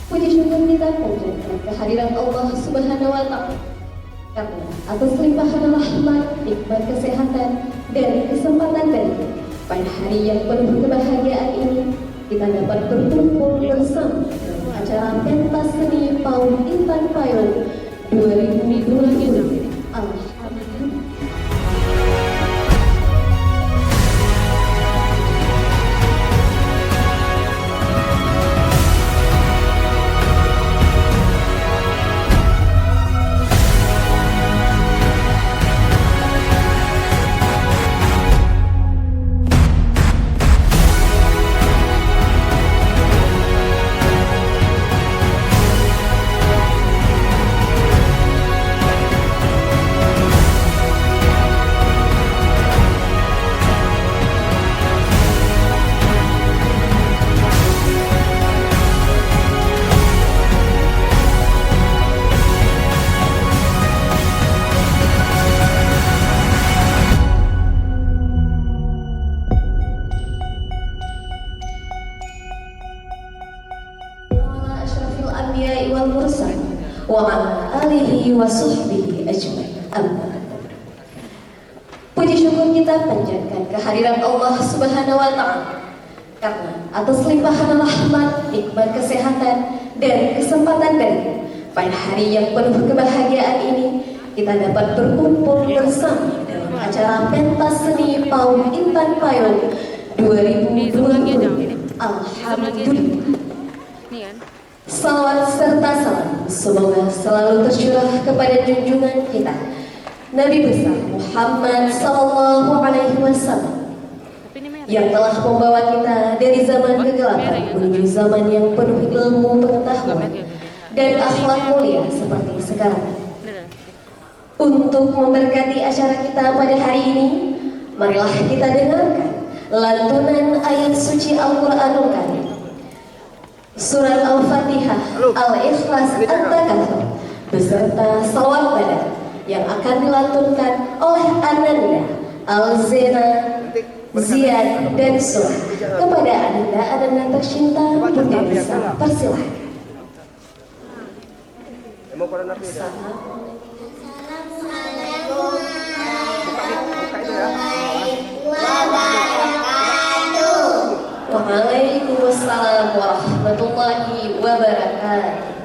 Puji syukur kita panjatkan kehadiran Allah Subhanahu wa Ta'ala karena atas limpahan rahmat, nikmat kesehatan dan kesempatan dari pada hari yang penuh kebahagiaan ini kita dapat berkumpul bersama dalam acara pentas seni Paun Intan Payung 2020. Alhamdulillah. Wal mursal wa ala alihi wa sahbihi ajmain. Puji syukur kita panjatkan kehadiran Allah Subhanahu wa Ta'ala karena atas limpahan rahmat, nikmat kesehatan dan kesempatan dari pada hari yang penuh kebahagiaan ini kita dapat berkumpul bersama dalam acara pentas seni Paun Intan Payung 2020. Alhamdulillah. Salawat serta salam semoga selalu tercurah kepada junjungan kita Nabi besar Muhammad Sallallahu Alaihi Wasallam yang telah membawa kita dari zaman kegelapan menuju zaman yang penuh ilmu pengetahuan dan akhlak mulia seperti sekarang. Untuk memberkati acara kita pada hari ini, marilah kita dengarkan lantunan ayat suci Al-Quranul Karim, Surat Al-Fatihah, Al-Ikhlas, At-Takatsur beserta salawat badan yang akan dilantunkan oleh Ananda, Al-Zena, Ziad, dan Surah kepada Ananda tercinta. Bunda bisa persilahkan. Waalaikumsalam warahmatullahi wabarakatuh.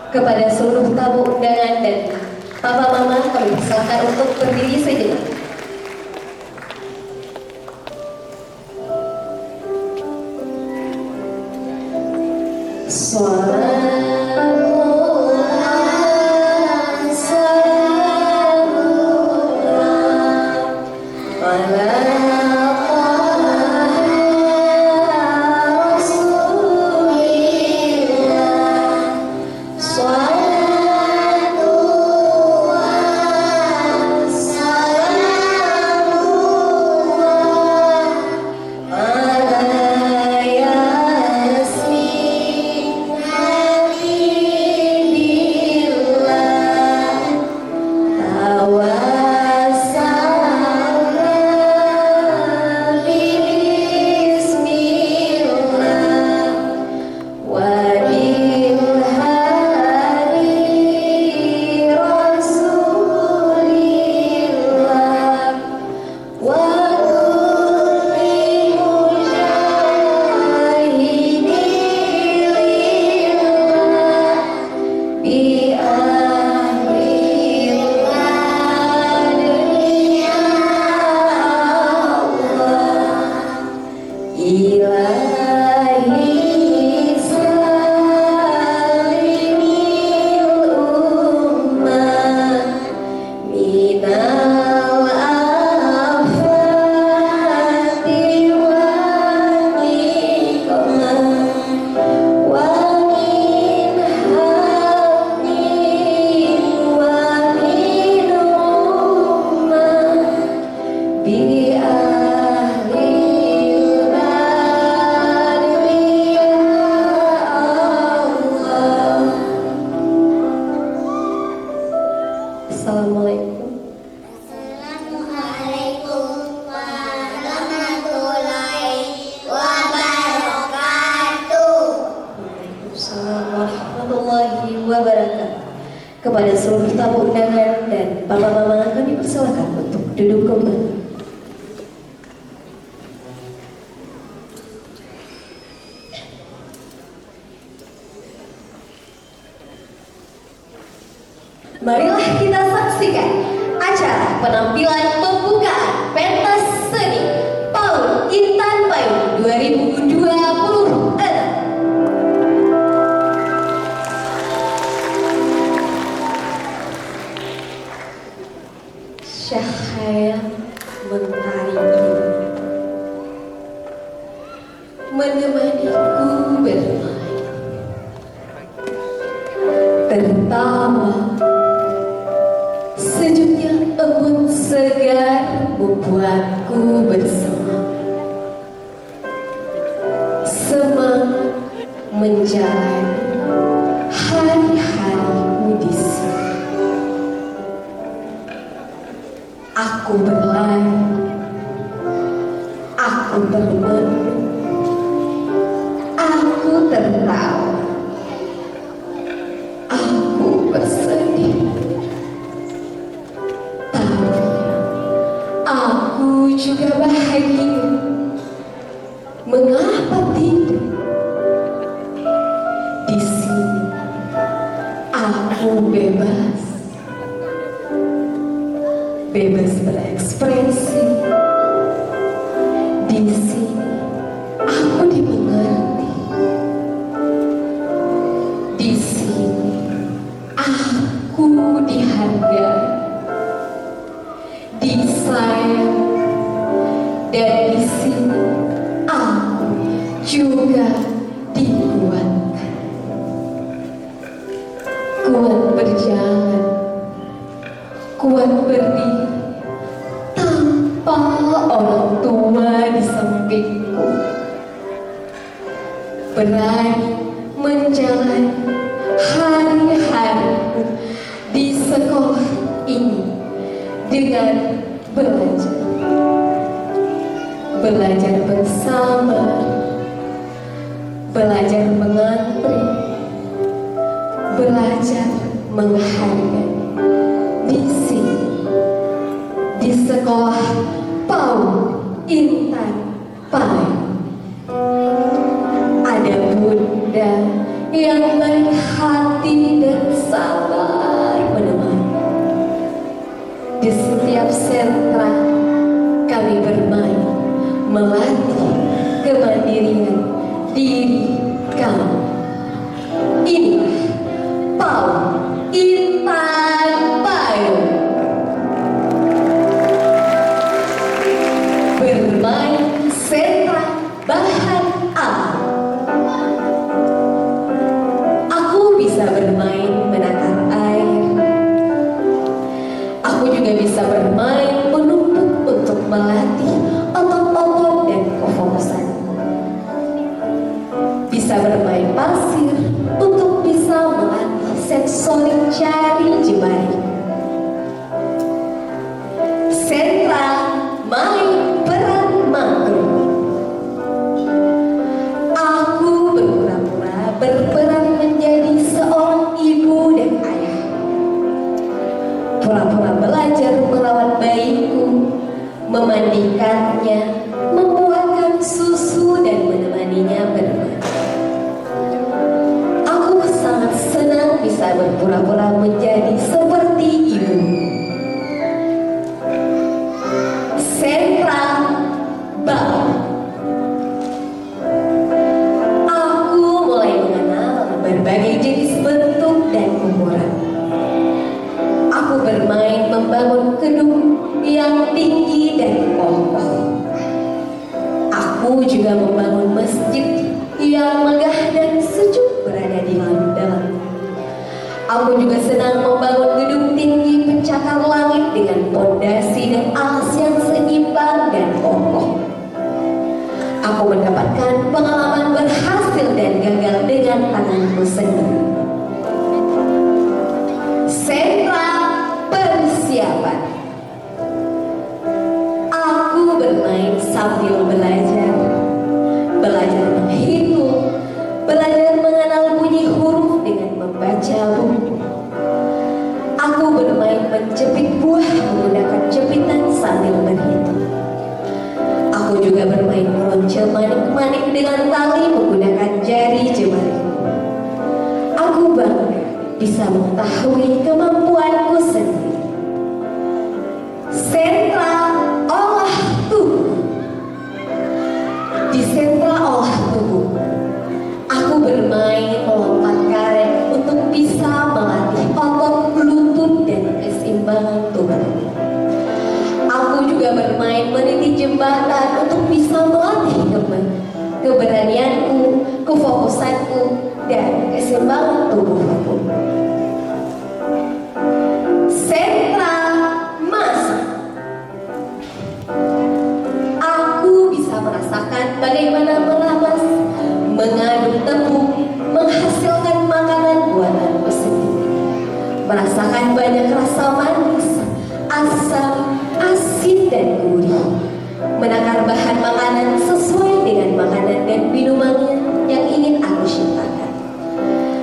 Kepada seluruh tamu undangan dan papa mama, kami silakan untuk berdiri sejenak. Kepada seluruh tamu undangan dan papa mama, kami persilakan untuk duduk kembali. Marilah kita saksikan acara penampilan pembukaan pentas seni PAUD Intan Payung 2026. Cahaya mentari menemaniku bermain, tertawa sejuknya embun segar membuatku bersemangat, semangat menjalani hari-harimu di sini. Aku berlari, aku bermenung, aku tertawa, aku bersedih. Tapi aku juga bahagia. Mengapa tidak? Di sini aku bebas berekspresi. Di sini aku dimengerti. Di sini aku dihargai, disayang, dan di sini aku juga dikuatkan. Kuat berjalan, kuat berdiri tanpa orang tua di sampingku, berani menjalani hari-hariku di sekolah ini dengan belajar bersama, belajar mengantri, belajar menghargai. Di sini, di sekolah PAUD Intan Payung, ada bunda yang baik hati dan setiap sentra kami bermain, melatih kemandirian diri kami. Inilah PAUD Intan Payung. Bermain sentra bahan alam. Aku bisa bermain menakar air. Aku juga bisa bermain menumpuk untuk melatih otot-otot dan kefokusan. Bisa bermain pasir untuk bisa melatih sensorik jari jemari. Sentra main peran makro. Aku berpura-pura berperan menjadi seorang ibu dan ayah. Pura-pura belajar merawat bayiku, memandikannya, membuatkan susu dan menemaninya bermain. Aku sangat senang bisa berpura-pura menjadi seperti ibu. Sentra bawah. Aku mulai mengenal berbagai jenis bentuk dan ukuran. Aku bermain membangun gedung yang tinggi dan kokoh. Aku juga membangun masjid yang megah dan sejuk berada di dalam. Aku juga senang membangun gedung tinggi pencakar langit dengan pondasi dan alas yang seimbang dan kokoh. Aku mendapatkan pengalaman berhasil dan gagal dengan tanganku sendiri. Sentra persiapan. Aku bermain sambil belajar. Belajar menghitung, belajar mengenal bunyi huruf dengan membaca buku. Aku bermain menjepit buah menggunakan jepitan sambil berhitung. Aku juga bermain meroncel manik-manik dengan tali menggunakan jari jemari. Aku bangga bisa mengetahui kemampuanku sendiri. Sentra olah tubuh. Di sentra olah tubuh, aku bermain melompat karet untuk bisa melatih otot lutut dan keseimbangan tubuh. Aku juga bermain meniti jembatan untuk bisa melatih keberanianku, kefokusanku, dan keseimbangan tubuhku. Sentra masak. Aku bisa merasakan bagaimana meramas, mengaduk tepung, menghasilkan makanan buatanku sendiri. Merasakan banyak rasa manis, asam, asin, dan gurih. Menakar bahan makanan sesuai dengan makanan dan minumannya yang ingin aku ciptakan.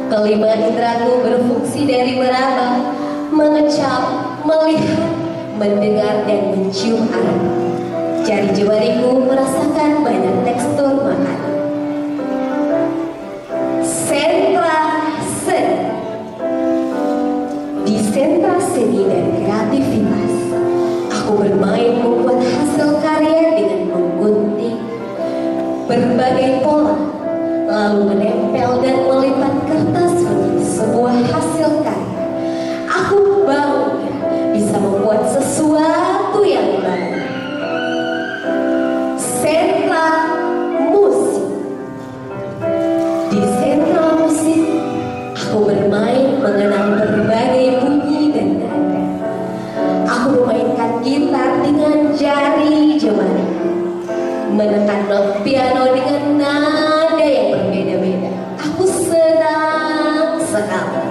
Kelima indraku berfungsi dari meraba, mengecap, melihat, mendengar, dan mencium aroma. Jari jemariku merasakan banyak tekstur makanan. Sentra seni. Di sentra seni dan kreativitas, aku bermain membuat hasil karya dengan menggunting berbagai pola, lalu menempel dan melipat kertas menjadi sebuah hasil karya. Aku bangga bisa membuat sesuatu yang baru. Sentra musik. Di sentra musik, aku bermain mengenal berbagai bunyi dan nada. Aku memainkan gitar dengan jari jemari, menekan not piano dengan nada yang berbeda-beda. Aku senang sekali.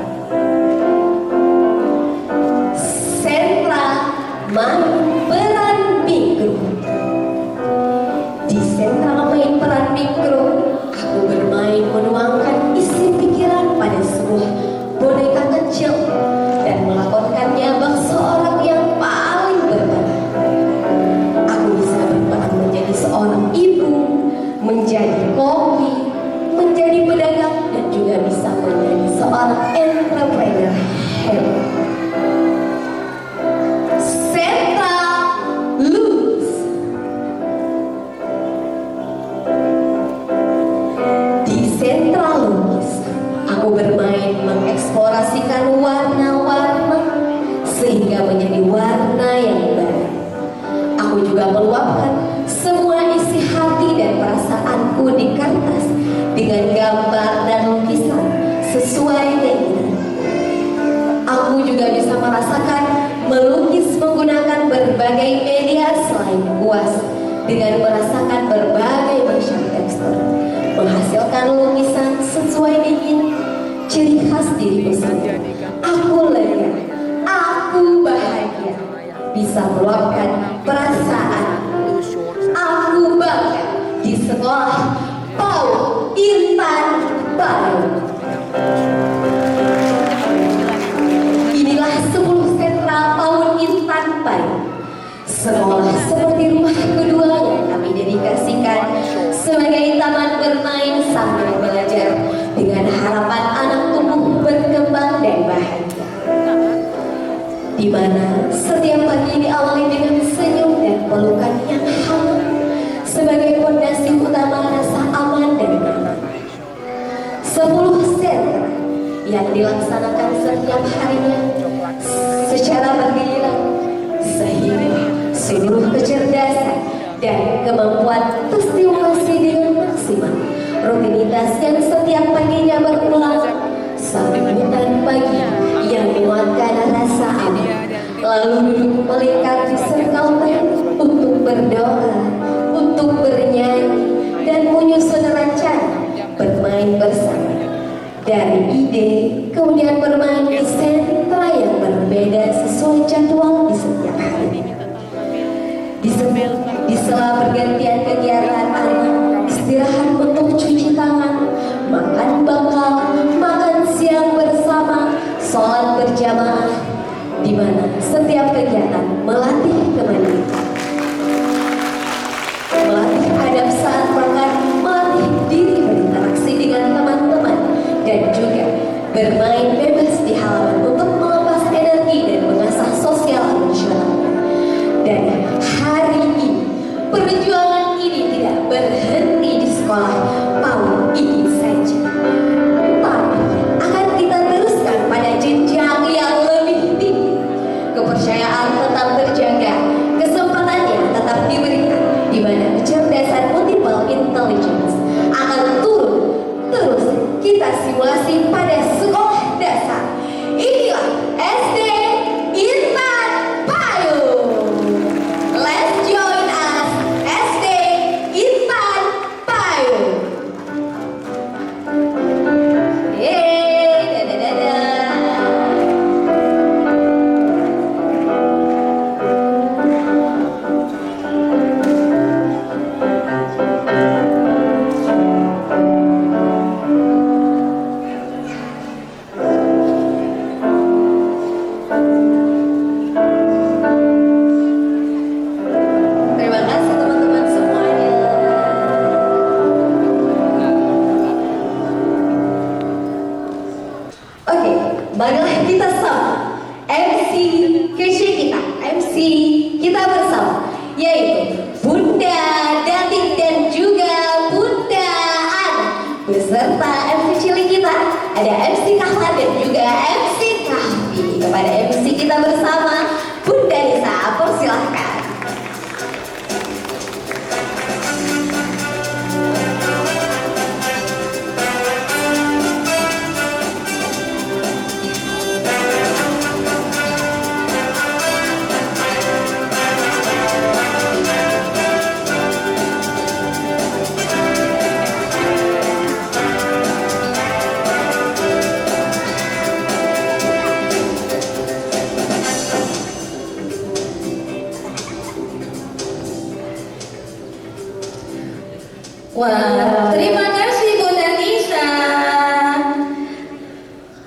Sentra main peran mikro. Di sentra main peran mikro, aku bermain menuangkan isi pikiran pada sebuah boneka kecil dan melakonkannya bak seorang yang paling berbakat. Aku bisa berperan menjadi seorang ibu, menjadi koki, menjadi pedagang, dan juga bisa menjadi seorang entrepreneur hebat. Sentra mengeksplorasikan warna-warna sehingga menjadi warna yang baru. Aku juga meluapkan semua isi hati dan perasaanku di kertas dengan gambar dan lukisan sesuai keinginan. Aku juga bisa merasakan melukis menggunakan berbagai media selain kuas dengan merasakan berbagai macam tekstur, menghasilkan lukisan sesuai dengan ciri khas diriku sendiri. Aku lega, aku bahagia, bisa meluapkan perasaan. Aku bangga di sekolah PAUD Intan Baru. Inilah 10 sentra PAUD Intan Baru, sekolah seperti rumah kedua yang kami dedikasikan sebagai taman bermain sambil belajar dengan harapan anak tumbuh berkembang dan bahagia, di mana setiap pagi diawali dengan senyum dan pelukan yang hangat sebagai fondasi utama rasa aman dan nyaman. 10 sentra yang dilaksanakan setiap harinya secara bergiliran sehingga seluruh kecerdasan dan kemampuan terstimulasi dengan maksimal. Rutinitas yang setiap paginya berulang, sambutan pagi yang menguatkan rasa aman, lalu duduk melingkar di sirkel untuk berdoa, untuk bernyanyi dan menyusun rencana bermain bersama. Dari ide kemudian bermain di sentra yang berbeda sesuai jadwal di setiap hari. Di sela pergantian kegiatan hari, istirahat untuk cuci tangan, makan bekal, makan siang bersama, sholat berjamaah, di mana setiap kegiatan melatih kemandirian, melatih adab saat makan, melatih diri berinteraksi dengan teman-teman, dan juga bermain bebas di halaman untuk melepas energi dan mengasah sosial emosional. Dan hari ini perjuangan ini tidak berhenti di sekolah PAUD ini saja, tapi akan kita teruskan pada jenjang yang lebih tinggi. Kepercayaan tetap terjaga, kesempatannya tetap diberikan, di mana kecerdasan multiple intelligence akan turun terus kita simulasi pada sekolah dasar. Inilah SD Intan Payung. Let's join us, SD Intan Payung. Terima kasih teman-teman semuanya. Oke, baiklah kita sama MC kece kita, MC kita bersama, yaitu Bunda Datin dan juga Bunda Ana, beserta MC cilik kita, ada MC Kahlan dan juga MC Kahfi. Kepada MC kita bersama, Bunda Nisa, persilahkan. Wah, terima kasih Bunda Nisa.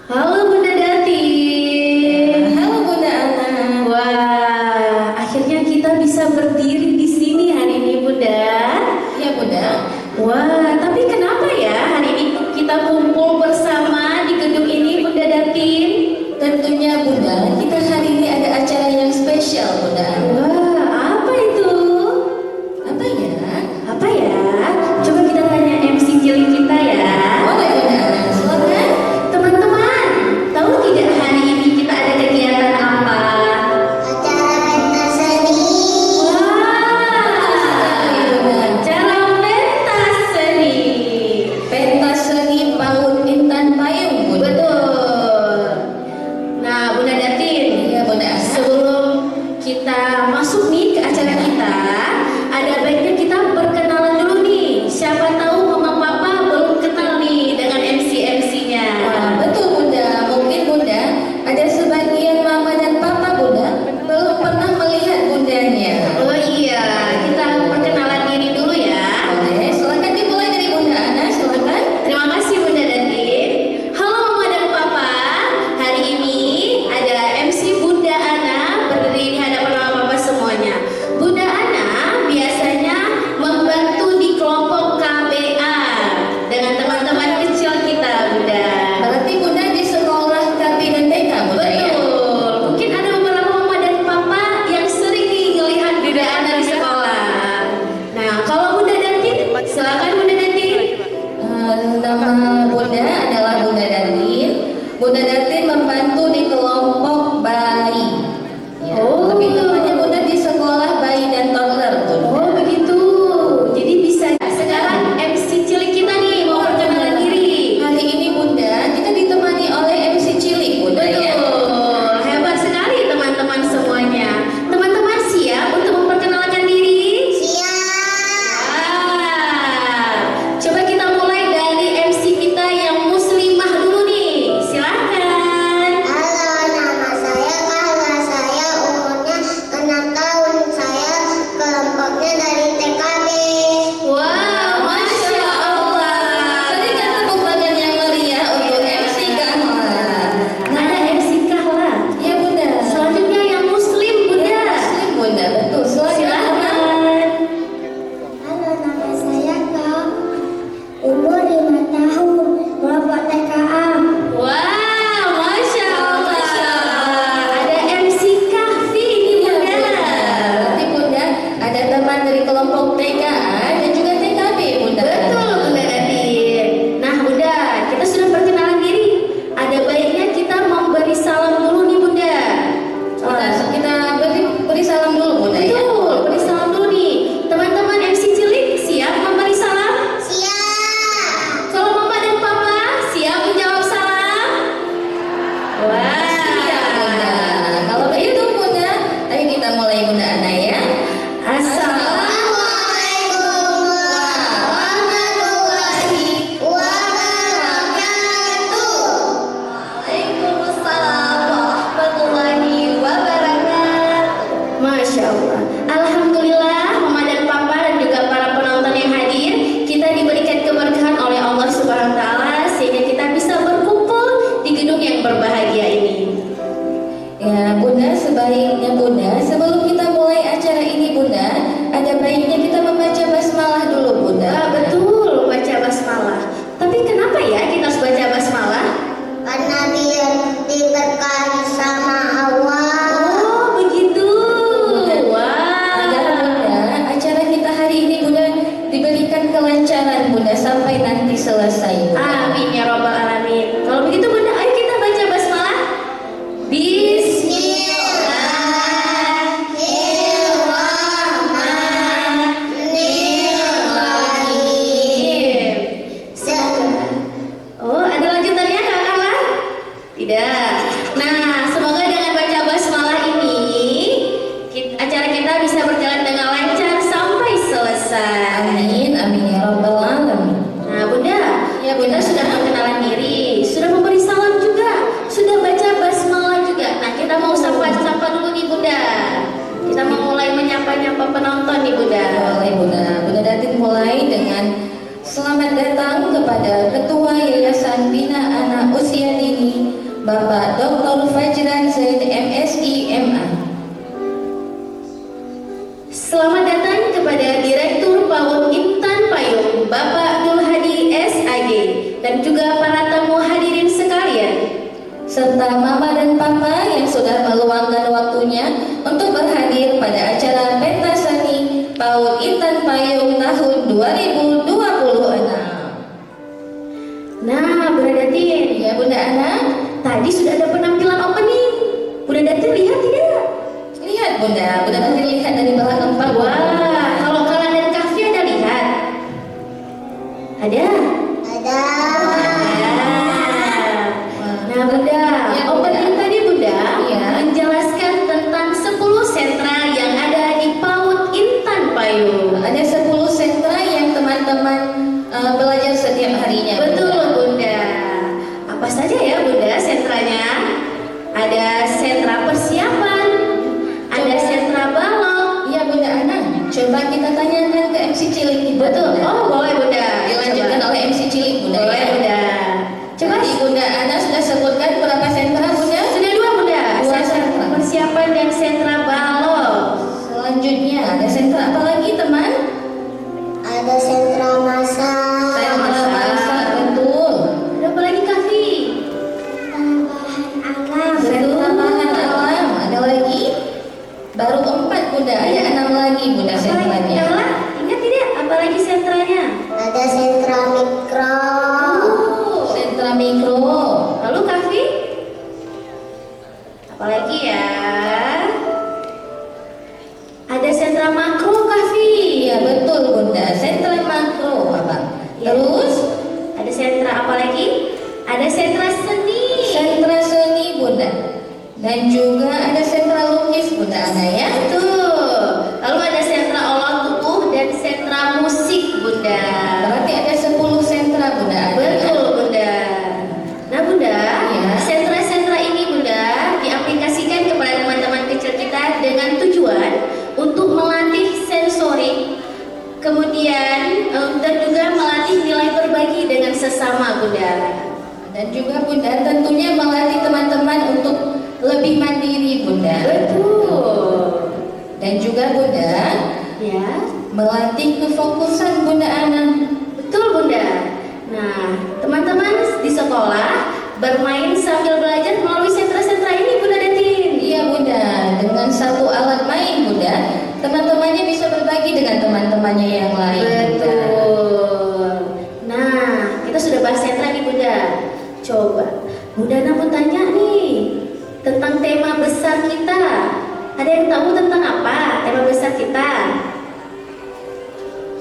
Halo Bunda Dati. Halo Bunda Ana. Wah, akhirnya kita bisa berdiri di sini hari ini Bunda. Ya Bunda. Wah, tapi kenapa ya hari ini kita kumpul bersama di gedung ini Bunda Datin? Tentunya Bunda, kita hari ini ada acara yang spesial Bunda. Wah, apa itu? Apa ya? Apa ya? Coba kita tanya MC nama Bunda adalah Bunda Datin. Bunda Datin membantu di kelompok bayi. Ya, lebih tepatnya Bunda di sekolah bayi dan toddler, Bunda. Oh begitu. Jadi bisa sekarang MC cilik kita nih mau perkenalan diri. Hari ini Bunda kita ditemani oleh MC cilik, Bunda. Ya. Betul. Hebat sekali teman-teman semuanya. Teman-teman siap untuk memperkenalkan diri? Siap. Coba kita mulai dari MC kita yang muslimah dulu nih. Silakan. Halo, nama saya Carla. Saya umurnya 6 tahun. Saya kelompoknya dari TKB. Wow, Masya Allah. Berikan tepuk tangan yang meriah untuk MC Kahla. Ada MC Kahla. Ya Bunda. Selanjutnya yang muslim, Bunda. Muslim, Bunda, betul. Silakan. Halo, nama saya Kak. Umur 5 tahun. Kelompok TKA. Wow, Masya Allah. Ada MC Kahfi nih, Bunda. Nanti Bunda ada teman dari kelompok TKA dan juga TKB, Bunda. Betul, Bunda Datin. Nah, Bunda, kita sudah perkenalan diri. Ada baiknya kita memberi salam dulu nih, Bunda. Kita beri salam dulu, Bunda. Ya. Betul, beri salam dulu nih. Teman-teman MC cilik siap memberi salam? Siap. Kalau mama dan papa siap menjawab salam? Wah. Siap, Bunda. Kalau begitu, Bunda, ayo kita mulai, Bunda Ana ya. Assalamualaikum warahmatullahi wabarakatuh. Waalaikumsalam warahmatullahi wabarakatuh. Masya Allah. Alhamdulillah, mama dan papa dan juga para penonton yang hadir, kita diberikan keberkahan oleh Allah Subhanahu wa taala sehingga kita bisa berkumpul di gedung yang berbahagia ini. Ya, Bunda, sebaiknya Bunda, sebelum kita mulai acara ini, Bunda, ada baiknya kita membaca basmalah dulu, Bunda. Betul, baca basmalah. Tapi kenapa ya kita harus baca basmalah? Karena biar diberkahi sama Allah. Oh, begitu. Agar Wah. Bunda, acara kita hari ini, Bunda, diberikan kelancaran, Bunda, sampai nanti selesai, Bunda. Amin ya robbal alamin. Kalau begitu Bunda, ayo kita baca basmalah. Bismillahirrahmanirrahim. Oh, ada lanjutannya Kak Carla? Tidak. Nah, semoga dengan baca basmalah ini acara kita bisa berjalan dengan lancar sampai selesai. Amin, amin ya rabbal alamin. Nah, Bunda, Ya, kita Bunda. sudah perkenalan diri, sudah memberi salam juga, sudah baca basmalah juga. Nah, kita mau sapa-sapa dulu nih, Bunda. Kita mau mulai menyapa-nyapa penonton nih, Bunda. Boleh, Bunda. Bunda Datin mulai dengan selamat datang kepada Ketua Yayasan Bina Anak Usia Dini, Bapak Dr. Fajran Zaid MSI MA. Selamat datang kepada Direktur PAUD Intan Payung, Bapak Dul Hadi SAG, dan juga para tamu hadirin sekalian. Serta Mama dan Papa yang sudah meluangkan waktunya untuk berhadir pada acara pentas seni PAUD Intan Payung tahun 2026. Nah, Bunda Datin, Ya, Bunda Ana, tadi sudah ada penampilan opening. Bunda Datin lihat tidak? lihat Bunda, Bunda Datin lihat dari belakang Pak. Wah, kalau kalian dan Kahfi ada lihat? Ada? Ada. Nah, Bunda, Ya, opening Bunda. tadi Bunda Ya. menjelaskan tentang 10 sentra yang ada di PAUD Intan Payung. Ada 10 sentra yang teman-teman belajar setiap harinya. Betul, Bunda. Bunda. Apa saja ya, Bunda, sentranya? Ada sentra persiapan, ada sentra balok. Iya, Bunda Ana. Coba kita tanyakan ke MC Cilik kita. Betul. Bunda. Oh, boleh, Bunda. Dilanjutkan oleh MC Cilik, Bunda. Boleh, ya. Bunda. Coba Tadi Bunda Ana sudah sebutkan berapa sentra, Bunda? sudah 2, Bunda. Dua Sentra sentra. persiapan dan sentra balok. Selanjutnya ada sentra apa lagi, teman? Ada sentra masak. Sentra masak, betul. Ada apa lagi, Kahfi? Tambahan alam. Sentra bahan alam. Ada lagi? Baru 4, Bunda. Ada 6 lagi, Bunda, Apa lagi? sentranya. Ingat tidak? Apa lagi sentranya? ada sentra seni Bunda, dan juga ada sentra lukis Bunda Ana ya. betul. Lalu ada sentra olah tubuh dan sentra musik Bunda. Berarti ada 10 sentra Bunda Ana. Betul Bunda. Nah Bunda, Ya. sentra-sentra ini Bunda diaplikasikan kepada teman-teman kecil kita dengan tujuan untuk melatih sensorik, kemudian dan juga melatih nilai berbagi dengan sesama Bunda. Dan juga Bunda tentunya melatih teman-teman untuk lebih mandiri Bunda. Betul. Dan juga Bunda Ya, melatih kefokusan Bunda Ana. betul Bunda. Nah, teman-teman di sekolah bermain sambil belajar melalui sentra-sentra ini Bunda Datin. Iya Bunda, dengan satu alat main Bunda, teman-temannya bisa berbagi dengan teman-temannya yang lain. Bunda. Betul. Nah, kita sudah bahas sentra nih Bunda. Coba, Bunda Ana mau tanya nih tentang tema besar kita. Ada yang tahu tentang apa tema besar kita?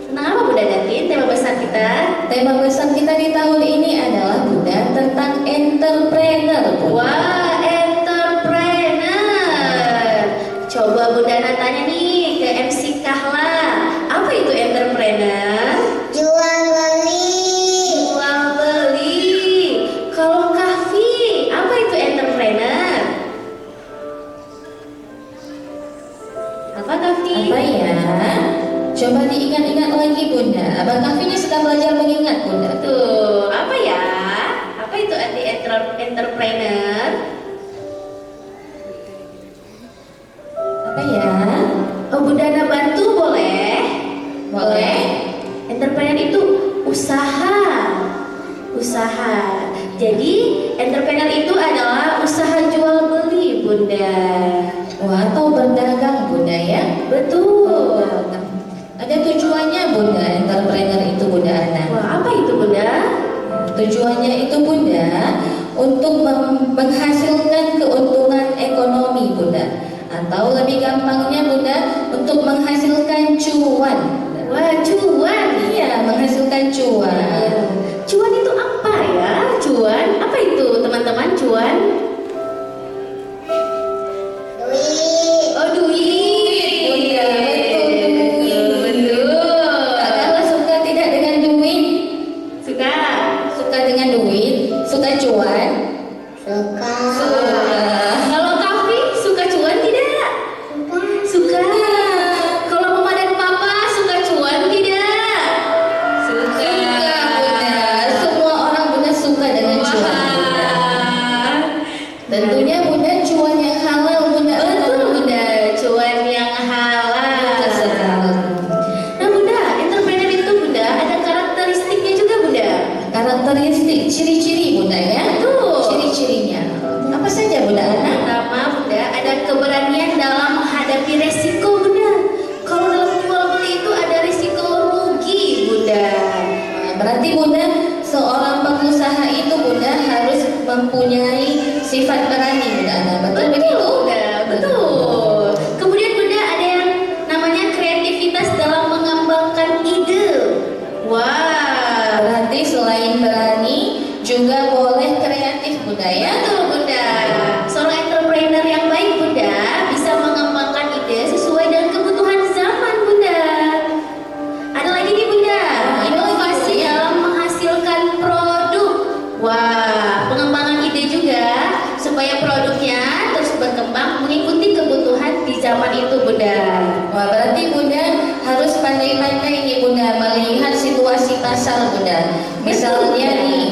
Tentang apa Bunda Datin tema besar kita? Tema besar kita di tahun ini adalah Bunda tentang entrepreneur Bunda. Wah, entrepreneur. Coba Bunda Ana tanya nih ke MC Kahla, apa itu entrepreneur? Jual beli. Jual beli. Kalau Kahfi, apa itu entrepreneur? Apa Kahfi? Apa ya? Coba diingat-ingat lagi Bunda. Abang Kafi ini sedang belajar mengingat Bunda. Tuh, apa ya? Apa itu entrepreneur? Apa ya? Oh, Bunda Ana bantu boleh? Boleh. Entrepreneur itu usaha. Jadi, entrepreneur itu adalah usaha jual beli, Bunda. Wah, atau berdagang Bunda ya? Betul. Ada tujuannya Bunda, entrepreneur itu Bunda Ana. Wah, apa itu, Bunda? Tujuannya itu Bunda untuk menghasilkan keuntungan ekonomi Bunda, atau lebih gampangnya Bunda untuk menghasilkan cuan. Wah, cuan. Iya, menghasilkan cuan. Cuan itu apa ya? Cuan, apa itu teman-teman cuan? Duit. Oh, duit. Iya, betul, Betul. Kakak suka tidak dengan duit? Suka. Suka dengan duit? Suka cuan? Suka. Kalau Kafi suka cuan tidak? Suka. Kalau Mama dan Papa suka cuan tidak? Suka. Bunda. Semua orang Bunda suka dengan cuan Bunda. Wah. Tentunya Bunda cuan yang halal Bunda. Betul Bunda, cuan yang halal. Betul sekali. Nah Bunda, entrepreneur itu Bunda ada karakteristiknya juga Bunda. Karakteristik, ciri-ciri Bunda ya. Betul. Ciri-cirinya. Apa saja Bunda Ana? Pertama Bunda ada keberanian dalam menghadapi resiko Bunda. Kalau dalam jual beli itu ada resiko rugi Bunda. Berarti Bunda seorang pengusaha itu Bunda harus mempunyai sifat berani Bunda Ana. Betul begitu? Bunda, betul. Kemudian Bunda ada yang namanya kreativitas dalam mengembangkan ide. Wah. Berarti selain berani juga boleh kreatif Bunda ya. Betul Bunda. Seorang entrepreneur yang baik Bunda bisa mengembangkan ide sesuai dengan kebutuhan zaman Bunda. Ada lagi nih Bunda, inovasi dalam menghasilkan produk. Wah, pengembangan ide juga supaya produknya terus berkembang mengikuti kebutuhan di zaman itu Bunda. Wah, berarti Bunda harus pandai-pandai nih Bunda melihat situasi pasar Bunda. Misalnya nih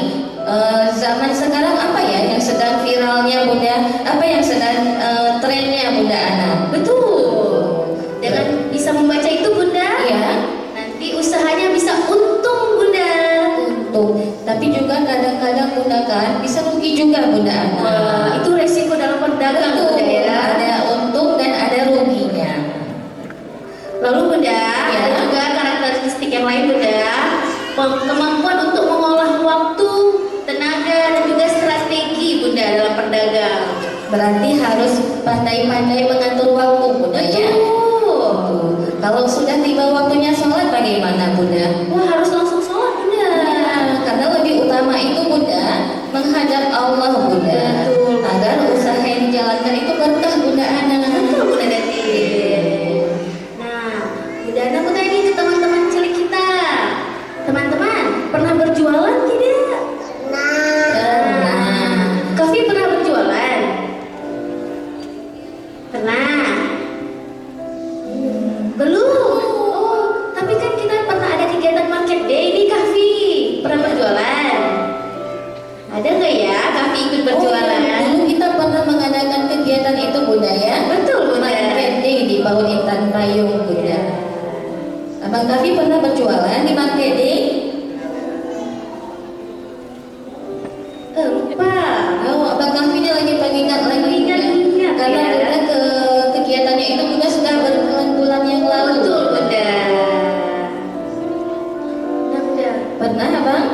zaman sekarang apa ya yang sedang viralnya Bunda? Apa yang sedang trennya Bunda Ana? Betul. Dengan bisa membaca itu Bunda, Iya. nanti usahanya bisa untung Bunda. Untung. Tapi juga kadang-kadang Bunda kan bisa rugi juga Bunda Ana. Wah, itu resiko dalam perdagangan Betul. Bunda ya. Ada untung dan ada ruginya. Lalu Bunda, Ya. ada juga karakteristik yang lain Bunda, kemampuan untuk mengolah waktu, tenaga dan juga strategi Bunda dalam perdagang. Berarti harus pandai-pandai mengatur waktu Bunda ya. Betul. Kalau sudah tiba waktunya sholat bagaimana Bunda? Wah, harus langsung sholat Bunda. Karena lebih utama itu Bunda menghadap berjualan tidak? Nah, Pernah. Kafi pernah berjualan? Pernah? Belum? Oh, tapi kan kita pernah ada kegiatan market day nih Kafi. Pernah berjualan? Ada nggak ya Kafi ikut berjualan? Dulu kita pernah mengadakan kegiatan itu Bunda ya. Betul Bunda. Market Day di PAUD Intan Payung Bunda. Abang Kafi pernah berjualan di Market Day? Lupa. Oh, Abang Kafi ini lagi pengingat lagi Ingat-ingat, karena ya. Bunda ke kegiatannya itu Bunda sudah berbulan-bulan yang lalu. Betul Bunda. Nah, Bunda. Pernah Abang?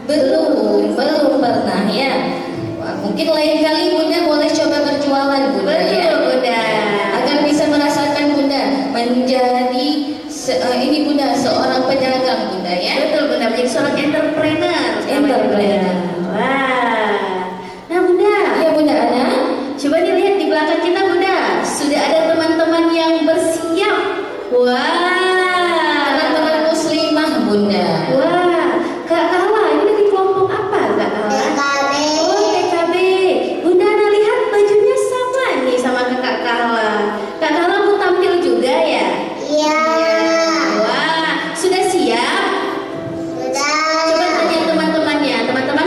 Belum pernah ya. Wah, mungkin lain kali Bunda boleh coba berjualan Bunda ya. Betul Bunda. Agar bisa merasakan Bunda menjadi ini Bunda seorang pedagang Bunda ya. Betul Bunda, menjadi seorang entrepreneur. Entrepreneur. Wah. Nah Bunda, Iya Bunda Ana. coba dilihat di belakang kita Bunda. Sudah ada teman-teman yang bersiap. Wah. Teman-teman muslimah Bunda. Wah. Kak Kala, ini dari kelompok apa Kak Kala? TKB. Oh TKB. Bunda Ana lihat bajunya sama nih sama Kak Kala. Kak Kala mau tampil juga ya? Iya. Wah, sudah siap? Coba Sudah. tanya teman-temannya. Teman-teman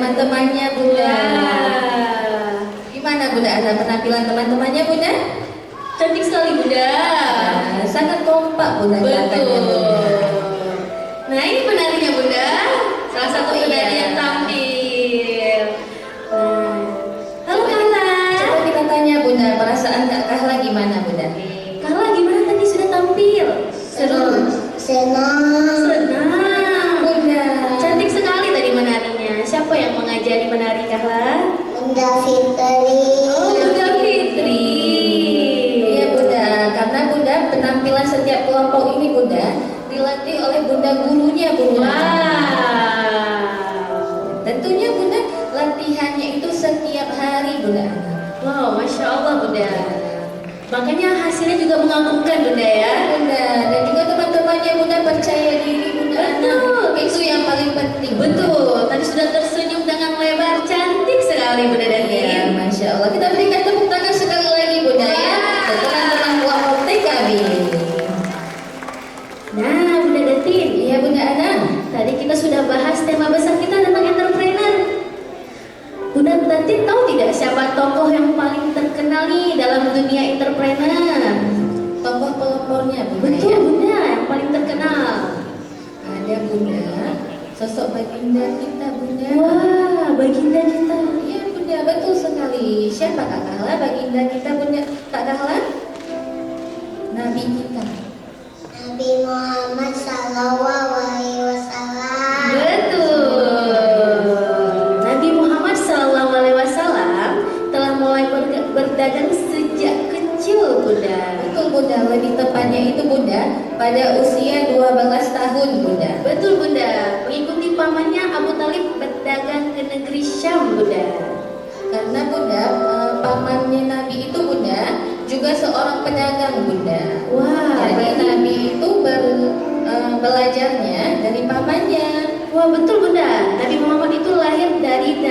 teman-temannya Bunda. Gimana Bunda Ana penampilan teman-temannya Bunda? Cantik sekali Bunda. Sangat kompak Bunda kelihatannya Bunda. Nah ini penarinya Bunda, salah satu penari yang tampil. Halo Kahla. Coba kita tanya Bunda, perasaan Kak Kahla gimana Bunda? Kahla gimana tadi sudah tampil? Senang. Senang Bunda. Cantik sekali tadi menarinya. Siapa yang mengajari menari Kahla? Bunda Fitri. Oh Bunda Fitri. Iya Bunda, karena Bunda penampilan setiap kelompok ini Bunda dilatih oleh Bunda gurunya Bunda. Wow. Tentunya Bunda latihannya itu setiap hari Bunda. Wow, Masya Allah Bunda. Makanya hasilnya juga mengagumkan Bunda ya. Bunda dan juga teman-temannya Bunda percaya diri Bunda. Betul. Itu yang paling penting. Betul, tadi sudah tersenyum dengan lebar, cantik sekali Bunda Ya, Datin. Masya Allah. Kita berikan tepuk tangan sekali lagi Bunda ya. Untuk teman-teman kelompok TKB. Nah Bunda Datin, Iya Bunda Ana. tadi kita sudah bahas tema besar kita tentang entrepreneur. Bunda Datin tahu tidak siapa tokoh yang paling terkenal nih dalam dunia entrepreneur? Tokoh pelopornya Bunda Betul ya. Bunda, yang paling terkenal. Ada Bunda, sosok baginda kita Bunda. Wah, baginda kita. Iya Bunda, betul sekali. Siapa Kak Kahla baginda kita Bunda? Kak Kahla? Nabi kita. Nabi Muhammad Sallallahu Alaihi Wasallam. Betul. Nabi Muhammad SAW telah mulai berdagang sejak kecil Bunda. Betul Bunda, lebih tepatnya itu Bunda pada usia 12 tahun Bunda. Betul Bunda, mengikuti pamannya Abu Talib berdagang ke negeri Syam Bunda. Karena Bunda, pamannya Nabi itu Bunda juga seorang pedagang Bunda. Wah, Jadi berarti- Nabi itu belajarnya dari pamannya. Wah betul Bunda, Nabi Muhammad itu lahir dari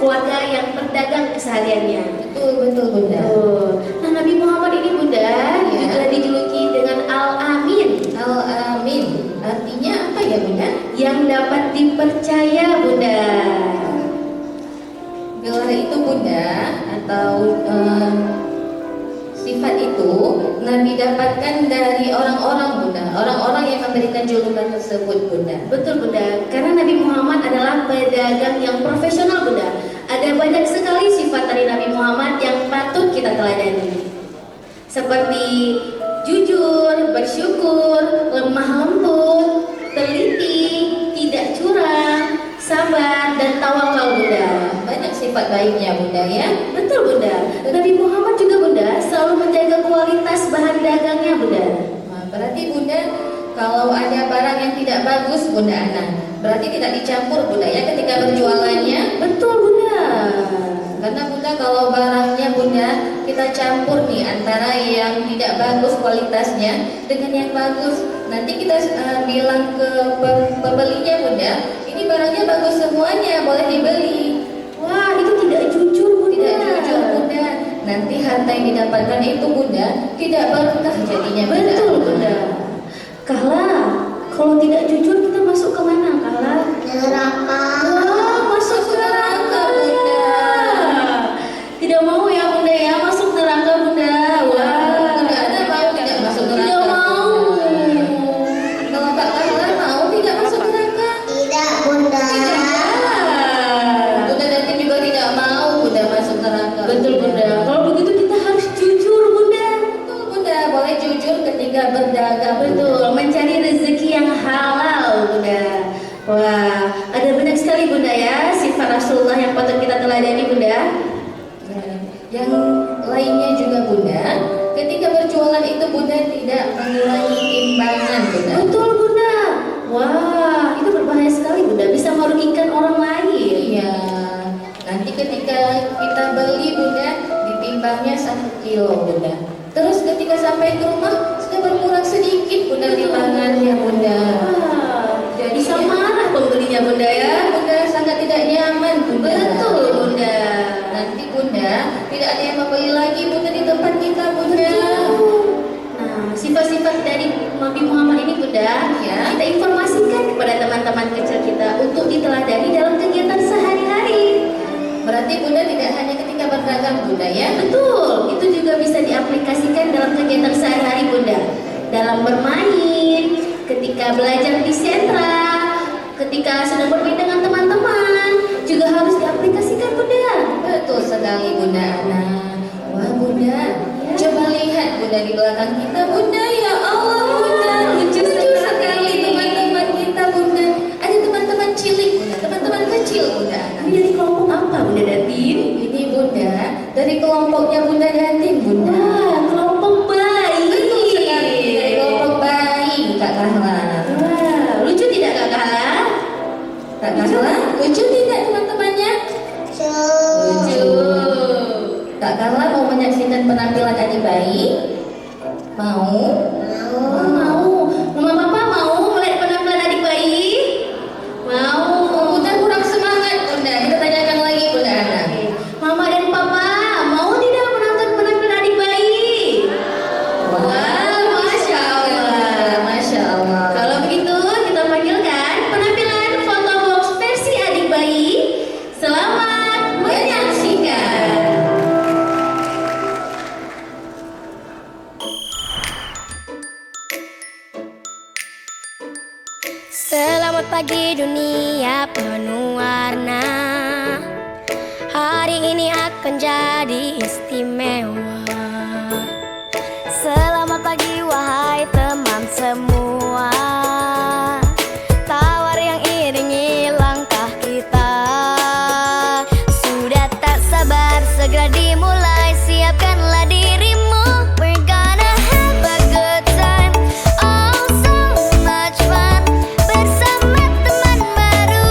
keluarga yang berdagang kesehariannya. Betul Bunda. Betul. Nah Nabi Muhammad ini Bunda juga dijuluki dengan Al-Amin, Al-Amin. Artinya apa ya Bunda? yang dapat dipercaya Bunda. Gelar itu Bunda atau sifat itu Nabi dapatkan dari orang-orang Bunda, orang-orang yang memberikan julukan tersebut Bunda. Betul Bunda, karena Nabi Muhammad adalah pedagang yang profesional Bunda. Ada banyak sekali sifat dari Nabi Muhammad yang patut kita teladani. Seperti jujur, bersyukur, lemah lembut, teliti, tidak curang, sabar, dan tawakal Bunda. Banyak sifat baiknya Bunda ya. Betul Bunda, Nabi Muhammad juga Bunda selalu menjaga kualitas bahan dagangnya Bunda. Nah, berarti Bunda kalau ada barang yang tidak bagus Bunda Ana, berarti tidak dicampur Bunda ya ketika berjualannya. Betul Bunda. Karena Bunda kalau barangnya Bunda kita campur nih antara yang tidak bagus kualitasnya dengan yang bagus, nanti kita bilang ke pembelinya Bunda, ini barangnya bagus semuanya, boleh dibeli. Wah itu tidak jujur Bunda. Tidak jujur Bunda, nanti harta yang didapatkan itu Bunda tidak berkah jadinya Bunda. Betul Bunda. Kahla, kalau tidak jujur kita masuk ke mana Kahla? Neraka. Wah, masuk neraka Bunda. Tidak mau ya Bunda ya masuk neraka Bunda. Wah, Bunda Ana mau tidak masuk neraka? Tidak mau. Kalau Kak Kahla mau tidak masuk neraka? Tidak Bunda. Bunda Datin juga tidak mau Bunda masuk neraka. Betul Bunda. Kalau begitu kita harus jujur Bunda. Betul Bunda, boleh jujur ketika berdagang. Betul, mencari rezeki yang halal Bunda. Wah, ada banyak sekali Bunda ya sifat Rasulullah yang patut kita teladani Bunda. Yang lainnya juga Bunda, ketika berjualan itu Bunda tidak mengurangi timbangan Bunda. Betul Bunda. Wah, itu berbahaya sekali Bunda, bisa merugikan orang lain. Iya. Nanti ketika kita beli Bunda, ditimbangnya 1 kilo Bunda. Terus ketika sampai ke rumah sudah berkurang sedikit Bunda timbangannya Bunda. Wah, Jadi bisa marah pembelinya Bunda ya. Bunda sangat tidak nyaman Bunda. Betul Bunda. Nanti Bunda tidak ada yang membeli lagi Bunda di tempat kita Bunda. Nah, sifat-sifat dari Nabi Muhammad ini Bunda, Ya. kita informasikan kepada teman-teman kecil kita untuk diteladani dalam kegiatan sehari-hari. ragam Bunda ya? Betul, itu juga bisa diaplikasikan dalam kegiatan sehari-hari Bunda. Dalam bermain, ketika belajar di sentra, ketika sedang bermain dengan teman-teman, juga harus diaplikasikan Bunda. Betul sekali Bunda Ana. Wah Bunda, coba lihat Bunda di belakang kita Bunda, ya Allah Bunda, lucu sekali teman-teman kita Bunda. Ada teman-teman cilik Bunda, teman-teman kecil Bunda Ana. Ini dari kelompok apa Bunda Datin? Ini Bunda, dari kelompoknya Bunda Datin Bunda. Wah, kelompok bayi. Betul sekali, dari kelompok bayi Kak Kahla. Wah, lucu tidak Kak Kahla? Kak Kahla, lucu tidak teman-temannya? Lucu. Kak Kahla mau menyaksikan penampilan adik bayi? Mau? Mau. Mama Papa mau melihat penampilan adik bayi? Mau. Bunda kurang semangat Bunda, kita tanyakan lagi Bunda Ana. Mama dan Papa mau tidak menonton penampilan adik bayi? Wah, Masya Allah. Masya Allah. Kalau begitu kita panggilkan penampilan fotobox versi adik bayi. Selamat menyaksikan. Selamat pagi dunia penuh warna. Hari ini akan jadi istimewa. Selamat pagi wahai teman semua. Tawar yang iringi langkah kita. Sudah tak sabar segera dimulai. Siapkanlah dirimu. We're gonna have a good time. Oh so much fun. Bersama teman baru,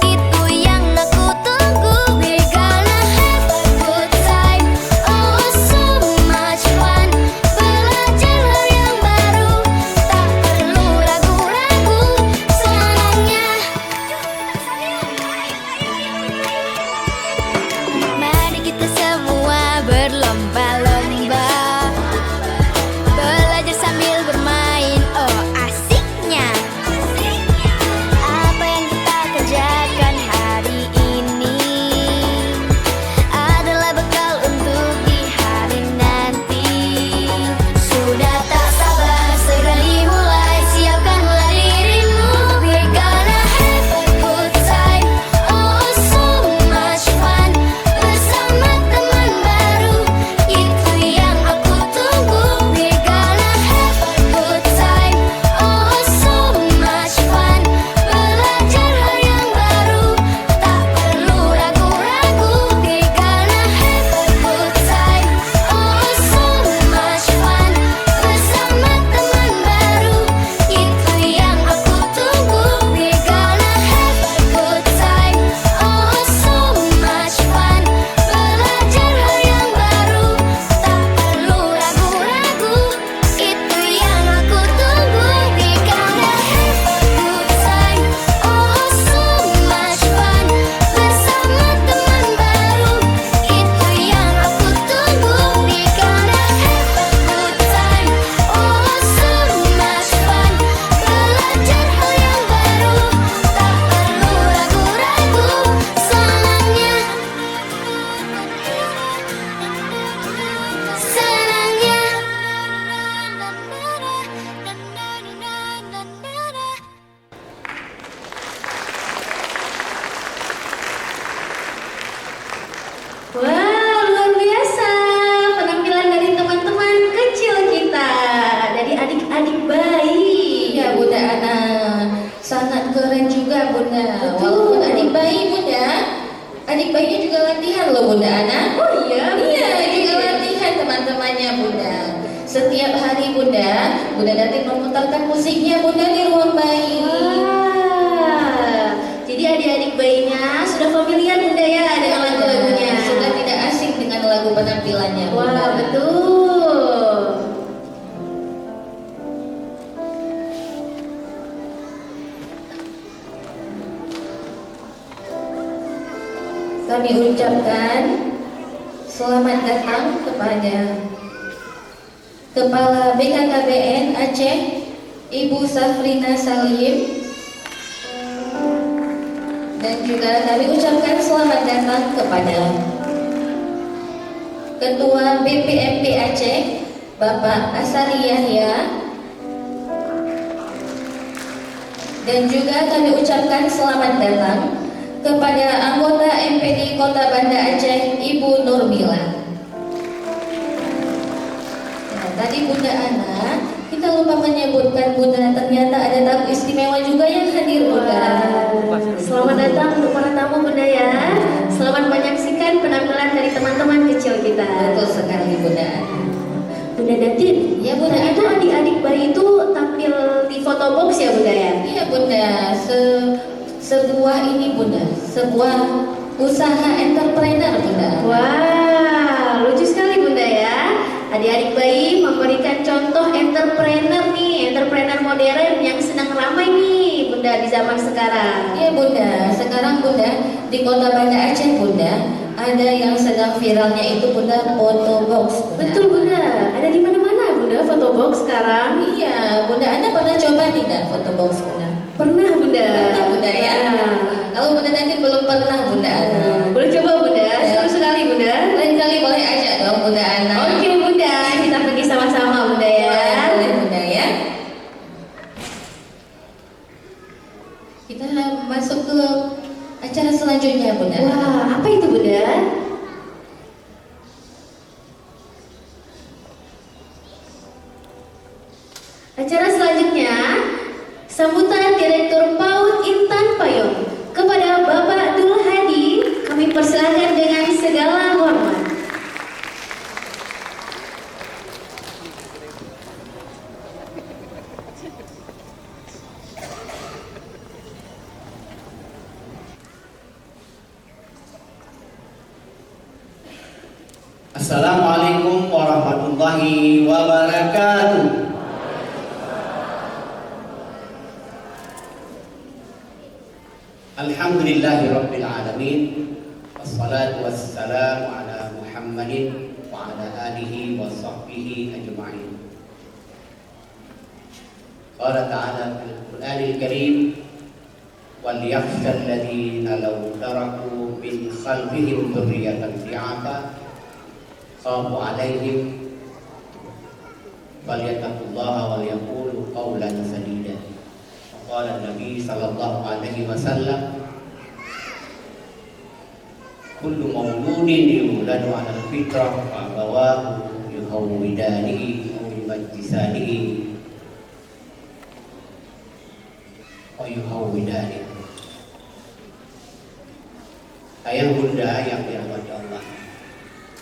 itu yang aku tunggu. We're gonna have a good time. Oh so much fun. Belajar hal yang baru, tak perlu ragu-ragu. Senangnya, mari kita semua berlomba-lomba. Belajar sambil bermain, oh asiknya. Apa yang kita kerjakan hari ini adalah bekal untuk di hari nanti. Sudah tak sabar segera dimulai. Siapkanlah dirimu. We're gonna have a good time. Oh so much fun. Bersama teman baru, itu yang aku tunggu. We're gonna have a good time. Oh so much fun. Belajar hal yang baru, tak perlu ragu-ragu. We're gonna have a good time. Oh so much fun. Bersama teman baru, itu yang aku tunggu. We're gonna have a good time. Oh so much fun. Belajar hal yang baru, tak perlu ragu-ragu. Itu yang aku tunggu. We're gonna have a good time. Oh so much fun. Bersama teman baru, itu yang aku tunggu. We're gonna have a good time. Oh so much fun. Belajar hal yang baru, tak perlu ragu-ragu. Senangnya, senangnya. Wah, luar biasa penampilan dari teman-teman kecil kita, dari adik-adik bayi. Iya Bunda Ana, sangat keren juga Bunda. Betul. Walaupun adik bayi Bunda, adik bayinya juga latihan loh Bunda Ana. Oh iya, Iya, juga latihan teman-temannya Bunda. Setiap hari Bunda, Bunda Datin memutarkan musiknya Bunda di ruang bayi. Wah, jadi adik-adik bayinya sudah familiar Bunda ya dengan lagu-lagunya. Sudah tidak asing dengan lagu penampilannya Bunda. Wah, betul. Kami ucapkan selamat datang kepada Kepala BKKBN Aceh, Ibu Safrina Salim, dan juga kami ucapkan selamat datang kepada Ketua BPMP Aceh, Bapak Asari Yahya. Dan juga kami ucapkan selamat datang kepada anggota MPD Kota Banda Aceh, Ibu Nurmila. Nah, tadi Bunda Ana, kita lupa menyebutkan Bunda, ternyata ada tamu istimewa juga yang hadir Bunda. Selamat datang untuk para tamu Bunda ya. Selamat menyaksikan penampilan dari teman-teman kecil kita. Betul sekali Bunda. Bunda Datin, Ya Bunda, itu adik-adik bayi itu tampil di foto box ya Bunda ya? Iya Bunda, sebuah ini Bunda, sebuah usaha entrepreneur Bunda. Wah, lucu sekali Bunda ya. Adik-adik bayi memberikan contoh entrepreneur nih, entrepreneur modern yang sedang ramai nih Bunda di zaman sekarang. Iya Bunda, sekarang Bunda di Kota Banda Aceh Bunda ada yang sedang viralnya itu Bunda foto box. Bunda. Betul Bunda, ada di mana-mana Bunda foto box sekarang. Iya Bunda, Anda pernah coba tidak foto box Bunda? Pernah Bunda. Pernah Bunda ya. Nah. Kalau Bunda nanti belum pernah Bunda Ana. Boleh coba Bunda, seru sekali Bunda. Lain kali boleh ajak dong Bunda Ana. Oke Bunda, kita pergi sama-sama Bunda ya. Boleh Bunda ya. Kita masuk ke acara selanjutnya Bunda. Wah, apa itu Bunda? Acara selanjutnya, sambutan Direktur PAUD Intan Payung kepada Bapak Dul Hadi, kami persilahkan dengan segala hormat. Assalamualaikum warahmatullahi wabarakatuh. Alhamdulillahi rabbil alamin. Wassalatu wassalamu ala Muhammadin wa ala alihi wa sahbihi ajma'in. Qala ta'ala fil Qur'anil Karim, wal yakhsha alladhina law taraku min khalfihim dhurriyatan dhi'afa khafu 'alaihim falyattaqullaha wa yaqulu qawlan sadida. Qala Nabi sallallahu alaihi wasallam, kullu mauludin yuladu 'ala al-fitrah fa abawahu yuhawwidanihi aw yumajjisanihi wa yuhawwidanihi. Ayah bunda yang dirahmati Allah,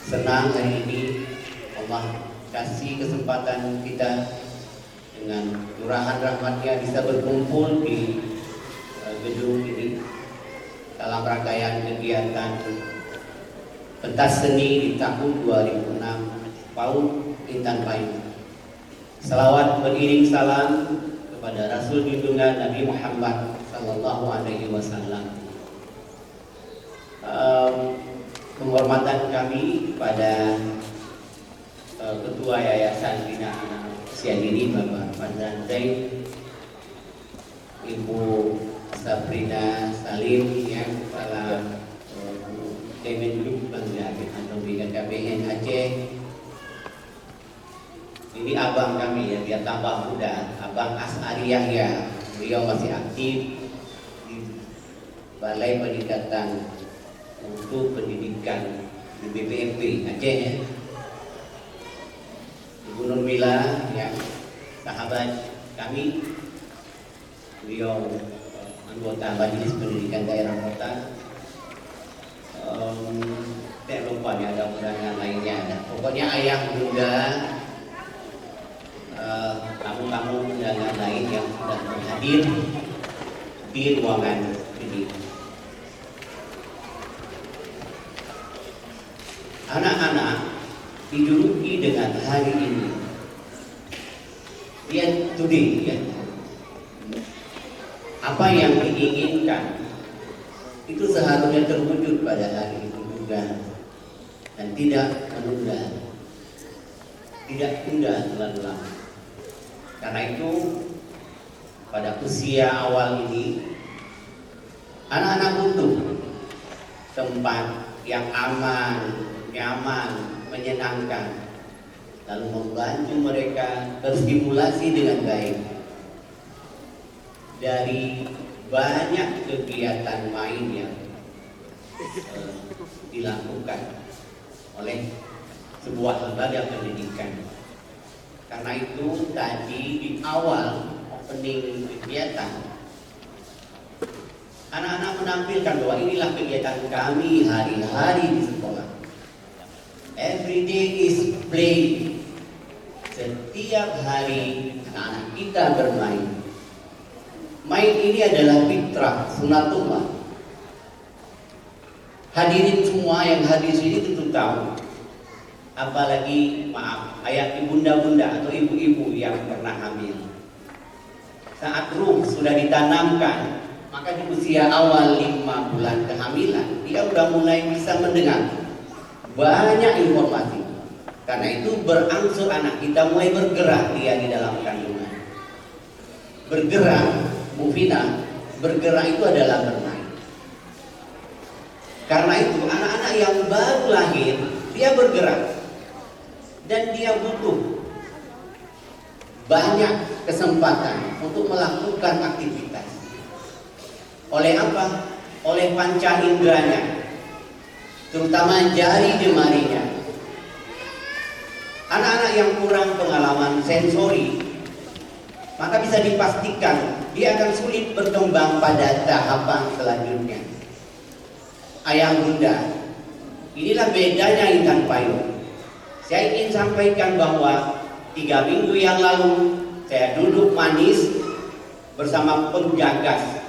senang hari ini Allah kasih kesempatan kita dengan curahan rahmatnya bisa berkumpul di gedung ini dalam rangkaian kegiatan pentas seni di tahun 2006 PAUD Intan Payung. Salawat beriring salam kepada Rasul junjungan Nabi Muhammad Sallallahu Alaihi Wasallam. Penghormatan kami kepada Ketua Yayasan Bina Anak Usia Dini Bapak Fadlan Zain, Ibu Sabrina Salim yang kepala Kemenlu Bangga atau BKKBN Aceh. Ini abang kami ya, biar tambah muda, Abang Asari Yahya. Beliau masih aktif di Balai Peningkatan untuk Pendidikan di BPMP Aceh ya. Ibu Nurmila yang sahabat kami, beliau anggota Majelis Pendidikan Daerah Kota. Saya lupa nih ada undangan lainnya. Pokoknya ayah bunda, tamu-tamu undangan lain yang sudah hadir di ruangan ini. Anak-anak dijuluki dengan hari ini, yet today ya. Apa yang diinginkan itu seharusnya terwujud pada hari itu juga, dan tidak menunda, tidak tunda terlalu lama. Karena itu pada usia awal ini anak-anak butuh tempat yang aman, nyaman, menyenangkan, lalu membantu mereka berstimulasi dengan baik dari banyak kegiatan main yang dilakukan oleh sebuah lembaga pendidikan. Karena itu tadi di awal opening kegiatan, anak-anak menampilkan bahwa inilah kegiatan kami hari-hari di sekolah. Every day is play. Setiap hari anak-anak kita bermain. Main ini adalah fitrah, sunatullah. Hadirin semua yang hadir sini tentu tahu. Apalagi maaf, ayah bunda-bunda atau ibu-ibu yang pernah hamil. Saat ruh sudah ditanamkan, maka di usia awal 5 bulan kehamilan, dia sudah mulai bisa mendengar banyak informasi. Karena itu berangsur anak kita mulai bergerak dia di dalam kandungan. Bergerak, Mufina, bergerak itu adalah bermain. Karena itu anak-anak yang baru lahir, dia bergerak. Dan dia butuh banyak kesempatan untuk melakukan aktivitas. Oleh apa? Oleh panca inderanya, terutama jari jemarinya. Anak-anak yang kurang pengalaman sensori, maka bisa dipastikan dia akan sulit berkembang pada tahapan selanjutnya. Ayah bunda, inilah bedanya intan payung. Saya ingin sampaikan bahwa 3 minggu yang lalu saya duduk manis bersama penggagas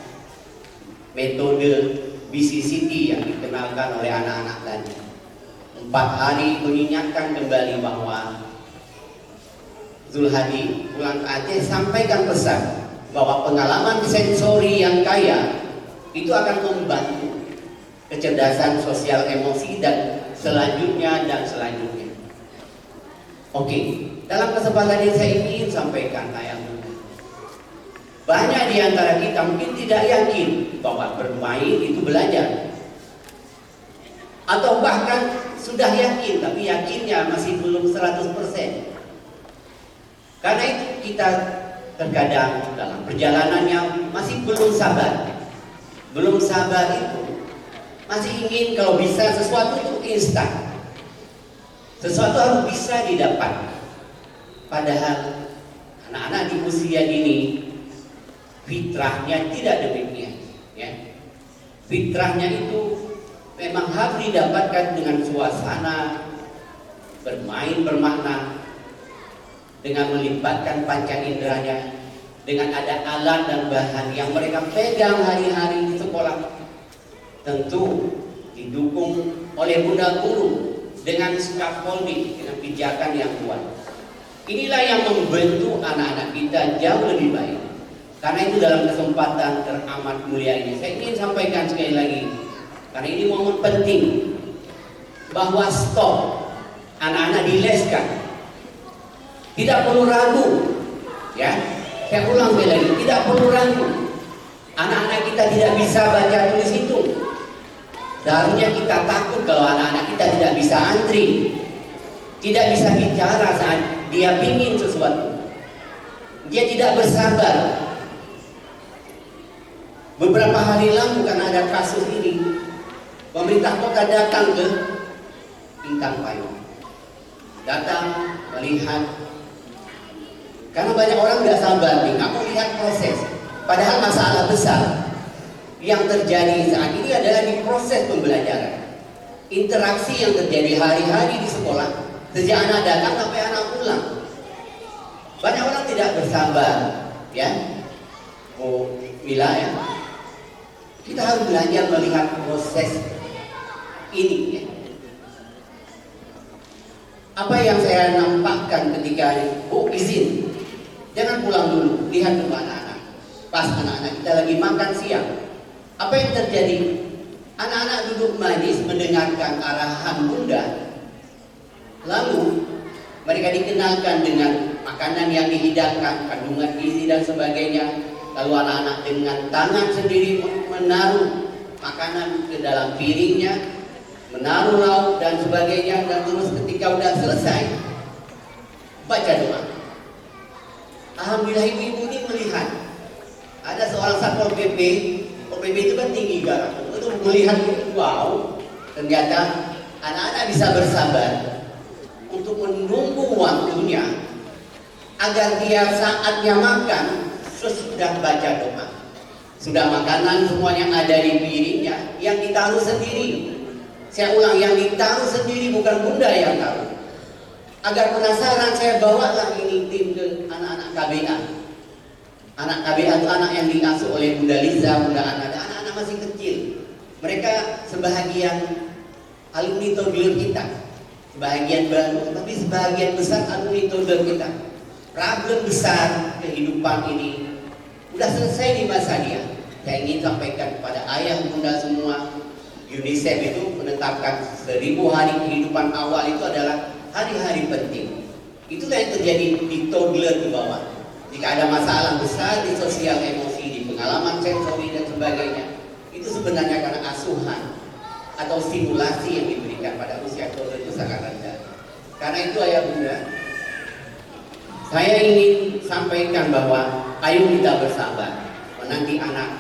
metode BCCT yang dikenalkan oleh anak-anak tadi. 4 hari mengingatkan kembali bahwa Zulhadi pulang ke Aceh sampaikan pesan bahwa pengalaman sensori yang kaya itu akan membantu kecerdasan sosial emosi dan selanjutnya. Oke, dalam kesempatan ini saya ingin sampaikan ayat bunda. Banyak di antara kita mungkin tidak yakin bahwa bermain itu belajar. Atau bahkan sudah yakin, tapi yakinnya masih belum 100%. Karena itu kita terkadang dalam perjalanannya masih belum sabar. Belum sabar itu masih ingin kalau bisa sesuatu itu instan. Sesuatu harus bisa didapat. Padahal anak-anak di usia ini fitrahnya tidak demikian, ya. Fitrahnya itu memang harus didapatkan dengan suasana bermain bermakna, dengan melibatkan panca inderanya, dengan ada alat dan bahan yang mereka pegang hari-hari di sekolah. Tentu didukung oleh bunda guru dengan scaffolding, dengan pijakan yang kuat. Inilah yang membentuk anak-anak kita jauh lebih baik. Karena itu dalam kesempatan teramat mulia ini saya ingin sampaikan sekali lagi, karena ini momen penting, bahwa stop, anak-anak dileskan. Tidak perlu ragu, ya. Saya ulang sekali lagi, tidak perlu ragu. Anak-anak kita tidak bisa baca tulis hitung. Seharusnya kita takut kalau anak-anak kita tidak bisa antri, tidak bisa bicara saat dia ingin sesuatu. Dia tidak bersabar. Beberapa hari lalu karena ada kasus ini, pemerintah kota datang ke Intan Payung, datang melihat, karena banyak orang tidak sabar nih, nggak mau lihat proses. Padahal masalah besar yang terjadi saat ini adalah di proses pembelajaran, interaksi yang terjadi hari-hari di sekolah, sejak anak datang sampai anak pulang. Banyak orang tidak bersabar, ya. Oh, Mila, ya. Kita harus belajar melihat proses ini, ya. Apa yang saya nampakkan ketika Bu izin, jangan pulang dulu, lihat dulu anak-anak. Pas anak-anak kita lagi makan siang, apa yang terjadi? Anak-anak duduk manis mendengarkan arahan bunda, lalu mereka dikenalkan dengan makanan yang dihidangkan, kandungan gizi dan sebagainya. Lalu anak-anak dengan tangan sendiri menaruh makanan ke dalam piringnya, menaruh lauk dan sebagainya, dan terus ketika udah selesai baca doa. Alhamdulillah ibu-ibu ini melihat ada seorang satpol PP. PP itu kan tinggi garang, itu melihat, wow, ternyata anak-anak bisa bersabar untuk menunggu waktunya agar dia saatnya makan sesudah baca doa. Sudah makanan semuanya ada di piringnya, yang ditaruh sendiri. Saya ulang, yang ditaruh sendiri, bukan bunda yang taruh. Agar penasaran, saya bawalah ini tim ke anak-anak KBA. Anak KBA itu anak yang diasuh oleh Bunda Liza, Bunda Ana, dan anak-anak masih kecil. Mereka sebahagian alumni toddler kita, sebahagian baru, tapi sebahagian besar alumni toddler kita. Problem besar kehidupan ini udah selesai di masa dia. Saya ingin sampaikan kepada ayah bunda semua, UNICEF itu menetapkan 1000 hari kehidupan awal itu adalah hari-hari penting. Itulah yang terjadi di toddler di bawah. Jika ada masalah besar di sosial emosi, di pengalaman sensori dan sebagainya, itu sebenarnya karena asuhan atau stimulasi yang diberikan pada usia toddler itu sangat rendah. Karena itu ayah bunda, saya ingin sampaikan bahwa ayo kita bersabar menanti anak.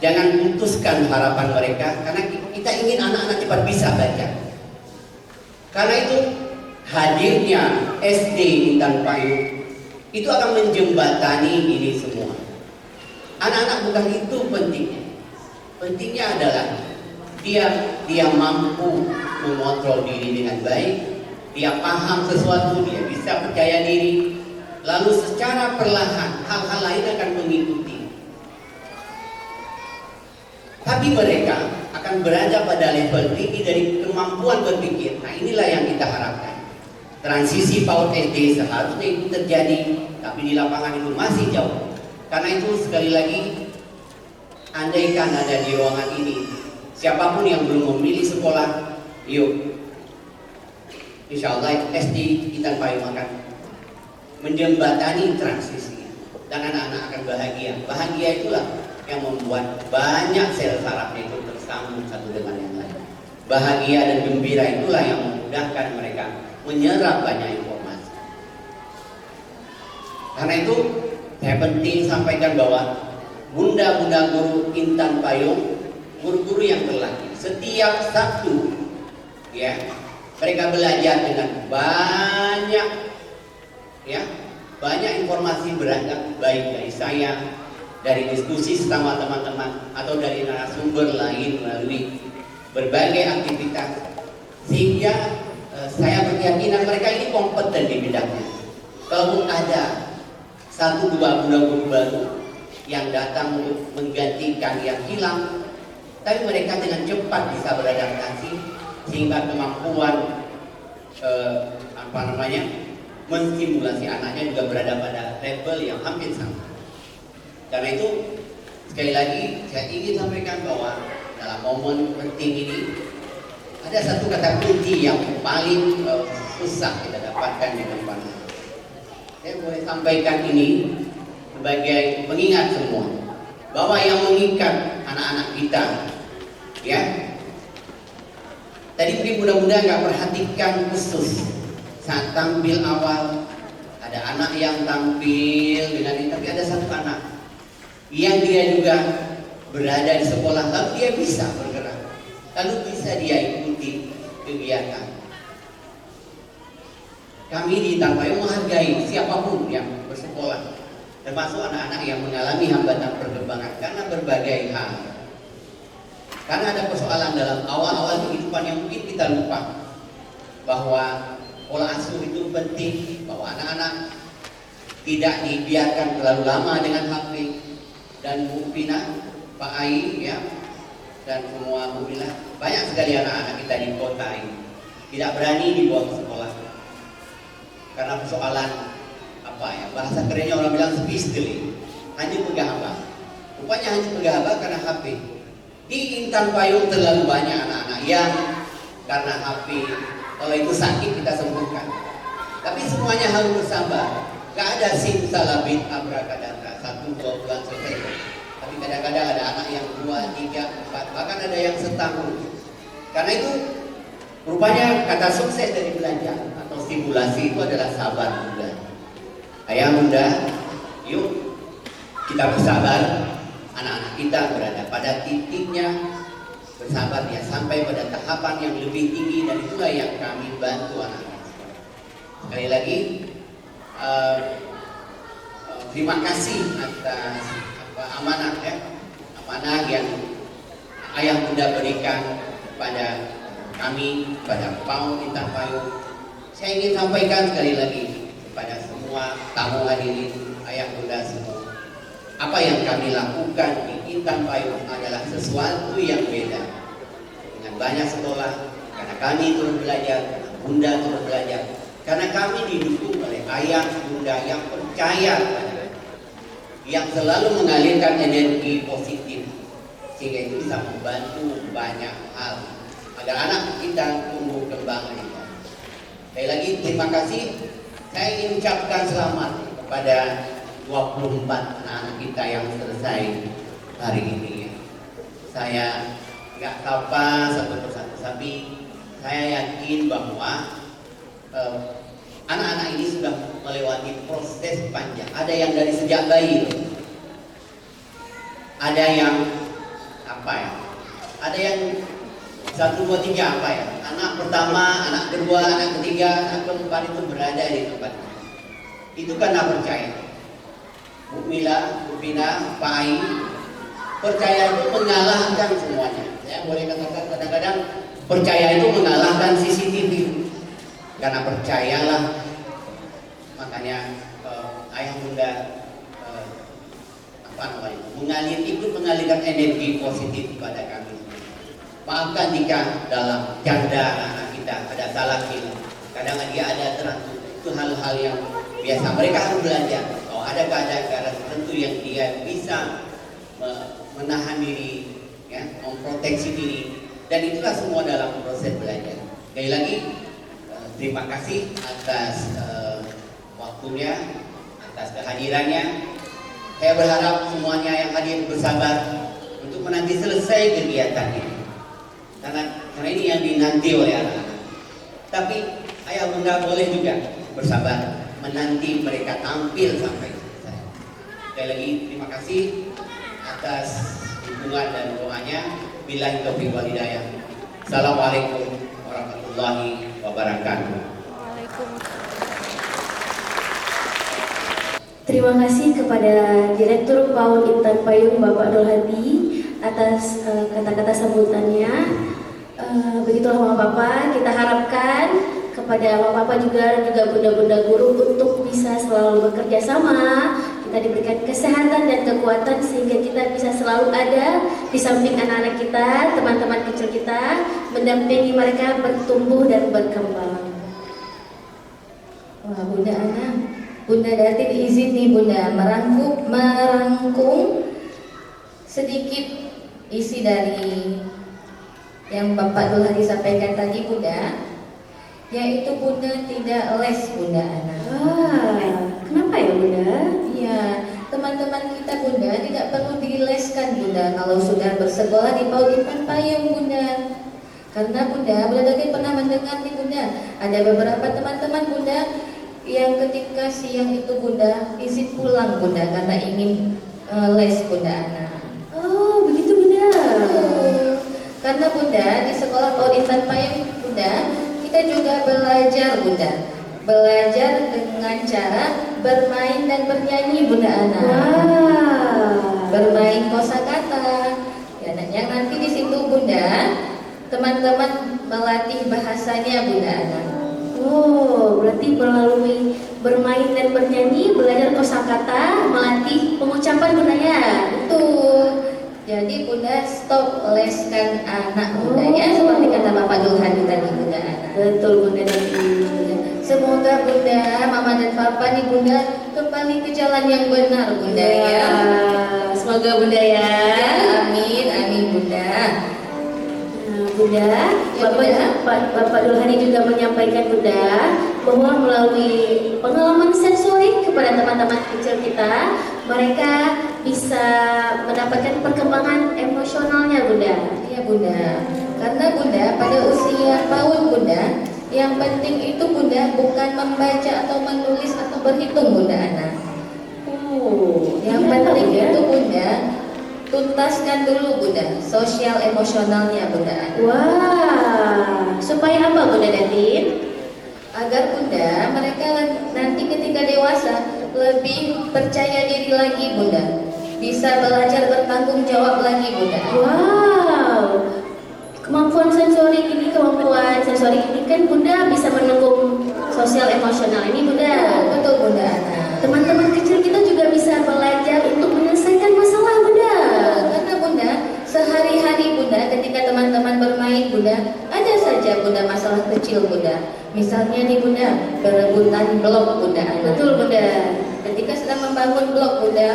Jangan putuskan harapan mereka, karena kita ingin anak-anak cepat bisa baca. Karena itu hadirnya SD Intan Payung itu akan menjembatani ini semua. Anak-anak bukan itu pentingnya. Pentingnya adalah dia mampu mengontrol diri dengan baik, dia paham sesuatu, dia bisa percaya diri, lalu secara perlahan hal-hal lain akan mengikuti. Tapi mereka akan berada pada level tinggi dari kemampuan berpikir. Nah, inilah yang kita harapkan. Transisi PAUD SD seharusnya itu terjadi, tapi di lapangan itu masih jauh. Karena itu sekali lagi, andaikan ada di ruangan ini siapapun yang belum memilih sekolah, yuk, insya Allah SD Intan Payung akan menjembatani transisi, dan anak-anak akan bahagia. Bahagia itulah yang membuat banyak sel sarafnya itu tersambung satu dengan yang lain. Bahagia dan gembira itulah yang memudahkan mereka menyerap banyak informasi. Karena itu saya penting sampaikan bahwa bunda-bunda guru Intan Payung, guru-guru yang terlatih, setiap Sabtu ya mereka belajar dengan banyak informasi beragam, baik dari saya, dari diskusi sama teman-teman, atau dari narasumber lain melalui berbagai aktivitas, sehingga saya berkeyakinan mereka ini kompeten di bidangnya. Kalaupun ada 1-2 guru baru yang datang untuk menggantikan yang hilang, tapi mereka dengan cepat bisa beradaptasi sehingga kemampuan menstimulasi anaknya juga berada pada level yang hampir sama. Karena itu sekali lagi saya ingin sampaikan bahwa dalam momen penting ini ada satu kata kunci yang paling susah kita dapatkan di depan. Saya boleh sampaikan ini sebagai pengingat semua bahwa yang mengikat anak-anak kita, ya, tadi mungkin mudah-mudahan nggak perhatikan khusus saat tampil awal. Ada anak yang tampil dengan ini, tapi ada satu anak yang dia juga berada di sekolah, lalu dia bisa bergerak, lalu bisa dia ikuti kegiatan. Kami di Intan Payung menghargai siapapun yang bersekolah, termasuk anak-anak yang mengalami hambatan perkembangan karena berbagai hal. Karena ada persoalan dalam awal-awal kehidupan yang mungkin kita lupa, bahwa pola asuh itu penting, bahwa anak-anak tidak dibiarkan terlalu lama dengan HP. Dan Bu Pina, Pak Ai, ya, dan semua Bu Pina, banyak sekali anak-anak kita di kota ini tidak berani dibawa ke sekolah karena persoalan bahasa kerennya orang bilang spisteli, hanya pegawai. Rupanya hanya pegawai karena HP. Di Intan Payung terlalu banyak anak-anak yang karena HP, kalau itu sakit kita sembuhkan. Tapi semuanya harus bersabar. Gak ada simsalabim abrakadabra 1-2 bulan selesai. Tapi kadang-kadang ada anak yang 2, 3, 4, ada yang setahun. Karena itu rupanya kata sukses dari belajar atau stimulasi itu adalah sabar bunda. Ayah bunda, yuk kita bersabar. Anak-anak kita berada pada titiknya bersabar ya sampai pada tahapan yang lebih tinggi, dan itulah yang kami bantu anak-anak. Sekali lagi terima kasih atas amanah amanah yang ayah bunda berikan kepada kami, pada PAUD Intan Payung. Saya ingin sampaikan sekali lagi kepada semua tamu hadirin, ayah bunda semua, apa yang kami lakukan di Intan Payung adalah sesuatu yang beda dengan banyak sekolah, karena kami turun belajar, karena bunda turun belajar, karena kami didukung oleh ayah bunda yang percaya pada kami, yang selalu mengalirkan energi positif, sehingga itu bisa membantu banyak hal agar anak kita tumbuh kembang. Sekali lagi terima kasih. Saya ingin ucapkan selamat kepada 24 anak-anak kita yang selesai hari ini. Saya nggak sapa satu persatu, tapi saya yakin bahwa anak-anak ini sudah melewati proses panjang. Ada yang dari sejak bayi, ada yang ada yang 1, 2, 3 anak pertama, anak kedua, anak ketiga, anak keempat itu berada di tempat ini. Itu karena percaya. Bu Mila, Bu Pina, Pak Ai, percaya itu mengalahkan semuanya. Saya boleh katakan kadang-kadang percaya itu mengalahkan CCTV. Karena percayalah, makanya ayah bunda ikut mengalirkan energi positif kepada kami. Maafkan jika dalam canda anak kita ada salah hilaf, kadang dia ada teratur, itu hal-hal yang biasa. Mereka harus belajar bahwa ada keadaan tertentu yang dia bisa menahan diri, ya, memproteksi diri, dan itulah semua dalam proses belajar. Sekali lagi terima kasih atas waktunya, atas kehadirannya. Saya berharap semuanya yang hadir bersabar untuk menanti selesai kegiatan ini. Karena ini yang dinanti oleh anak-anak. Tapi ayah bunda boleh juga bersabar menanti mereka tampil sampai selesai. Sekali lagi terima kasih atas dukungan dan doanya. Billahi taufiq wal hidayah. Assalamualaikum warahmatullahi wabarakatuh. Terima kasih kepada Direktur PAUD Intan Payung Bapak Dul Hadi atas kata-kata sambutannya. Begitulah Bapak-Bapak, kita harapkan kepada Bapak-Bapak juga dan juga bunda-bunda guru untuk bisa selalu bekerja sama, kita diberikan kesehatan dan kekuatan sehingga kita bisa selalu ada di samping anak-anak kita, teman-teman kecil kita, mendampingi mereka bertumbuh dan berkembang. Wah, Bunda Ana, Bunda Datin izin nih Bunda merangkum sedikit isi dari yang Bapak Dul Hadi sampaikan tadi Bunda, yaitu Bunda tidak les Bunda Ana. Kenapa ya Bunda? Iya, teman-teman kita Bunda tidak perlu dileskan Bunda kalau sudah bersekolah di PAUD Intan Payung Bunda. Karena Bunda Datin pernah mendengar nih Bunda, ada beberapa teman-teman Bunda yang ketika siang itu Bunda izin pulang Bunda karena ingin les Bunda Ana. Oh begitu Bunda. Karena Bunda di sekolah PAUD Intan Payung Bunda kita juga belajar Bunda, belajar dengan cara bermain dan bernyanyi Bunda Ana. Bermain kosakata. Ya, yang nanti di situ Bunda teman-teman melatih bahasanya Bunda Ana. Oh, berarti melalui bermain dan bernyanyi, belajar kosakata, melatih pengucapan Bunda ya. Betul. Jadi Bunda stop leskan anak Bunda ya, seperti kata Bapak Dul Hadi tadi Bunda Ana. Betul Bunda. Semoga Bunda, Mama dan Papa nih Bunda kembali ke jalan yang benar Bunda ya. Semoga Bunda ya. Amin, amin Bunda. Bunda, Bapak Dul Hadi juga menyampaikan Bunda bahwa melalui pengalaman sensorik kepada teman-teman kecil kita, mereka bisa mendapatkan mendapatkan perkembangan emosionalnya Bunda. Iya Bunda, karena Bunda pada usia PAUD Bunda, yang penting itu Bunda bukan membaca atau menulis atau berhitung Bunda Ana. Yang penting itu Bunda tuntaskan dulu Bunda sosial emosionalnya Bunda Ana. Wah, supaya apa Bunda Datin? Agar Bunda mereka nanti ketika dewasa lebih percaya diri lagi Bunda, bisa belajar bertanggung jawab lagi Bunda. Wow, kemampuan sensorik ini kan Bunda bisa mendukung sosial emosional ini Bunda. Betul Bunda Ana. Teman-teman kecil kita juga bisa belajar untuk menyelesaikan masalah Bunda. Karena Bunda sehari-hari Bunda ketika teman-teman bermain Bunda, ada saja Bunda masalah kecil Bunda. Misalnya nih Bunda, berebutan blok Bunda. Betul Bunda. Ketika sedang membangun blok Bunda,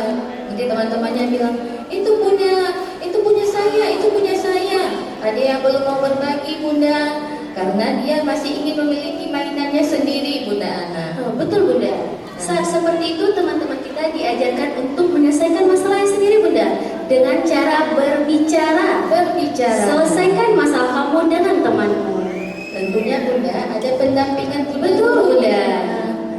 nanti teman-temannya bilang, itu punya saya. Ada yang belum mau berbagi Bunda, karena dia masih ingin memiliki mainannya sendiri Bunda Ana. Oh, betul Bunda. Saat seperti itu teman-teman kita diajarkan untuk menyelesaikan masalahnya sendiri Bunda, dengan cara berbicara. Selesaikan masalah kamu dengan temanmu. Tentunya Bunda ada pendampingan Bunda. Betul Bunda.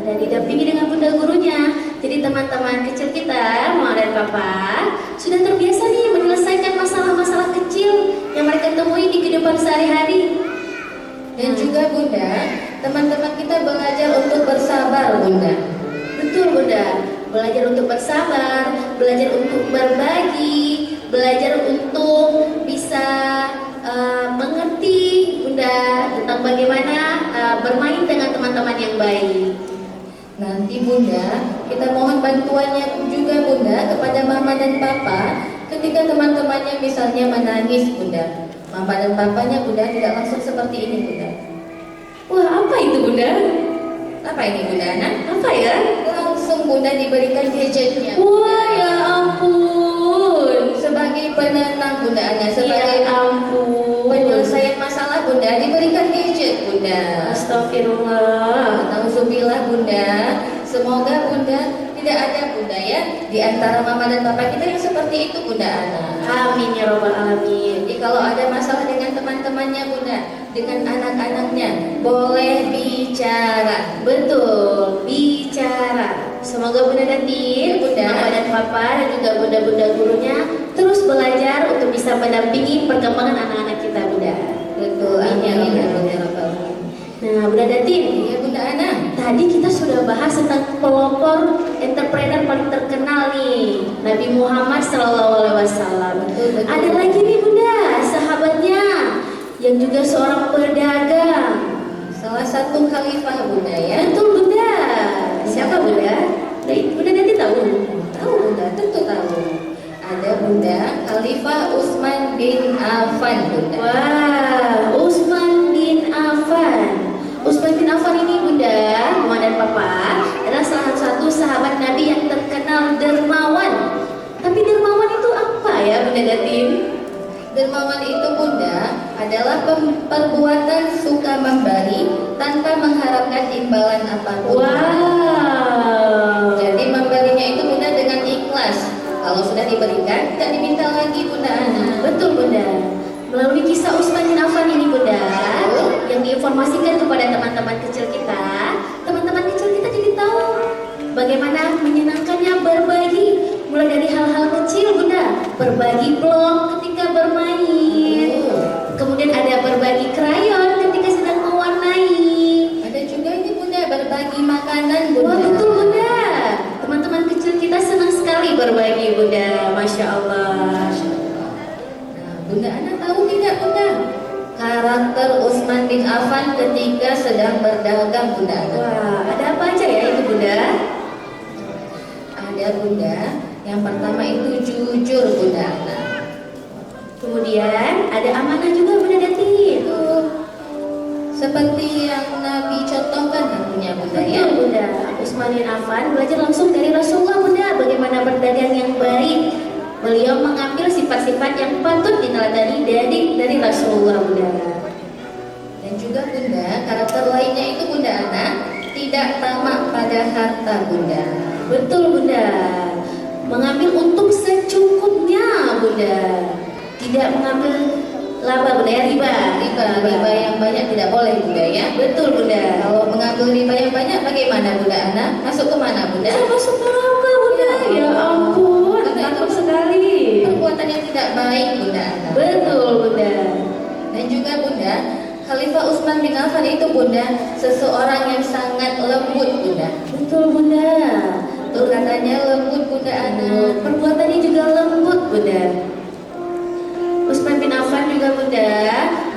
Ada didampingi dengan Bunda gurunya. Jadi teman-teman kecil kita, Mama dan Papa, sudah terbiasa nih menyelesaikan masalah-masalah kecil yang mereka temui di kehidupan sehari-hari. Dan juga Bunda, teman-teman kita belajar untuk bersabar Bunda. Betul Bunda. Belajar untuk bersabar, belajar untuk berbagi, belajar untuk bisa mengerti Bunda tentang bagaimana bermain dengan teman-teman yang baik. Nanti Bunda, kita mohon bantuannya juga Bunda kepada Mama dan Papa ketika teman-temannya misalnya menangis Bunda. Mama dan Papanya Bunda tidak langsung seperti ini Bunda. Wah, apa itu Bunda? Apa ini Bunda Ana? Apa ya? Langsung Bunda diberikan gadgetnya. Wah, ya ampun. Sebagai penenang Bunda Ana, sebagai Ya ampun. penyelesaian masalah Bunda diberikan gadget Bunda. Astagfirullah. Alhamdulillah Bunda. Semoga Bunda tidak ada Bunda ya di antara Mama dan Papa kita yang seperti itu Bunda Ana. Amin ya robbal alamin. Jadi kalau ada masalah dengan teman-temannya Bunda, dengan anak-anaknya, boleh bicara. Betul, bicara. Semoga Bunda Datin, Bunda. Mama dan Papa dan juga Bunda-bunda gurunya terus belajar untuk bisa mendampingi perkembangan anak-anak kita Bunda. Betul, amin ya Rabbal. Nah Bunda Datin, Iya Bunda Ana. tadi kita sudah bahas tentang pelopor entrepreneur paling terkenal nih, Nabi Muhammad SAW. Betul. Ada lagi nih Bunda, sahabatnya yang juga seorang pedagang. Salah satu khalifah Bunda ya. Betul Bunda. Siapa Bunda? Bunda nanti tahu. Tahu Bunda, tentu tahu. Ada Bunda Khalifah Utsman bin Affan Bunda. Wah, Utsman bin Affan. Utsman bin Affan ini Bunda, Mama dan Papa, adalah salah satu sahabat Nabi yang terkenal dermawan. Tapi dermawan itu apa ya Bunda Datin? Dermawan itu Bunda adalah perbuatan suka memberi tanpa mengharapkan imbalan apapun. Wow. Jadi memberinya itu Bunda dengan ikhlas. Kalau sudah diberikan, tidak diminta lagi Bunda Ana. Betul Bunda. Melalui kisah Utsman bin Affan ini Bunda, yang diinformasikan kepada teman-teman kecil kita, teman-teman kecil kita jadi tahu bagaimana menyenangkannya berbagi, mulai dari hal-hal kecil Bunda, berbagi blok ketika bermain, kemudian ada berbagi krayon ketika sedang mewarnai. Ada juga ini Bunda berbagi makanan Bunda. Wah betul Bunda, teman-teman kecil kita senang sekali berbagi Bunda, Masya Allah. Nah, Bunda Ana tahu tidak Bunda karakter Utsman bin Affan ketika sedang berdagang Bunda Ana? Wah, ada apa aja ya itu Bunda? Ada Bunda, yang pertama itu jujur Bunda Ana. Kemudian ada amanah juga Bunda Datin. Itu seperti yang Nabi contohkan tentunya Bunda ya. Betul Bunda. Utsman bin Affan belajar langsung dari Rasulullah Bunda bagaimana berdagang yang baik. Beliau mengambil sifat-sifat yang patut diteladani dari Rasulullah Bunda. Dan juga Bunda, karakter lainnya itu Bunda Ana tidak tamak pada harta Bunda. Betul Bunda. Mengambil untung secukupnya tidak mengambil laba Bunda ya, riba yang banyak tidak boleh Bunda ya. Betul Bunda. Kalau mengambil riba yang banyak bagaimana Bunda Ana? Masuk ke mana Bunda? Masuk neraka Bunda. Ya ampun, takut sekali. Perbuatan yang tidak baik Bunda Ana. Betul Bunda. Dan juga Bunda, Khalifah Utsman bin Affan itu Bunda seseorang yang sangat lembut Bunda. Betul Bunda. Tuh katanya lembut Bunda Ana. Perbuatannya juga lembut Bunda. Utsman bin Affan juga Bunda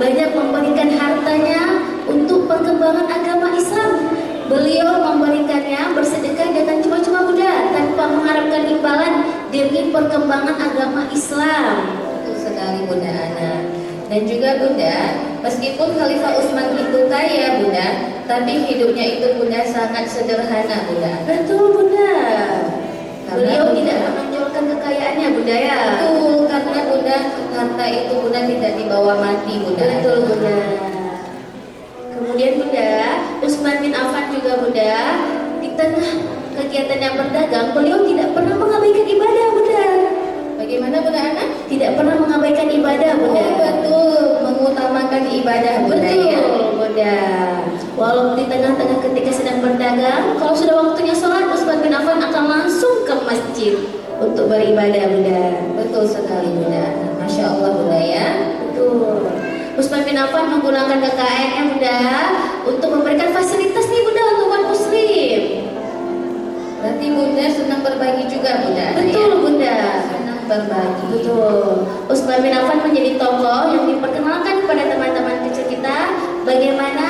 banyak memberikan hartanya untuk perkembangan agama Islam. Beliau memberikannya bersedekah dengan cuma-cuma Bunda tanpa mengharapkan imbalan demi perkembangan agama Islam. Betul sekali Bunda Ana. Dan juga Bunda, meskipun Khalifah Utsman itu kaya Bunda, tapi hidupnya itu Bunda sangat sederhana Bunda. Betul Bunda. Beliau Bunda, tidak menonjolkan kekayaannya Bunda ya. betul, karena Bunda harta itu Bunda tidak dibawa mati Bunda. Betul Bunda. Kemudian Bunda, Utsman bin Affan juga Bunda di tengah kegiatannya berdagang, beliau tidak pernah mengabaikan ibadah Bunda. Bagaimana Bunda Ana? Tidak pernah mengabaikan ibadah Bunda. Oh betul, mengutamakan ibadah Bunda ya. Betul Bunda. Walau di tengah-tengah ketika sedang berdagang, kalau sudah waktunya sholat, Utsman bin Affan akan langsung ke masjid untuk beribadah Bunda. Betul sekali Bunda. Masya Allah Bunda ya. Betul. Utsman bin Affan menggunakan KKN-nya Bunda untuk memberikan fasilitas nih Bunda untuk umat muslim. Berarti Bunda senang berbagi juga Bunda. Betul ya? Bunda. Senang berbagi. Betul. Utsman bin Affan menjadi tokoh yang diperkenalkan kepada teman-teman kecil kita bagaimana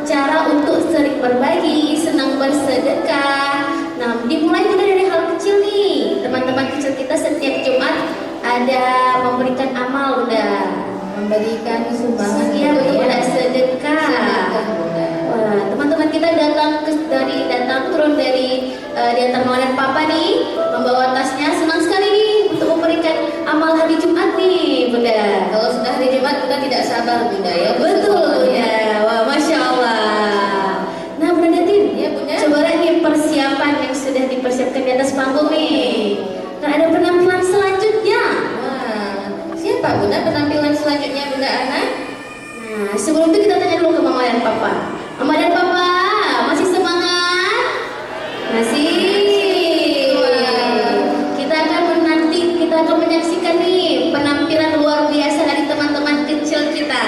cara untuk sering berbagi, senang bersedekah. Nah, dimulai Bunda dari hal kecil nih. Teman-teman kecil kita setiap Jumat ada memberikan amal Bunda. Memberikan sumbangan Iya betul Bunda, sedekah. Sedekah Bunda. Wah, teman-teman kita turun dari diantar mama dan papa nih, membawa tasnya, senang sekali nih untuk memberikan amal hari Jumat nih Bunda. Kalau sudah hari Jumat Bunda tidak sabar Bunda ya. Betul Bunda. Wah, Masya Allah. Nah Bunda Datin, Ya Bunda. coba lagi persiapan yang sudah dipersiapkan di atas panggung nih. Kan ada penampilan selanjutnya. Wah, siapa Bunda penampilan selanjutnya Bunda Ana? Nah, sebelum itu kita tanya dulu ke mama dan papa. Mama dan papa, masih semangat? Masih. Wah, kita akan menyaksikan nih penampilan luar biasa dari teman-teman kecil kita.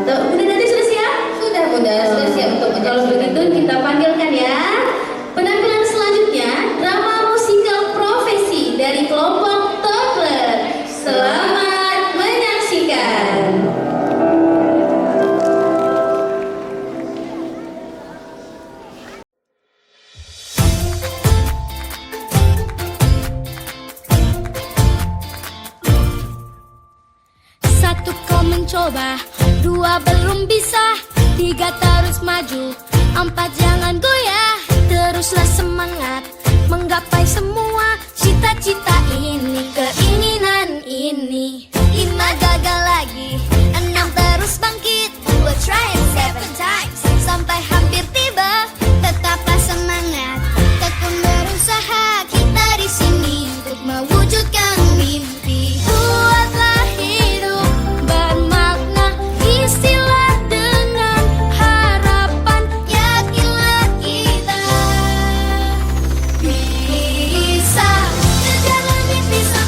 Bunda Dati sudah siap? Sudah Bunda, sudah siap untuk Kalau begitu kita panggilkan ya. Penampilan selanjutnya drama musikal profesi dari kelompok Toddler. Selamat menyaksikan. Satu kau mencoba, dua belum bisa, tiga terus maju, empat jangan goyah. Teruslah semangat, menggapai semua cita-cita ini, keinginan ini. Lima gagal lagi, enam terus bangkit, we'll try it 7 times, sampai hampir tiba. Tetaplah semangat, tekun berusaha, kita di sini untuk mewujudkan mimpi. Buatlah hidup bermakna, istilah dengan harapan, yakinlah kita bisa kejar mimpi sampai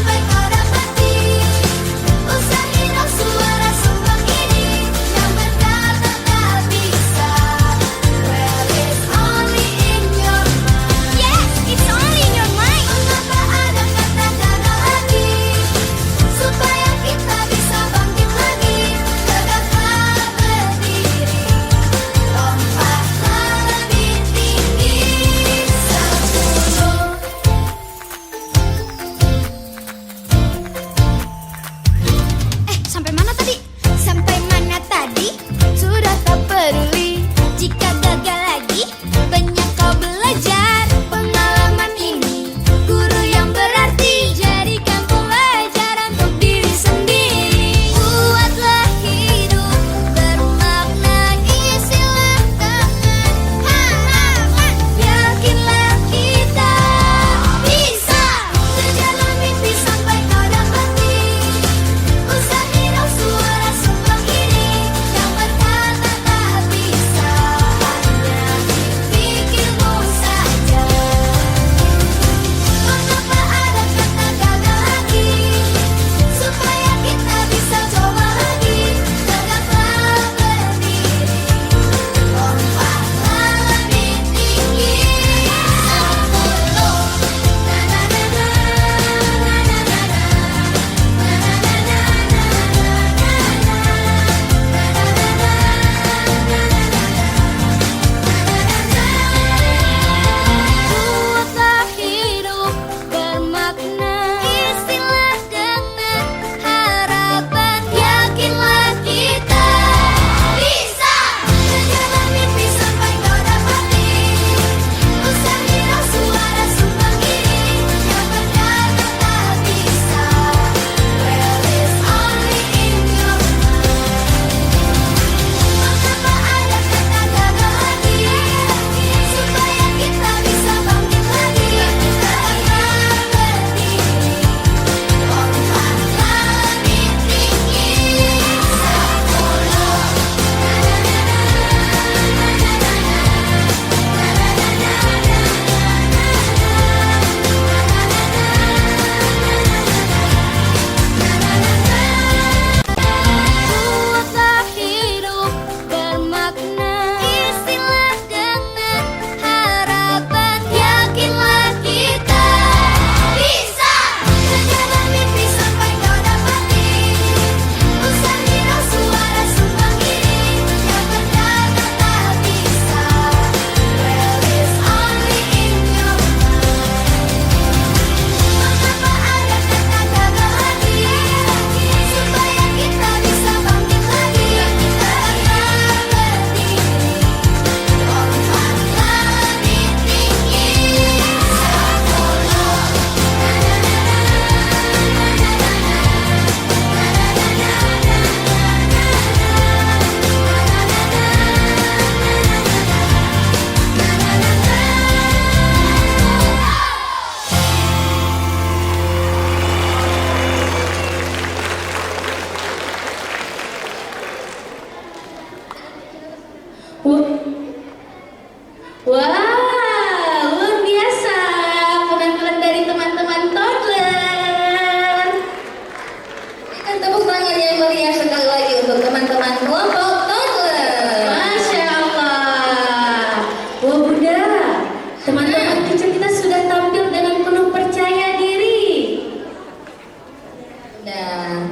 Nah,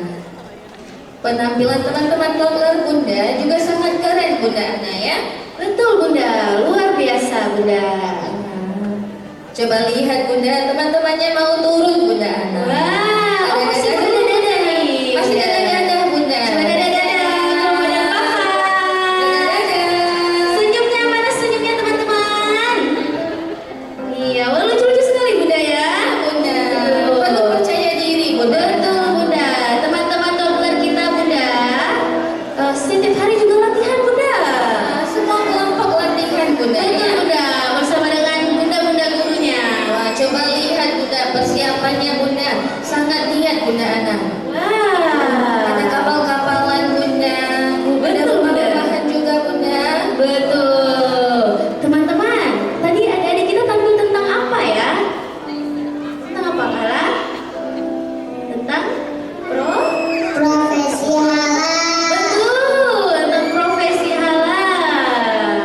penampilan teman-teman toddler Bunda juga sangat keren Bunda Ana ya. Betul Bunda, luar biasa Bunda. Coba lihat Bunda, teman-temannya mau turun Bunda Ana. Wah, Ada masih dada-dada. dada-dada nih. Masih Bunda. dada-dada Bunda. Coba dada-dada. Bunda paham. Dada-dada. Senyumnya mana senyumnya teman-teman? Iya, wah lucu-lucu sekali Bunda ya. Bunda, Betul. penuh percaya diri Bunda. Betul Bunda, teman-teman toddler kita Bunda. Setiap hari juga latihan Bunda. Semua kelompok latihan Bunda Betul ya. Bunda, bersama dengan bunda-bunda gurunya. Wah, coba lihat Bunda persiapannya Bunda. Sangat lihat Bunda Ana. Wah, Ada kapal-kapalan Bunda. Ada Betul, Bunda. rumah-rumahan juga Bunda. betul. Teman-teman, tadi adik-adik kita tampil tentang apa ya? Tentang apa Kala? Tentang Profesi halal. Betul, tentang profesi halal.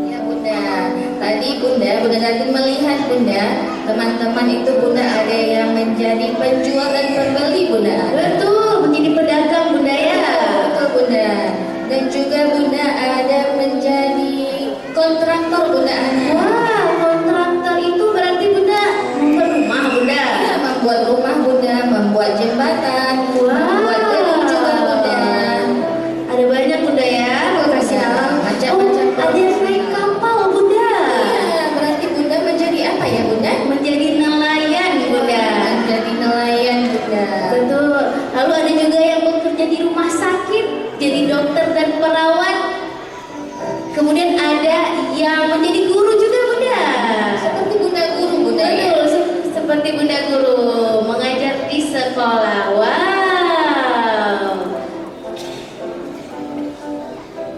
Ya Bunda, tadi Bunda Datin melihat Bunda, teman-teman itu Bunda ada yang menjadi penjual dan pembeli Bunda. Betul, menjadi pedagang Bunda ya. Betul Bunda. Dan juga Bunda ada menjadi kontraktor Bunda Ana. Wah, kontraktor itu berarti Bunda membuat rumah Bunda. Ya, membuat rumah Bunda, membuat jembatan, membuat gedung juga Bunda. Ada banyak Bunda ya, profesi halal. Macam-macam Oh, ada yang naik kapal Bunda. Ya, berarti Bunda menjadi apa ya Bunda? Menjadi nelayan Bunda. Menjadi nelayan Bunda. Betul. Lalu ada juga yang bekerja di rumah sakit, jadi dokter dan perawat. Kemudian ada yang menjadi guru juga Bunda. Seperti Bunda guru Bunda ya. Betul, seperti Bunda guru mengajar di sekolah. Wow.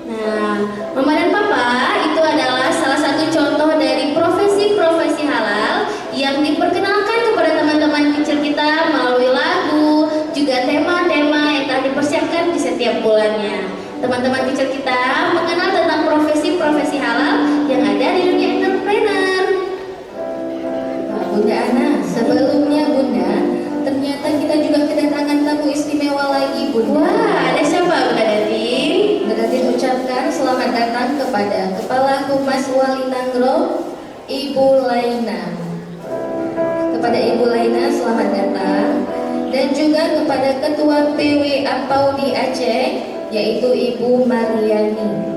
Nah, Mama dan Papa itu adalah salah satu contoh dari profesi-profesi halal yang diperkenalkan kepada teman-teman kecil kita melalui lagu, juga tema-tema yang telah dipersiapkan di setiap bulannya. Teman-teman kecil kita mengenal tentang profesi-profesi halal yang ada di dunia entrepreneur. Bunda Ana, sebelumnya Bunda, ternyata kita juga kedatangan tamu istimewa lagi Bunda. Wah, ada siapa Bunda Datin? Bunda Datin ucapkan selamat datang kepada Kepala Humas Wali Nanggro, Ibu Laina. Kepada Ibu Laina selamat datang. Dan juga kepada Ketua PW Apaudi Aceh, yaitu Ibu Mariani.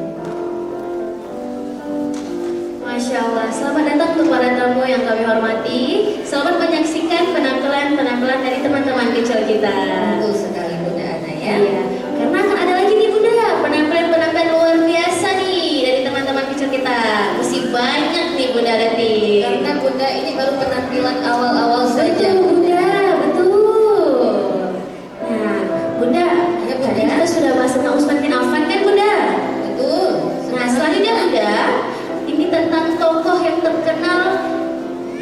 Masya Allah, selamat datang kepada tamu yang kami hormati. Selamat menyaksikan penampilan-penampilan dari teman-teman kecil kita. Betul sekali Bunda Ana ya. Iya, karena akan ada lagi nih Bunda, penampilan-penampilan luar biasa nih dari teman-teman kecil kita. Masih banyak nih Bunda Datin. Karena Bunda ini baru penampilan awal-awal saja. Betul Bunda, betul. Nah, Bunda, Ya, Bunda. tadi kita sudah bahas tentang Utsman bin Affan kan Bunda? Betul. Nah, selanjutnya Bunda, ini tentang tokoh yang terkenal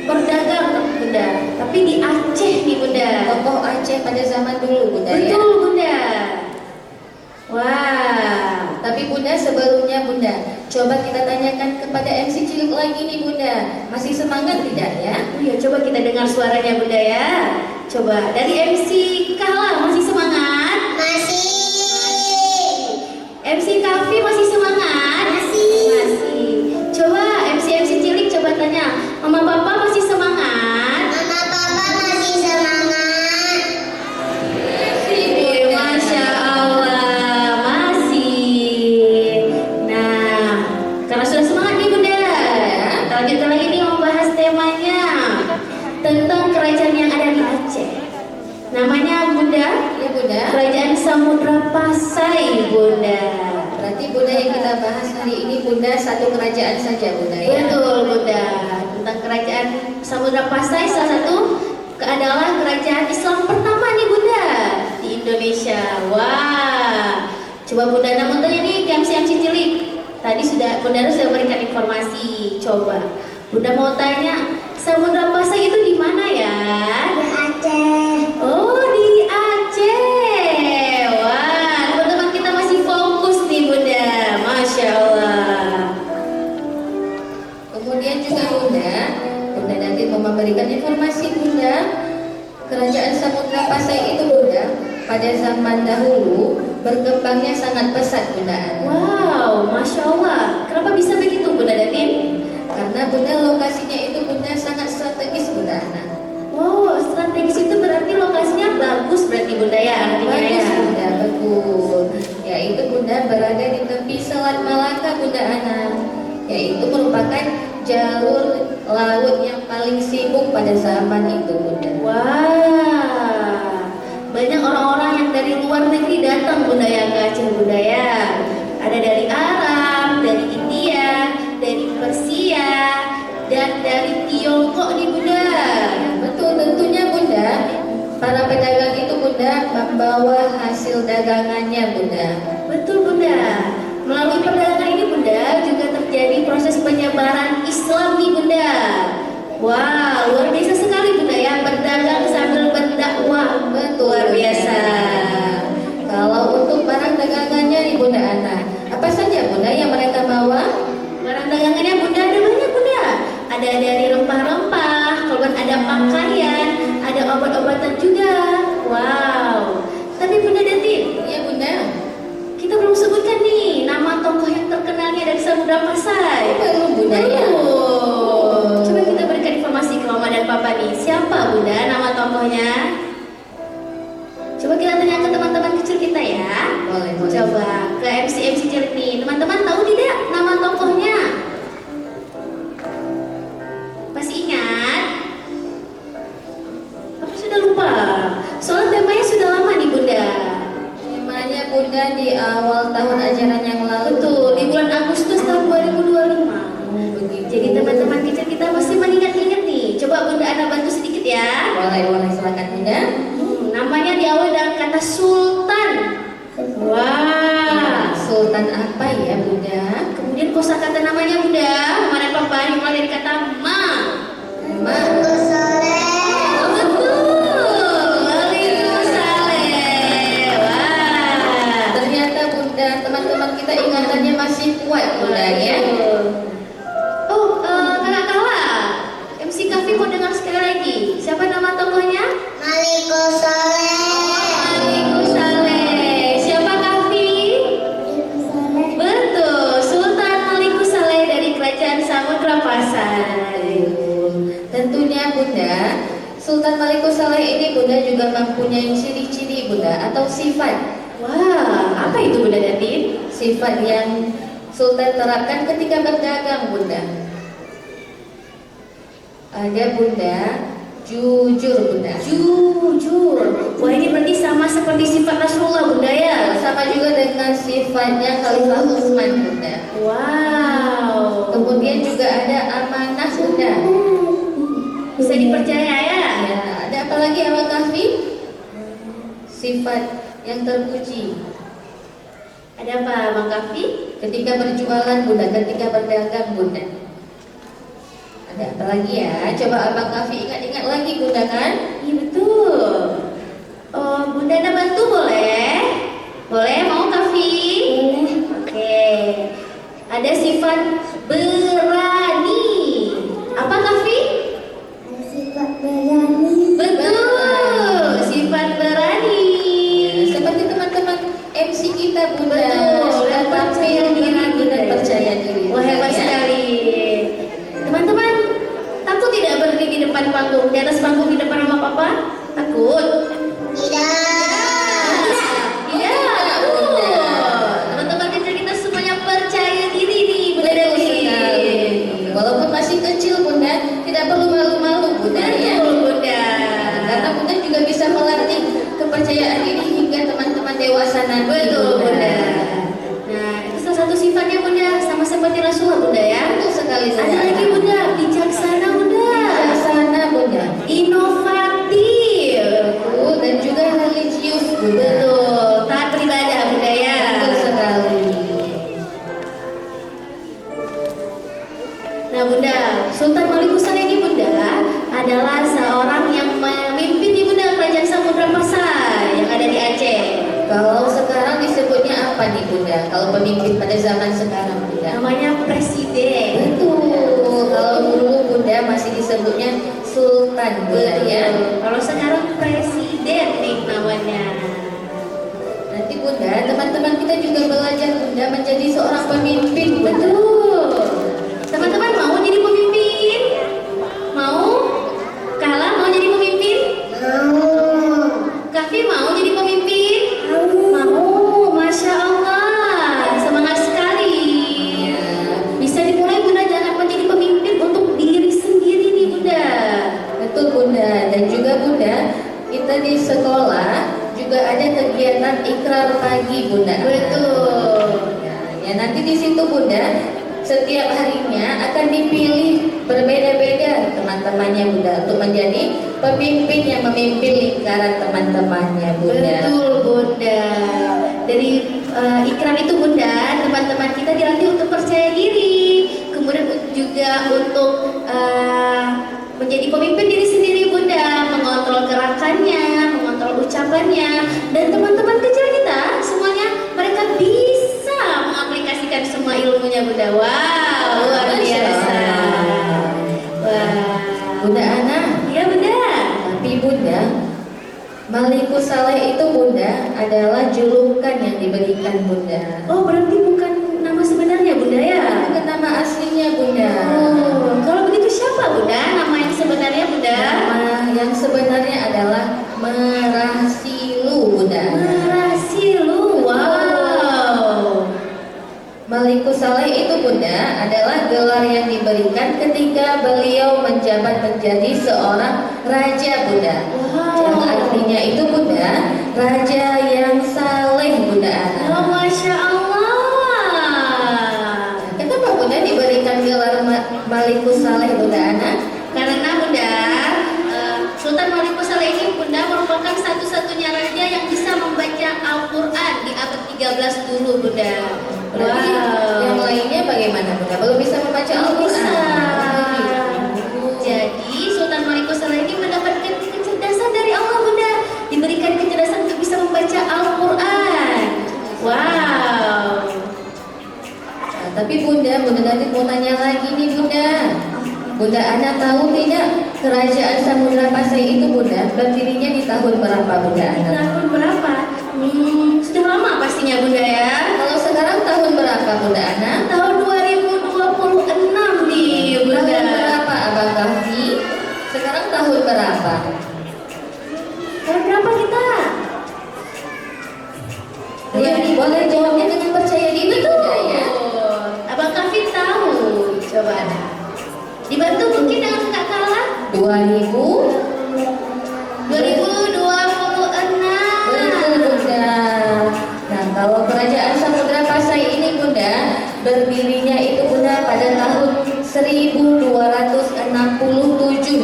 berdagang Bunda, tapi di Aceh nih Bunda. Tokoh Aceh pada zaman dulu Bunda ya. Betul Bunda. Wah, Tapi Bunda sebelumnya Bunda, coba kita tanyakan kepada MC Cilik lagi nih Bunda, masih semangat tidak ya? ya coba kita dengar suaranya Bunda ya. Coba dari MC Kahla masih semangat? Masih. MC Kafi masih semangat? Masih. Coba MC Cilik coba tanya, Mama Papa masih semangat? Mama papa masih semangat. Masya Allah, masih. Nah, karena sudah semangat nih Bunda, kita lanjutkan lagi nih membahas temanya tentang kerajaan yang ada di Aceh. Namanya Bunda, Ya Bunda. Kerajaan Samudra Pasai Bunda. Berarti Bunda yang kita bahas hari ini Bunda satu kerajaan saja Bunda ya. Betul Bunda, tentang kerajaan Samudra Pasai, salah satu adalah kerajaan Islam pertama nih Bunda di Indonesia. Wah, coba Bunda namun tanya nih ke MC Cilik. Tadi Bunda sudah berikan informasi. Coba Bunda mau tanya, Samudra Pasai itu di mana ya? Di Aceh. Oh, di Aceh. Wah, teman-teman kita masih fokus nih Bunda. Masya Allah. Kemudian juga Bunda Datin mau memberikan informasi Bunda Kerajaan Samudra Pasai itu Bunda pada zaman dahulu berkembangnya sangat pesat Bunda Ana. Wow, Masya Allah. Kenapa bisa begitu Bunda Datin? Karena Bunda lokasinya itu Bunda sangat strategis Bunda Ana. Wow, strategis itu berarti lokasinya bagus berarti Bunda ya, artinya Bagus ya. Bunda, betul. Yaitu Bunda berada di tepi Selat Malaka Bunda Ana. Yaitu merupakan jalur laut yang paling sibuk pada zaman itu Bunda. Wah, banyak orang-orang yang dari luar negeri datang Bunda ya ke Aceh Bunda ya. Ada dari Arab, dari India, dari Persia, dan dari Tiongkok nih Bunda. Betul, tentunya Bunda, para pedagang itu Bunda membawa hasil dagangannya Bunda. Betul Bunda. Melalui perdagangan ini Bunda juga terjadi proses penyebaran Islam nih Bunda. Wah, luar biasa sekali Bunda ya, berdagang sambil berdakwah. Betul, Luar biasa. Kalau untuk barang dagangannya nih Bunda Ana, apa saja Bunda yang mereka bawa? Barang dagangannya Bunda ada banyak Bunda. Ada dari rempah-rempah, kemudian ada pakaian, ada obat-obatan juga. Wow. Tapi Bunda Datin, Iya Bunda. kita belum sebutkan nih nama tokoh yang terkenalnya dari Samudra Pasai. Belum Bunda ya. Coba kita berikan informasi ke Mama dan Papa nih. Siapa Bunda nama tokohnya? Coba kita tanya ke teman-teman kecil kita ya. Boleh. Coba ke MC cilik nih. Teman-teman tahu tidak nama tokohnya? Masih ingat? Apa sudah lupa? Soalnya temanya sudah lama nih Bunda. Temanya Bunda di awal tahun ajaran yang lalu. Betul, di bulan Agustus tahun 2025. Begitu. Jadi teman-teman kecil kita pasti mengingat-ingat nih. Coba Bunda Ana bantu sedikit ya. Boleh silakan Bunda. Namanya diawali dengan kata Sultan. Wah. Sultan apa ya Bunda? Kemudian kosakata namanya Bunda, Mama dan Papa dimulai dari kata Ma. Ma. Oh, betul. Waalaikumsalam. Wah. Ternyata Bunda, teman-teman kita ingatannya masih kuat Bunda ya. Oh, kakak Kala. MC Kafi mau dengar sekali lagi. Siapa nama tokohnya? Waalaikumsalam. Siapa Kafi? Betul, Sultan Malikussaleh dari Kerajaan Samudra Pasai. Tentunya Bunda, Sultan Malikussaleh ini Bunda juga mempunyai ciri-ciri Bunda atau sifat. Wah, apa itu Bunda Datin? Sifat yang Sultan terapkan ketika berdagang Bunda. Ada Bunda, jujur Bunda. Jujur. Wah, ini berarti sama seperti sifat Rasulullah Bunda ya? Sama juga dengan sifatnya Khalifah Utsman Bunda. Wow. Kemudian juga ada amanah Bunda. Bisa dipercaya ya? Ya, ada apa lagi Abang Kahfi? Sifat yang terpuji. Ada apa Bang Kafi? Ketika berjualan Bunda, ketika berdagang Bunda. Ada apa lagi ya? Coba Abang Kahfi ingat-ingat lagi Bunda kan? Iya betul. Oh, Bunda Ana bantu boleh? Boleh mau Kafi? Boleh. Oke. Ada sifat berani. Apa Kafi? Betul. Sifat berani. Seperti teman-teman MC kita Bunda. Betul. Sudah tampil berani dan percaya diri. Wah, hebat Ya. sekali. Teman-teman, takut tidak berdiri di depan panggung, di atas panggung di depan Mama Papa menjadi seorang pemimpin. Betul. Teman-teman mau jadi pemimpin? Mau? Kala mau jadi pemimpin? Kafi mau jadi pemimpin? Mau. Masya Allah, semangat sekali. Bisa dimulai Bunda, jangan menjadi pemimpin untuk diri sendiri nih Bunda. Betul Bunda, dan juga Bunda, kita di sekolah juga ada kegiatan ikrar pagi Bunda. Betul. Ya, nanti di situ Bunda, setiap harinya akan dipilih berbeda-beda teman-temannya Bunda untuk menjadi pemimpin yang memimpin lingkaran teman-temannya Bunda. Betul Bunda. Dari ikrar itu Bunda, teman-teman kita dilatih untuk percaya diri, kemudian juga untuk menjadi pemimpin diri sendiri Bunda, mengontrol gerakannya, mengontrol ucapannya, dan teman-teman kecil kita semuanya mereka bisa mengaplikasikan semua ilmunya Bunda. Wow, luar biasa. Wah, Bunda Ana, ya Bunda. tapi Bunda, Malikus Saleh itu Bunda adalah julukan yang diberikan Bunda. Oh, berarti bukan nama sebenarnya Bunda ya? Bukan nama aslinya Bunda. Oh, kalau begitu siapa Bunda? Nama yang sebenarnya Bunda? Nama yang sebenarnya adalah Merasilu Bunda. Merasilu. Wow. Malikus Saleh itu Bunda adalah gelar yang diberikan ketika beliau menjabat menjadi seorang raja Bunda. Wow. Yang artinya itu Bunda, raja yang saleh Bunda Ana. Oh, Masya Allah. Kenapa Bunda diberikan gelar Malikus Saleh Bunda Ana? Karena Bunda, Sultan Malikus Saleh ini Bunda merupakan satu-satunya raja yang bisa membaca Al-Quran di abad 13 dulu Bunda. Berarti yang lainnya bagaimana Bunda? Belum bisa membaca Al-Quran? Jadi Sultan Malikus Saleh ini mendapatkan kecerdasan dari Allah Bunda, diberikan kecerdasan untuk bisa membaca Al-Quran. Wow. Nah, tapi Bunda nanti mau tanya lagi nih Bunda. Bunda Ana tahu tidak kerajaan Samudra Pasai itu Bunda berdirinya di tahun berapa Bunda Ana? Tahun berapa? Sudah lama pastinya Bunda ya. Kalau sekarang tahun berapa Bunda Ana? Tahun 2026 nih Bunda. Tahun berapa Abang Kahfi? Sekarang tahun berapa? Tahun berapa kita? Ya, boleh jawabnya dengan percaya diri Bunda ya. Abang Kafin tahu. Coba Ana. Dibantu mungkin dengan Kak Kala. 2000. 2026. Betul Bunda. Nah, kalau kerajaan Samudra Pasai ini Bunda berdirinya itu Bunda pada tahun 1267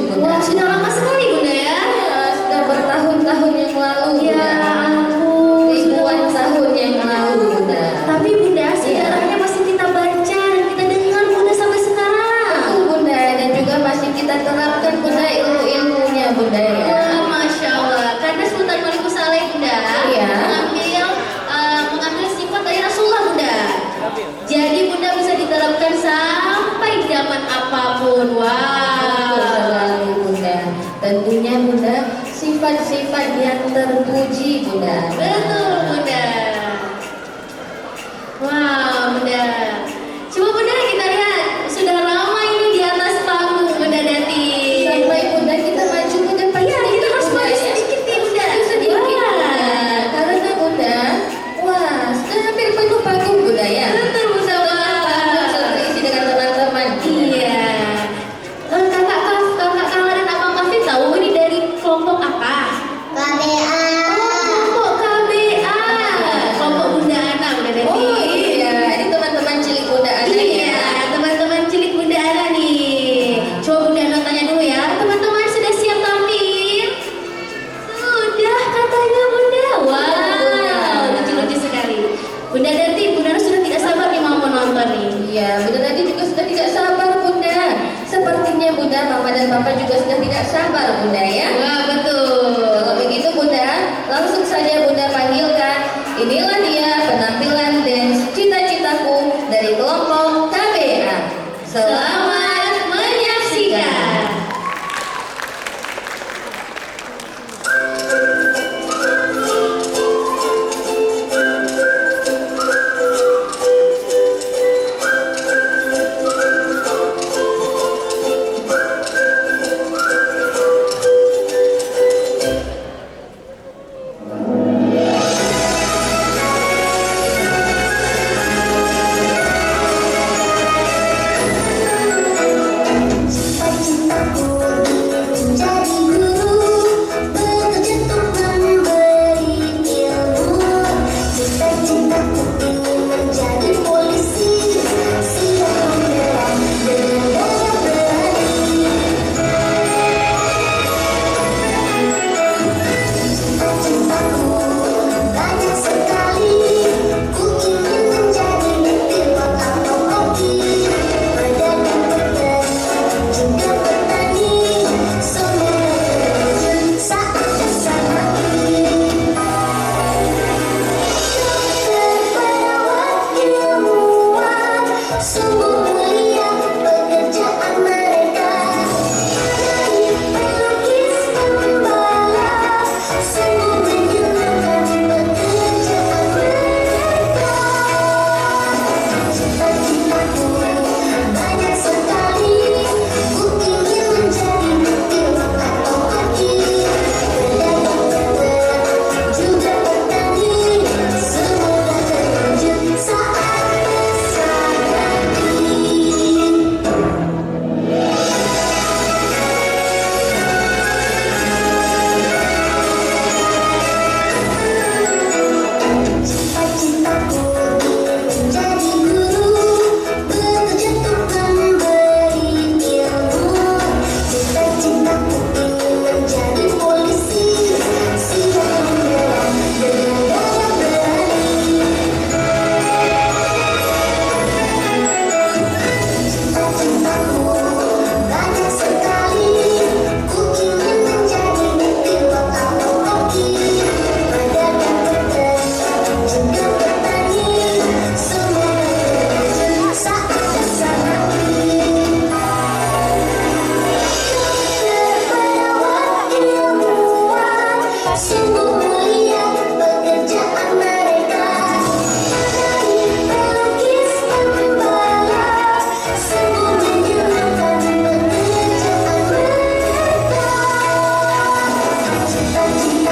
Bunda. Wah, sudah lama sekali Bunda ya. Ya, sudah bertahun-tahun yang lalu Ya Bunda. ampun. Ribuan tahun yang lalu Bunda. Tapi Bunda, sejarahnya masih kita baca dan kita dengar Bunda sampai sekarang. Betul Bunda, dan juga masih kita terapkan Bunda ilmu-ilmunya Bunda ya. Wah, Masya Allah. Karena Sultan Malikus Saleh Bunda Iya. mengambil sifat dari Rasulullah Bunda. Jadi Bunda bisa diterapkan sampai zaman apapun. Betul Wow. sekali Bunda. Tentunya Bunda sifat-sifat yang terpuji Bunda. Betul Bunda. Wow Bunda. Coba Bunda kita lihat, sudah lama ini di atas panggung Bunda Dati. Sampai Bunda kita maju ke depan. Iya, kita harus Bunda, maju ya. sedikit nih Bunda. Sedikit Wah. Bunda. Karena Bunda, wah sudah hampir penuh panggung Bunda ya. Betul Bunda. Panggung sudah terisi dengan teman-teman. Iya. Kakak Kala dan Abang Kafin tahu ini dari kelompok apa? KBA. Kelompok KBA. Kelompok Bunda Ana Bunda Dati. Oh iya, ini teman-teman cilik Bunda Ana Iya, ya. teman-teman cilik Bunda Ana nih. Coba Bunda Ana tanya dulu ya, teman-teman sudah siap tampil? Sudah katanya Bunda. Wow, lucu-lucu sekali. Bunda Dati, Bunda Ana sudah tidak sabar nih mau menonton nih. Iya, Bunda tadi juga sudah tidak sabar Bunda. Sepertinya Bunda, Mama dan Papa juga sudah tidak sabar Bunda ya. Wah betul. Kalau begitu Bunda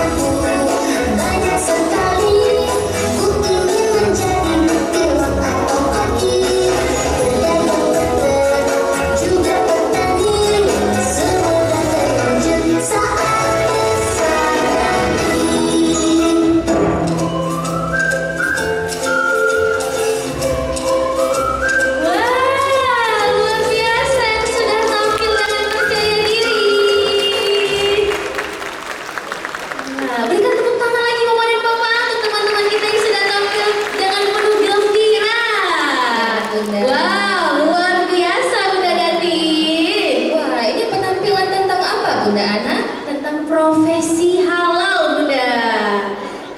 padamu banyak sekali. Ku ingin menjadi pilot atau pilot, pedagang benar juga petani. Semoga terwujud saat besar nanti. Wah, luar biasa yang sudah tampil dengan percaya diri. Nah, berikan tepuk tangan lagi Mama dan Papa untuk teman-teman kita yang sudah tampil dengan penuh gembira. Wow, luar biasa Bunda Datin. Wah, ini penampilan tentang apa Bunda Ana? Tentang profesi halal Bunda.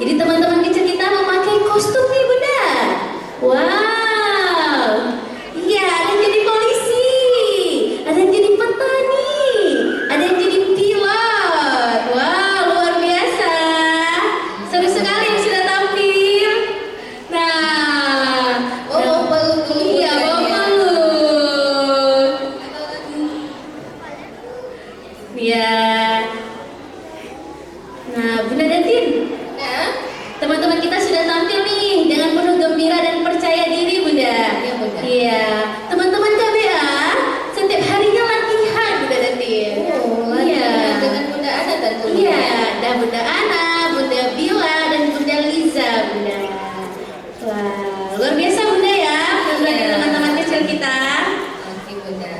Jadi teman-teman kecil kita memakai kostum nih Bunda. Wow. Iya, ada yang jadi polisi, ada yang jadi petani, ada yang jadi pilot. Wow, luar biasa. Seru sekali yang sudah tampil. Nah, Oh, peluk dulu. iya, Bunda, bawa ya. peluk. Iya. Nah, Bunda Datin, Nah, teman-teman kita sudah tampil nih dengan penuh gembira dan percaya diri Bunda. Iya, Bunda. Iya. Teman-teman KBA setiap harinya latihan Bunda Datin. oh, Iya. latihan dengan Bunda Ana tentunya. Iya, ada Bunda Ana, Bunda Bila, dan Bunda Liza Bunda. Wah, luar biasa Bunda ya, Iya. teman-teman kecil kita. Oke Bunda.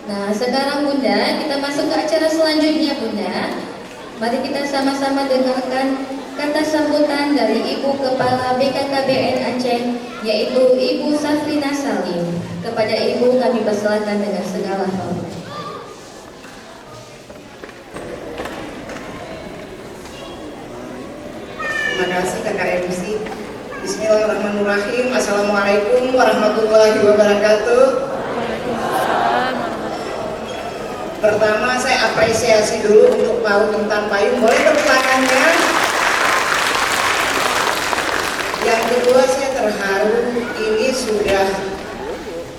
Nah sekarang Bunda kita masuk ke acara selanjutnya Bunda. Mari kita sama-sama dengarkan kata sambutan dari Ibu Kepala BKKBN Aceh, yaitu Ibu Safrina Salim. Kepada Ibu kami persilakan dengan segala hormat. Terima kasih Kakak MC. Bismillahirrahmanirrahim. Assalamualaikum warahmatullahi wabarakatuh. Pertama saya apresiasi dulu untuk PAUD Intan Payung. Boleh tepuk tangannya? Yang kedua saya terharu, ini sudah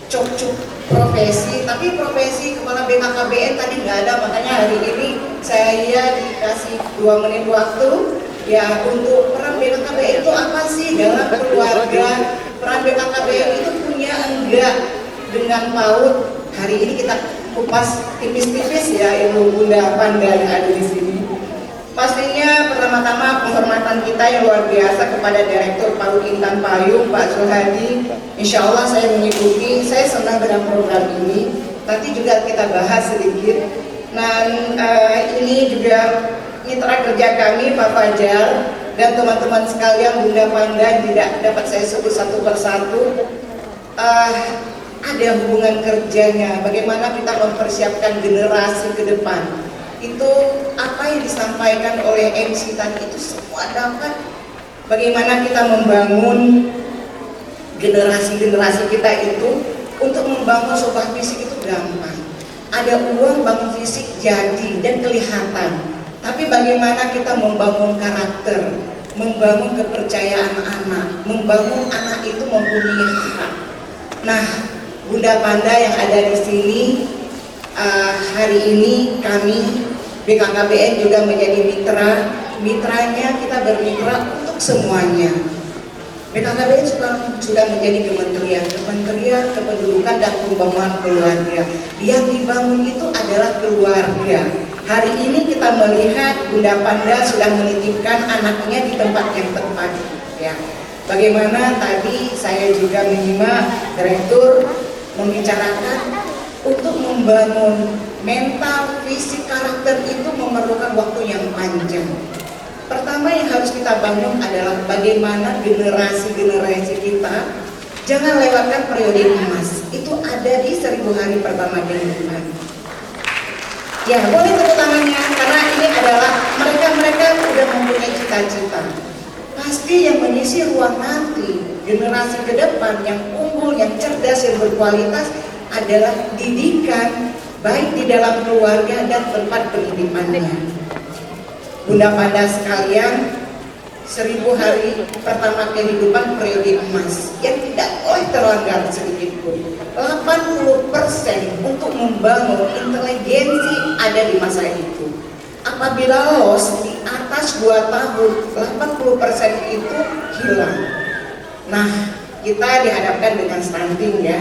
cocok profesi, tapi profesi kepala BKKBN tadi nggak ada, makanya hari ini saya dikasih 2 menit waktu ya untuk peran BKKBN itu apa sih dalam keluarga. Peran BKKBN itu punya enggak dengan PAUD. Hari ini kita kupas tipis-tipis ya Ibu Bunda Panda yang ada di sini. Pastinya pertama-tama penghormatan kita yang luar biasa kepada Direktur PAUD Intan Payung Pak Suhadi. Insya Allah saya mengikuti, saya senang dengan program ini. Nanti juga kita bahas sedikit. Dan ini juga mitra kerja kami Pak Fajar dan teman-teman sekalian Bunda Panda tidak dapat saya sebut satu persatu. Ada hubungan kerjanya, bagaimana kita mempersiapkan generasi ke depan. Itu apa yang disampaikan oleh MC tadi itu semua dapat. Bagaimana kita membangun generasi-generasi kita itu. Untuk membangun sebuah fisik itu gampang. Ada uang bangun fisik jadi dan kelihatan. Tapi bagaimana kita membangun karakter, membangun kepercayaan anak, membangun anak itu mempunyai hak. Nah, Bunda Panda yang ada di sini hari ini kami BKKBN juga menjadi mitranya kita bermitra untuk semuanya. BKKBN sudah menjadi kementerian kependudukan dan pembangunan keluarga. Yang dibangun itu adalah keluarga. Hari ini kita melihat Bunda Panda sudah menitipkan anaknya di tempat yang tepat. Ya. Bagaimana tadi saya juga menyimak direktur membicarakan untuk membangun mental, fisik, karakter itu memerlukan waktu yang panjang. Pertama yang harus kita bangun adalah bagaimana generasi-generasi kita jangan lewatkan periode emas. Itu ada di 1000 hari pertama kehidupan. Ya, boleh tepuk tangannya karena ini adalah mereka sudah mempunyai cita-cita. Pasti yang mengisi ruang nanti generasi ke depan yang unggul, yang cerdas, yang berkualitas adalah didikan baik di dalam keluarga dan tempat pendidikannya. Bunda Panda sekalian, 1000 hari pertama kehidupan periode emas yang tidak boleh terlanggar sedikit pun. 80% untuk membangun inteligensi ada di masa itu. Apabila loss di atas atas 2 tahun 80% itu hilang. Nah, kita dihadapkan dengan stunting ya.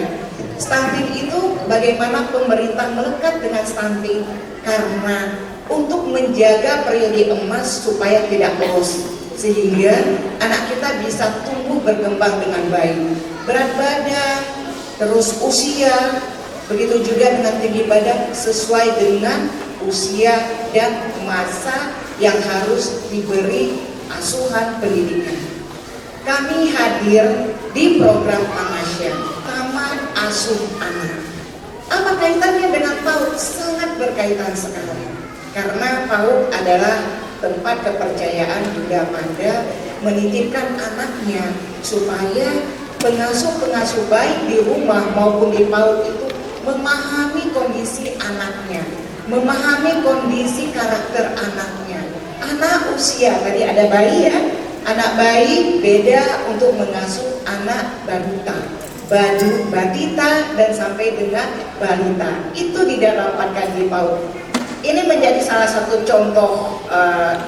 Stunting itu bagaimana pemerintah melekat dengan stunting, karena untuk menjaga periode emas supaya tidak lolos, sehingga anak kita bisa tumbuh berkembang dengan baik, berat badan, terus usia, begitu juga dengan tinggi badan sesuai dengan usia dan masa yang harus diberi asuhan pendidikan. Kami hadir di program Tamasya, Taman Asuh Anak. Apa kaitannya dengan PAUD? Sangat berkaitan sekali, karena PAUD adalah tempat kepercayaan Bunda Panda menitipkan anaknya supaya pengasuh-pengasuh baik di rumah maupun di PAUD itu memahami kondisi anaknya, memahami kondisi karakter anaknya. Anak usia, tadi ada bayi ya, anak bayi beda untuk mengasuh anak batita dan sampai dengan balita. Itu didapatkan di PAUD. Ini menjadi salah satu contoh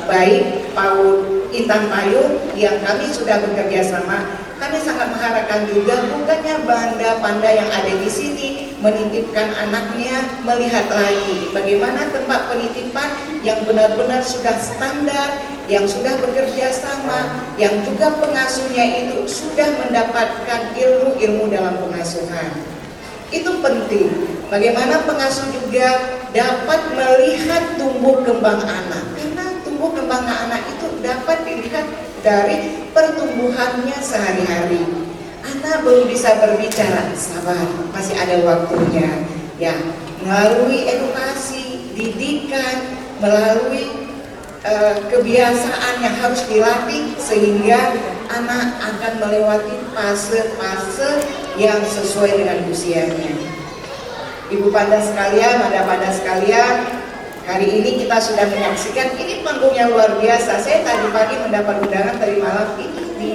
baik PAUD Intan Payung yang kami sudah bekerja sama. Kami sangat mengharapkan juga bukannya Banda-Panda yang ada di sini menitipkan anaknya melihat lagi bagaimana tempat penitipan yang benar-benar sudah standar, yang sudah bekerja sama, yang juga pengasuhnya itu sudah mendapatkan ilmu-ilmu dalam pengasuhan. Itu penting. Bagaimana pengasuh juga dapat melihat tumbuh kembang anak, karena tumbuh kembang anak itu dapat dilihat dari pertumbuhannya sehari-hari. Anak belum bisa berbicara, sabar, masih ada waktunya. Ya, melalui edukasi, didikan, melalui kebiasaan yang harus dilatih sehingga anak akan melewati fase-fase yang sesuai dengan usianya. Ibu Panda sekalian, Mada Panda sekalian, hari ini kita sudah menyaksikan, ini panggungnya luar biasa. Saya tadi pagi mendapat undangan dari malam ini di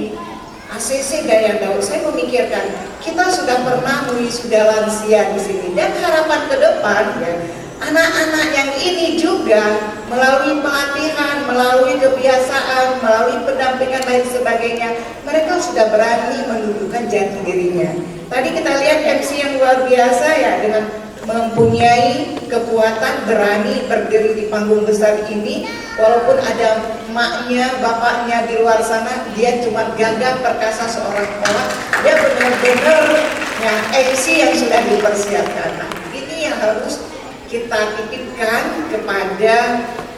ACC Daya Daud. Saya memikirkan, kita sudah pernah sudah lansia di sini, dan harapan ke depan ya, anak-anak yang ini juga melalui pelatihan, melalui kebiasaan, melalui pendampingan lain sebagainya, mereka sudah berani menunjukkan jati dirinya. Tadi kita lihat MC yang luar biasa ya, dengan mempunyai kekuatan berani berdiri di panggung besar ini, walaupun ada emaknya, bapaknya di luar sana, dia cuma gagah perkasa seorang orang. Dia benar-benar yang MC yang sudah dipersiapkan. Nah, ini yang harus kita titipkan kepada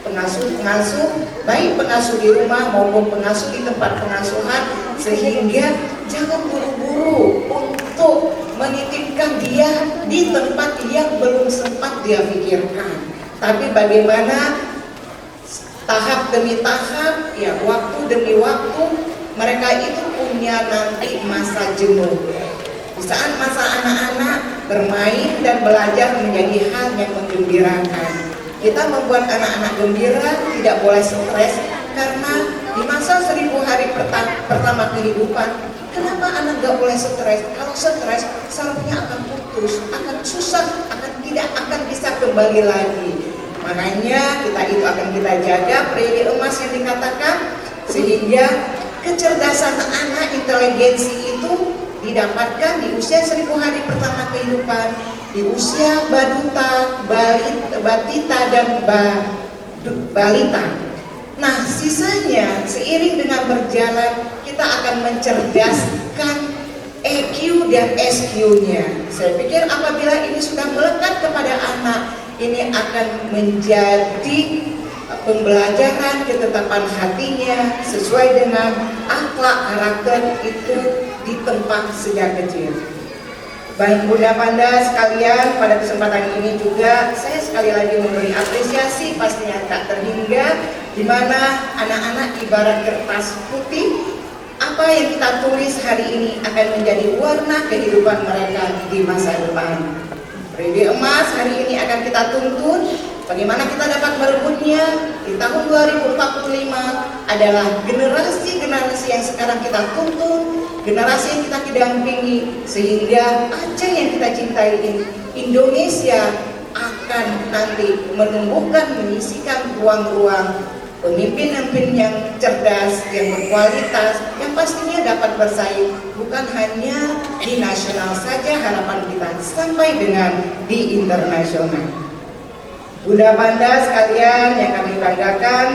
pengasuh-pengasuh, baik pengasuh di rumah maupun pengasuh di tempat pengasuhan, sehingga jangan buru-buru untuk menitipkan dia di tempat yang belum sempat dia pikirkan. Tapi bagaimana tahap demi tahap, ya waktu demi waktu, mereka itu punya nanti masa jenuh. Di saat masa anak-anak bermain dan belajar menjadi hal yang menggembirakan. Kita membuat anak-anak gembira, tidak boleh stres, karena di masa 1000 hari pertama kehidupan, kenapa anak gak boleh stres? Kalau stres, sarafnya akan putus, akan susah, tidak akan bisa kembali lagi. Makanya itu akan kita jaga periode emas yang dikatakan, sehingga kecerdasan anak, inteligensi itu didapatkan di usia 1000 hari pertama kehidupan, di usia batita dan balita. Nah, sisanya seiring dengan berjalan kita akan mencerdaskan EQ dan SQ-nya. Saya pikir apabila ini sudah melekat kepada anak, ini akan menjadi pembelajaran ketetapan hatinya sesuai dengan akhlak karakter itu ditempa sejak kecil. Baik Bunda Panda sekalian, pada kesempatan ini juga saya sekali lagi memberi apresiasi pastinya tak terhingga, di mana anak-anak ibarat kertas putih. Apa yang kita tulis hari ini akan menjadi warna kehidupan mereka di masa depan. Periode emas hari ini akan kita tuntun. Bagaimana kita dapat merebutnya di tahun 2045 adalah generasi-generasi yang sekarang kita tuntun, generasi yang kita dampingi, sehingga Aceh yang kita cintai ini, Indonesia akan nanti menumbuhkan, mengisikan ruang-ruang pemimpin-pemimpin yang cerdas, yang berkualitas, yang pastinya dapat bersaing bukan hanya di nasional saja harapan kita, sampai dengan di internasional. Bunda Banda sekalian yang kami banggakan,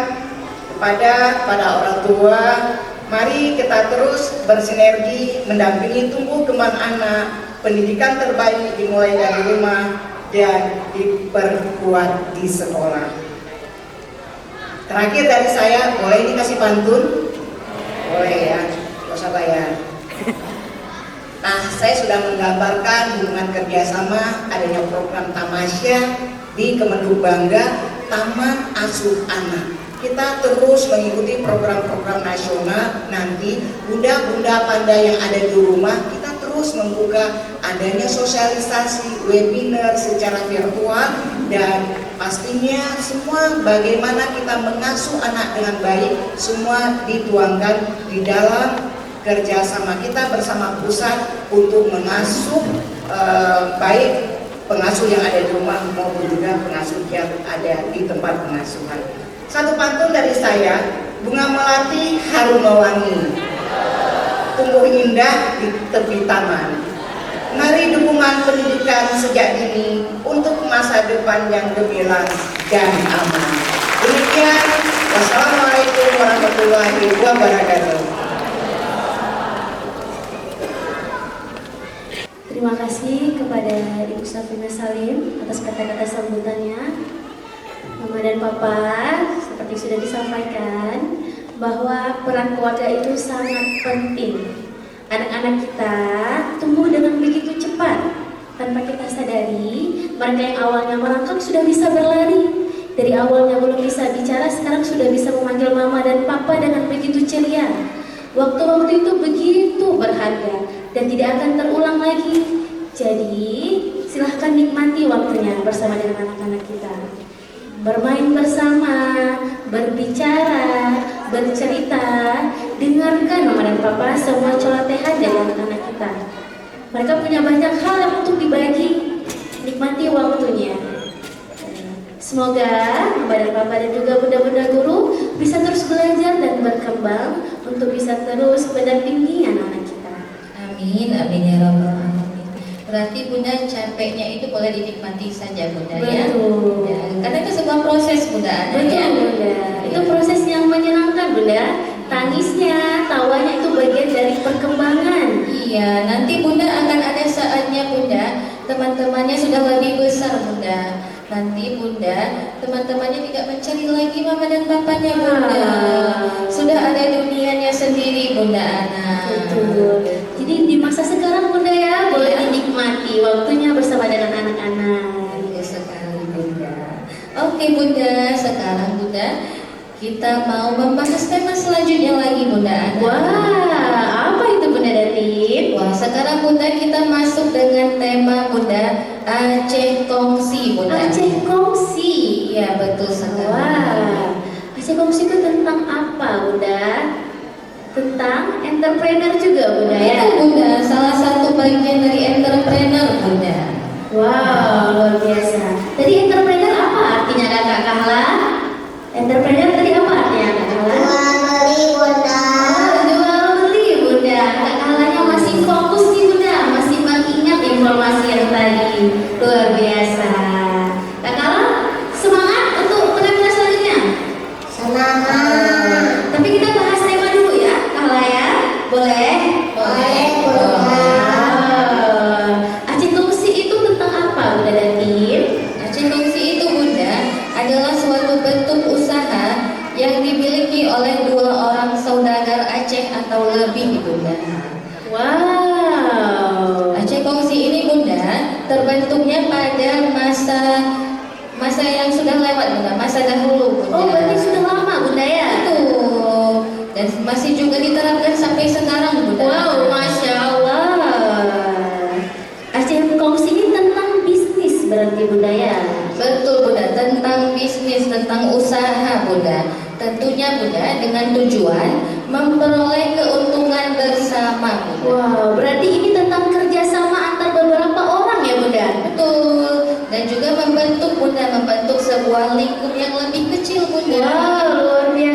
kepada orang tua, mari kita terus bersinergi mendampingi tumbuh kembang anak, pendidikan terbaik dimulai dari rumah dan diperkuat di sekolah. Terakhir dari saya, boleh dikasih pantun? Boleh ya, gak usah bayar. Nah, saya sudah menggambarkan hubungan kerjasama adanya program Tamasya di Kemenhub Bangga, Taman Asuh Anak. Kita terus mengikuti program-program nasional. Nanti bunda-bunda pandai yang ada di rumah, kita terus membuka adanya sosialisasi, webinar secara virtual, dan pastinya semua bagaimana kita mengasuh anak dengan baik, semua dituangkan di dalam kerjasama kita bersama pusat untuk mengasuh baik pengasuh yang ada di rumah maupun juga pengasuh yang ada di tempat pengasuhan. Satu pantun dari saya, bunga melati harum mewangi, tumbuh indah di tepi taman. Mari dukungan pendidikan sejak dini untuk masa depan yang gemilang dan aman. Demikian, wassalamualaikum warahmatullahi wabarakatuh. Terima kasih kepada Ibu Safina Salim atas kata-kata sambutannya. Mama dan Papa, seperti sudah disampaikan bahwa peran keluarga itu sangat penting. Anak-anak kita tumbuh dengan begitu cepat tanpa kita sadari. Mereka yang awalnya merangkak sudah bisa berlari. Dari awalnya belum bisa bicara, sekarang sudah bisa memanggil mama dan papa dengan begitu ceria. Waktu-waktu itu begitu berharga dan tidak akan terulang lagi. Jadi silahkan nikmati waktunya bersama dengan anak-anak kita. Bermain bersama, berbicara, bercerita, dengarkan mama dan papa semua celotehan dari anak-anak kita. Mereka punya banyak hal yang untuk dibagi, nikmati waktunya. Semoga mama dan papa dan juga bunda-bunda guru bisa terus belajar dan berkembang untuk bisa terus mendampingi anak-anak kita. Amin, amin ya rabbal alamin. Berarti bunda capeknya itu boleh dinikmati saja bunda. Betul. Ya, karena itu sebuah proses bunda. Betul ya. bunda. Itu proses yang menyenangkan bunda. Tangisnya, tawanya itu bagian dari perkembangan. Iya, nanti bunda akan ada saatnya bunda, teman-temannya sudah lebih besar bunda. Nanti bunda, teman-temannya tidak mencari lagi mama dan papanya bunda. Sudah ada dunianya sendiri bunda anak. Betul. Jadi di masa sekarang bunda ya, boleh dinikmati waktunya bersama dengan anak-anak. Bagus sekali bunda. Oke bunda, sekarang bunda kita mau membahas tema selanjutnya lagi bunda anak. Wah, apa itu bunda Datin? Wah, sekarang bunda kita masuk dengan tema bunda Aceh Kongsi bunda. Aceh Kongsi. Iya betul sekali. Wah, Aceh Kongsi itu tentang apa bunda? Tentang entrepreneur juga bunda ya? Itu bunda, salah satu bagian dari entrepreneur bunda. Wow, luar biasa. Tadi entrepreneur apa artinya kakak Kahla? Entrepreneur tadi apa artinya kakak Kahla? Jual beli bunda. Jual beli bunda. Kak Kahlanya masih fokus nih bunda, masih mengingat informasi yang tadi. Luar biasa. Kak Kahla, semangat untuk penampilan selanjutnya. Semangat. Tapi kita bahas tema dulu ya, Kahla ya. Boleh? Boleh, bunda. Aceh Kongsi itu tentang apa bunda Datin? Aceh Kongsi itu bunda adalah suatu bentuk usaha yang dimiliki oleh dua orang saudagar Aceh atau lebih bunda. Wow. Aceh Kongsi ini bunda terbentuknya pada masa yang sudah lewat bunda, masa dahulu bunda. Oh, berarti sudah lama bunda ya? Betul. Dan masih juga diterapkan sampai sekarang bunda. Wow, masya Allah. Aceh Kongsi ini tentang bisnis berarti bunda ya? Betul bunda, tentang bisnis, tentang usaha bunda. Tentunya bunda dengan tujuan memperoleh keuntungan bersama bunda. Wow, berarti ini tentang kerjasama antar beberapa orang ya bunda? Betul. Dan juga membentuk bunda, membentuk sebuah lingkup yang lebih kecil bunda. Wow, luar biasa.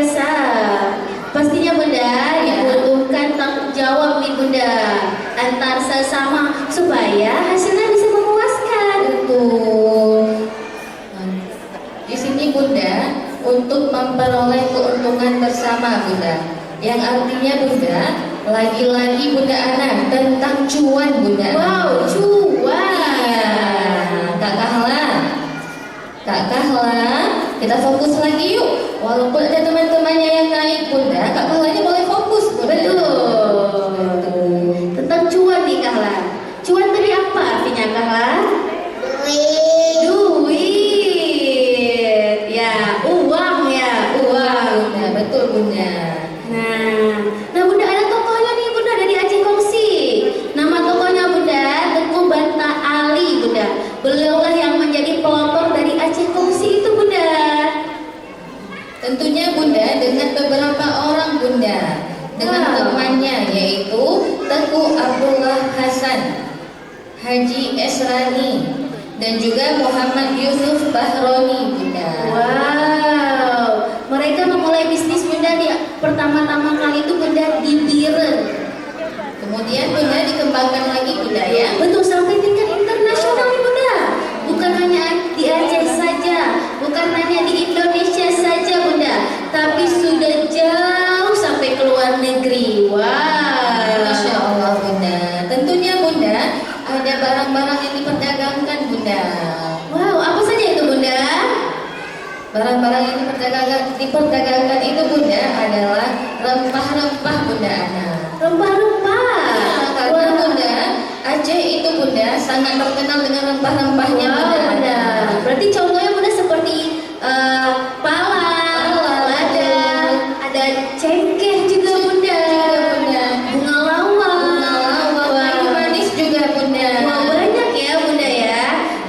memperoleh keuntungan bersama Bunda, yang artinya Bunda, lagi-lagi Bunda Ana tentang cuan Bunda. Wow, cuan. Iya, Kak Kahla, kita fokus lagi yuk. Walaupun ada teman-temannya yang naik Bunda, Kak Kahlanya boleh fokus Bunda. Betul. Tentang cuan nih Kahla. Cuan tadi apa artinya Kahla? Duit. Duit. Ya, uang ya, uang. Bunda, betul Bunda. Nah Bunda ada tokohnya nih Bunda dari Aceh Kongsi. Nama tokohnya Bunda Teku Banta Ali Bunda. Beliaulah yang menjadi pelopor dari Aceh Kongsi itu Bunda. Tentunya Bunda dengan beberapa orang Bunda, dengan Wow. temannya yaitu Teku Abdullah Hasan, Haji Esrani, dan juga Muhammad Yusuf Bahroni Bunda. Wow, mereka memulai bisnis Bunda di pertama-tama kali itu Bunda di Biren. Kemudian Bunda dikembangkan lagi Bunda ya. Betul, sampai tingkat internasional nih Bunda. Bukan hanya di Aceh saja, bukan hanya di Indonesia saja Bunda, tapi sudah jauh sampai ke luar negeri. Wow. Masya Allah Bunda. Tentunya Bunda ada barang-barang yang diperdagangkan Bunda. Wow, apa saja itu Bunda? Barang-barang yang diperdagangkan itu Bunda adalah rempah-rempah Bunda Ana. Rempah-rempah. Karena Bunda, Aceh itu Bunda sangat terkenal dengan rempah-rempahnya Wow, Bunda. Bunda. Berarti contohnya Bunda seperti pala, lada, ada cengkeh juga Bunda. Bunga lawang, Kayu manis juga Bunda. Wah, banyak ya Bunda ya.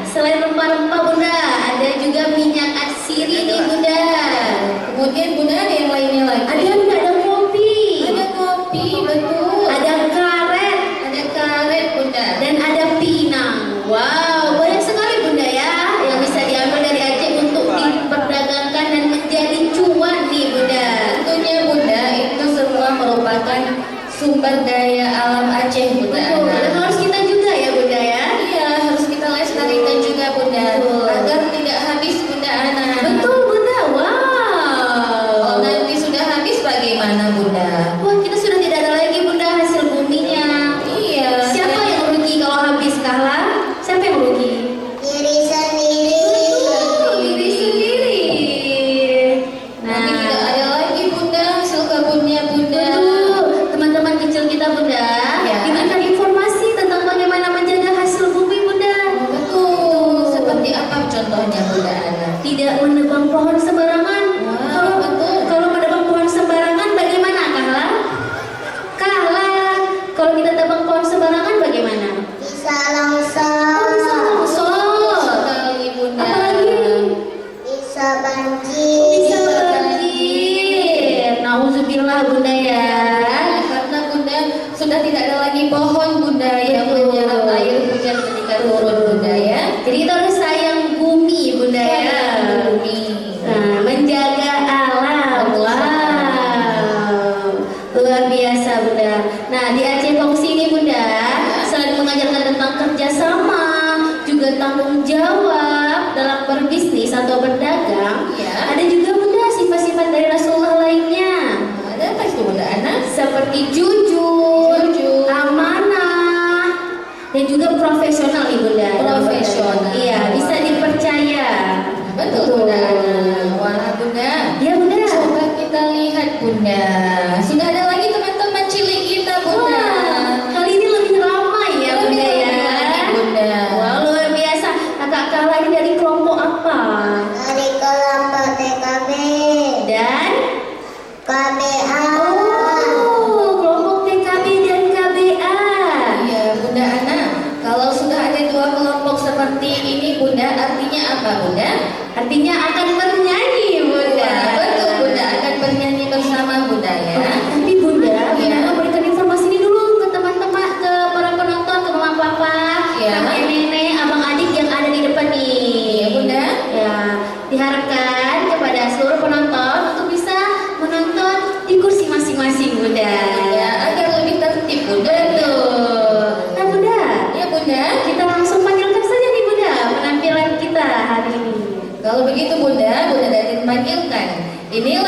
Selain rempah-rempah Bunda, ada juga minyak atsiri nih Bunda. Kemudian Bunda ada yang lainnya lagi. Ada Bunda, ada kopi, Ada kopi, betul. ada karet, Ada karet Bunda. dan ada pinang. Wow, banyak sekali Bunda ya yang bisa diambil dari Aceh untuk diperdagangkan dan menjadi cuan nih Bunda. Tentunya Bunda itu semua merupakan sumber daya alam Aceh Bunda. Betul, dan harus kita juga ya Bunda ya. Iya, harus kita lestarikan juga Bunda, Betul. agar tidak habis Bunda Ana. Betul Bunda, wow. Kalau nanti sudah habis bagaimana Bunda? Wah, kita sudah tidak ada lagi Bunda hasil buminya. Iya. Siapa yang rugi kalau habis Kahla? Siapa yang rugi? Diri sendiri. Diri sendiri. Nanti tidak ada lagi Bunda hasil kebunnya Bunda. Betul, teman-teman kecil kita Bunda Ya. diberikan informasi tentang bagaimana menjaga hasil bumi Bunda. Betul. Seperti apa contohnya Bunda Ana? Tidak menebang pohon sembarangan. Wah, Kalau betul. kalau menebang pohon sembarangan bagaimana Kahla? Kahla, kalau kita tebang pohon sembarangan bagaimana? Bisa longsor. Oh, bisa longsor. Sekali Bunda. Apalagi? Bisa banjir. Bisa banjir. Nauzubillah Bunda ya. Karena Bunda sudah tidak ada lagi pohon Bunda yang Betul. menyerap air hujan ketika turun Bunda ya. Jadi kita harus sayang bumi Bunda ya. Bumi. Nah, menjaga alam. Wow. Luar biasa Bunda. Nah, di Aceh Kongsi ini Bunda, selain mengajarkan tentang kerjasama, juga tanggung jawab dalam berbisnis atau berdagang, Ya. ada juga Bunda sifat-sifat dari Rasulullah lainnya. Ada apa itu Bunda Ana? Seperti jujur, amanah, dan juga profesional nih Bunda. Profesional. Iya, bisa dipercaya. Betul Bunda Ana. Wah Bunda. Ya Bunda. Coba kita lihat Bunda. Sudah ada lagi teman-teman cilik kita Bunda. Wah, kali ini lebih ramai ya Lebih Bunda ya. ramai lagi, Bunda. Wah, luar biasa. Kakak Kahla ini dari kelompok apa? Dari kelompok TKB. Dan KBA. oh, kelompok TKB dan KBA. Iya Bunda Ana. Kalau sudah ada dua kelompok seperti ini Bunda, artinya apa Bunda? Artinya akan bernyanyi Bunda. Wah, betul Bunda akan bernyanyi bersama Bunda ya. Tapi Bunda, Ya. Bunda berikan informasi ini dulu ke teman-teman, ke para penonton, ke mama papa, Ya. kakek nenek, abang adik yang ada di depan nih. Iya Bunda. Ya, diharapkan kepada seluruh penonton untuk bisa menonton di kursi masing-masing Bunda. Ya, agar lebih tertib Bunda. Betul. Nah Bunda, Ya Bunda. kita langsung panggilkan saja nih Bunda penampilan kita hari ini. Kalau begitu Bunda, Bunda Datin panggilkan. Inilah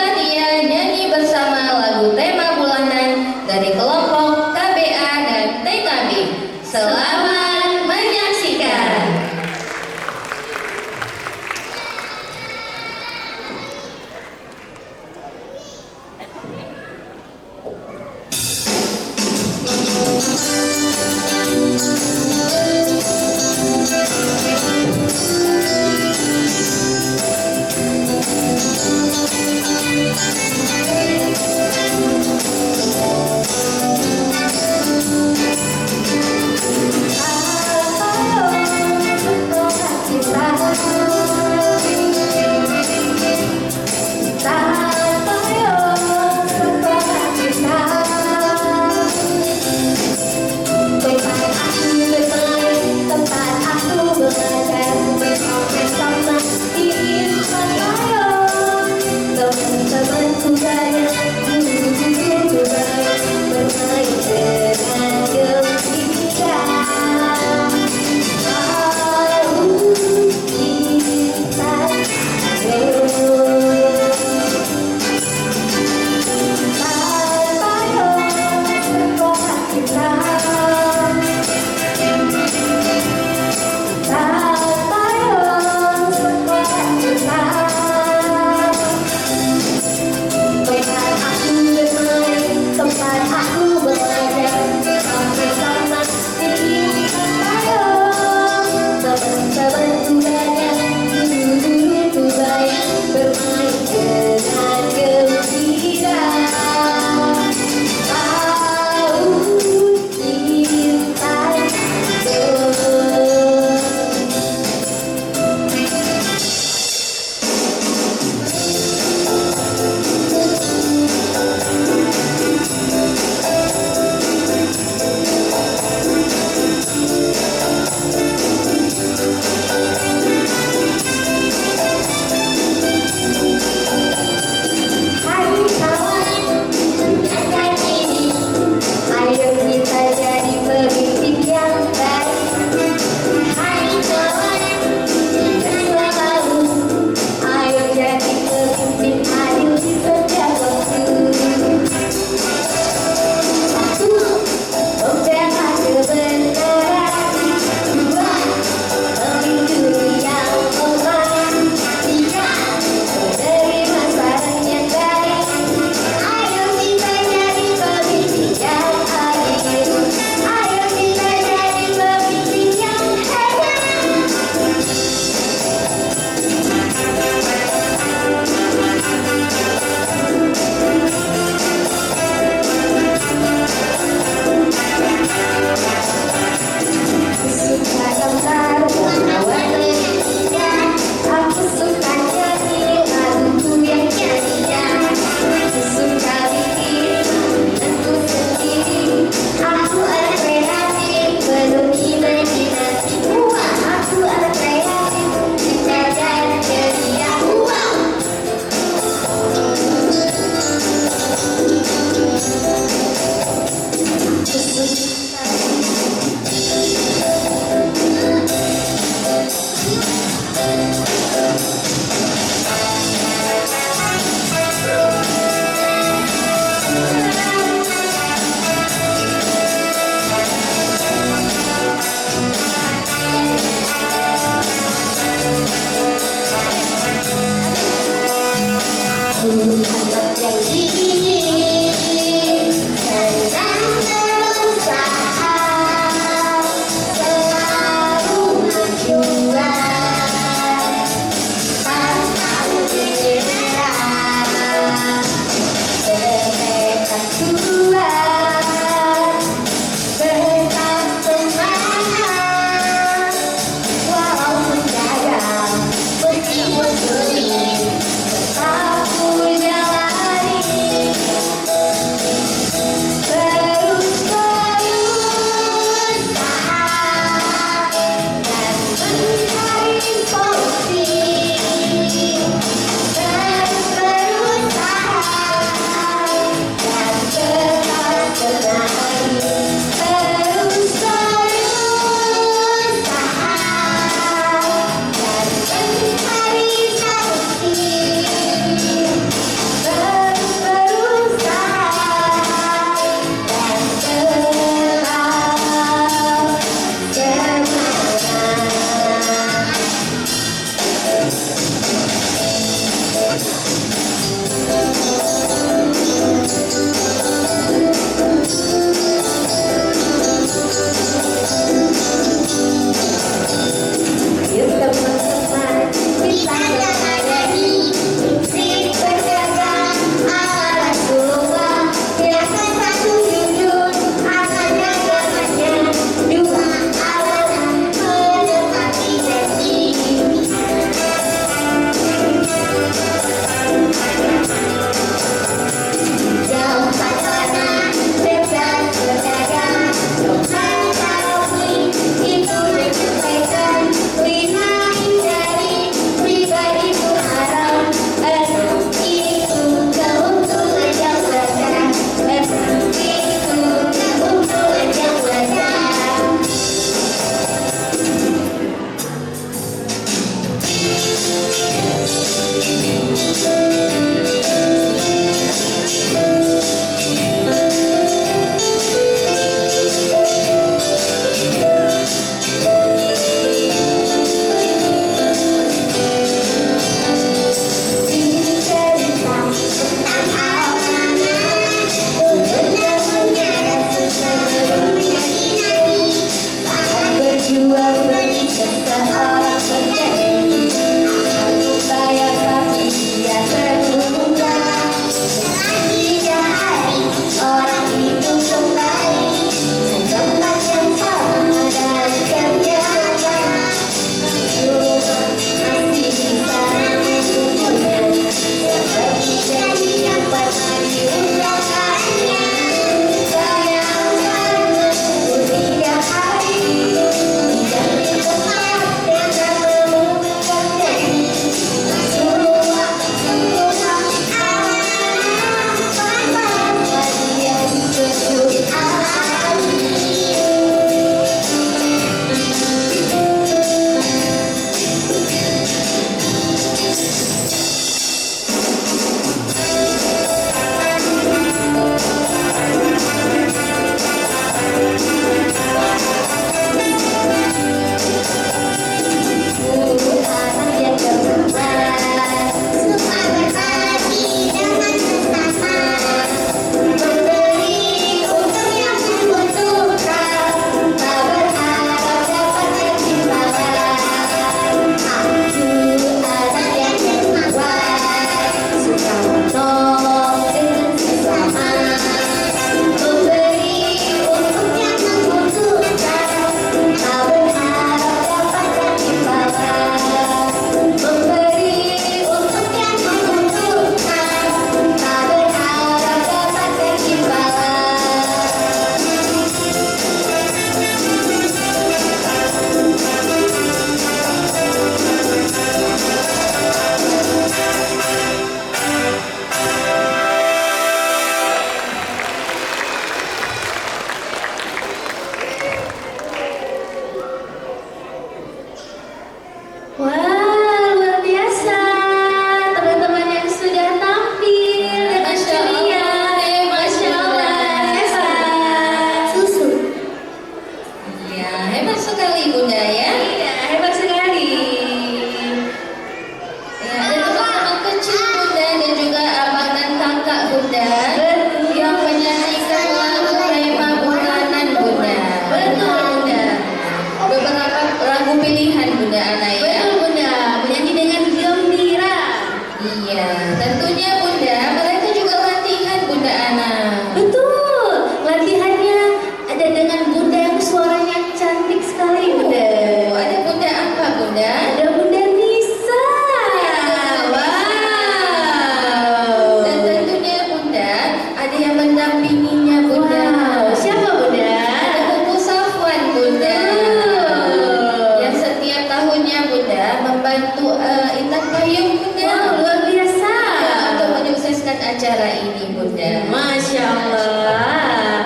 bunda. Masya Allah.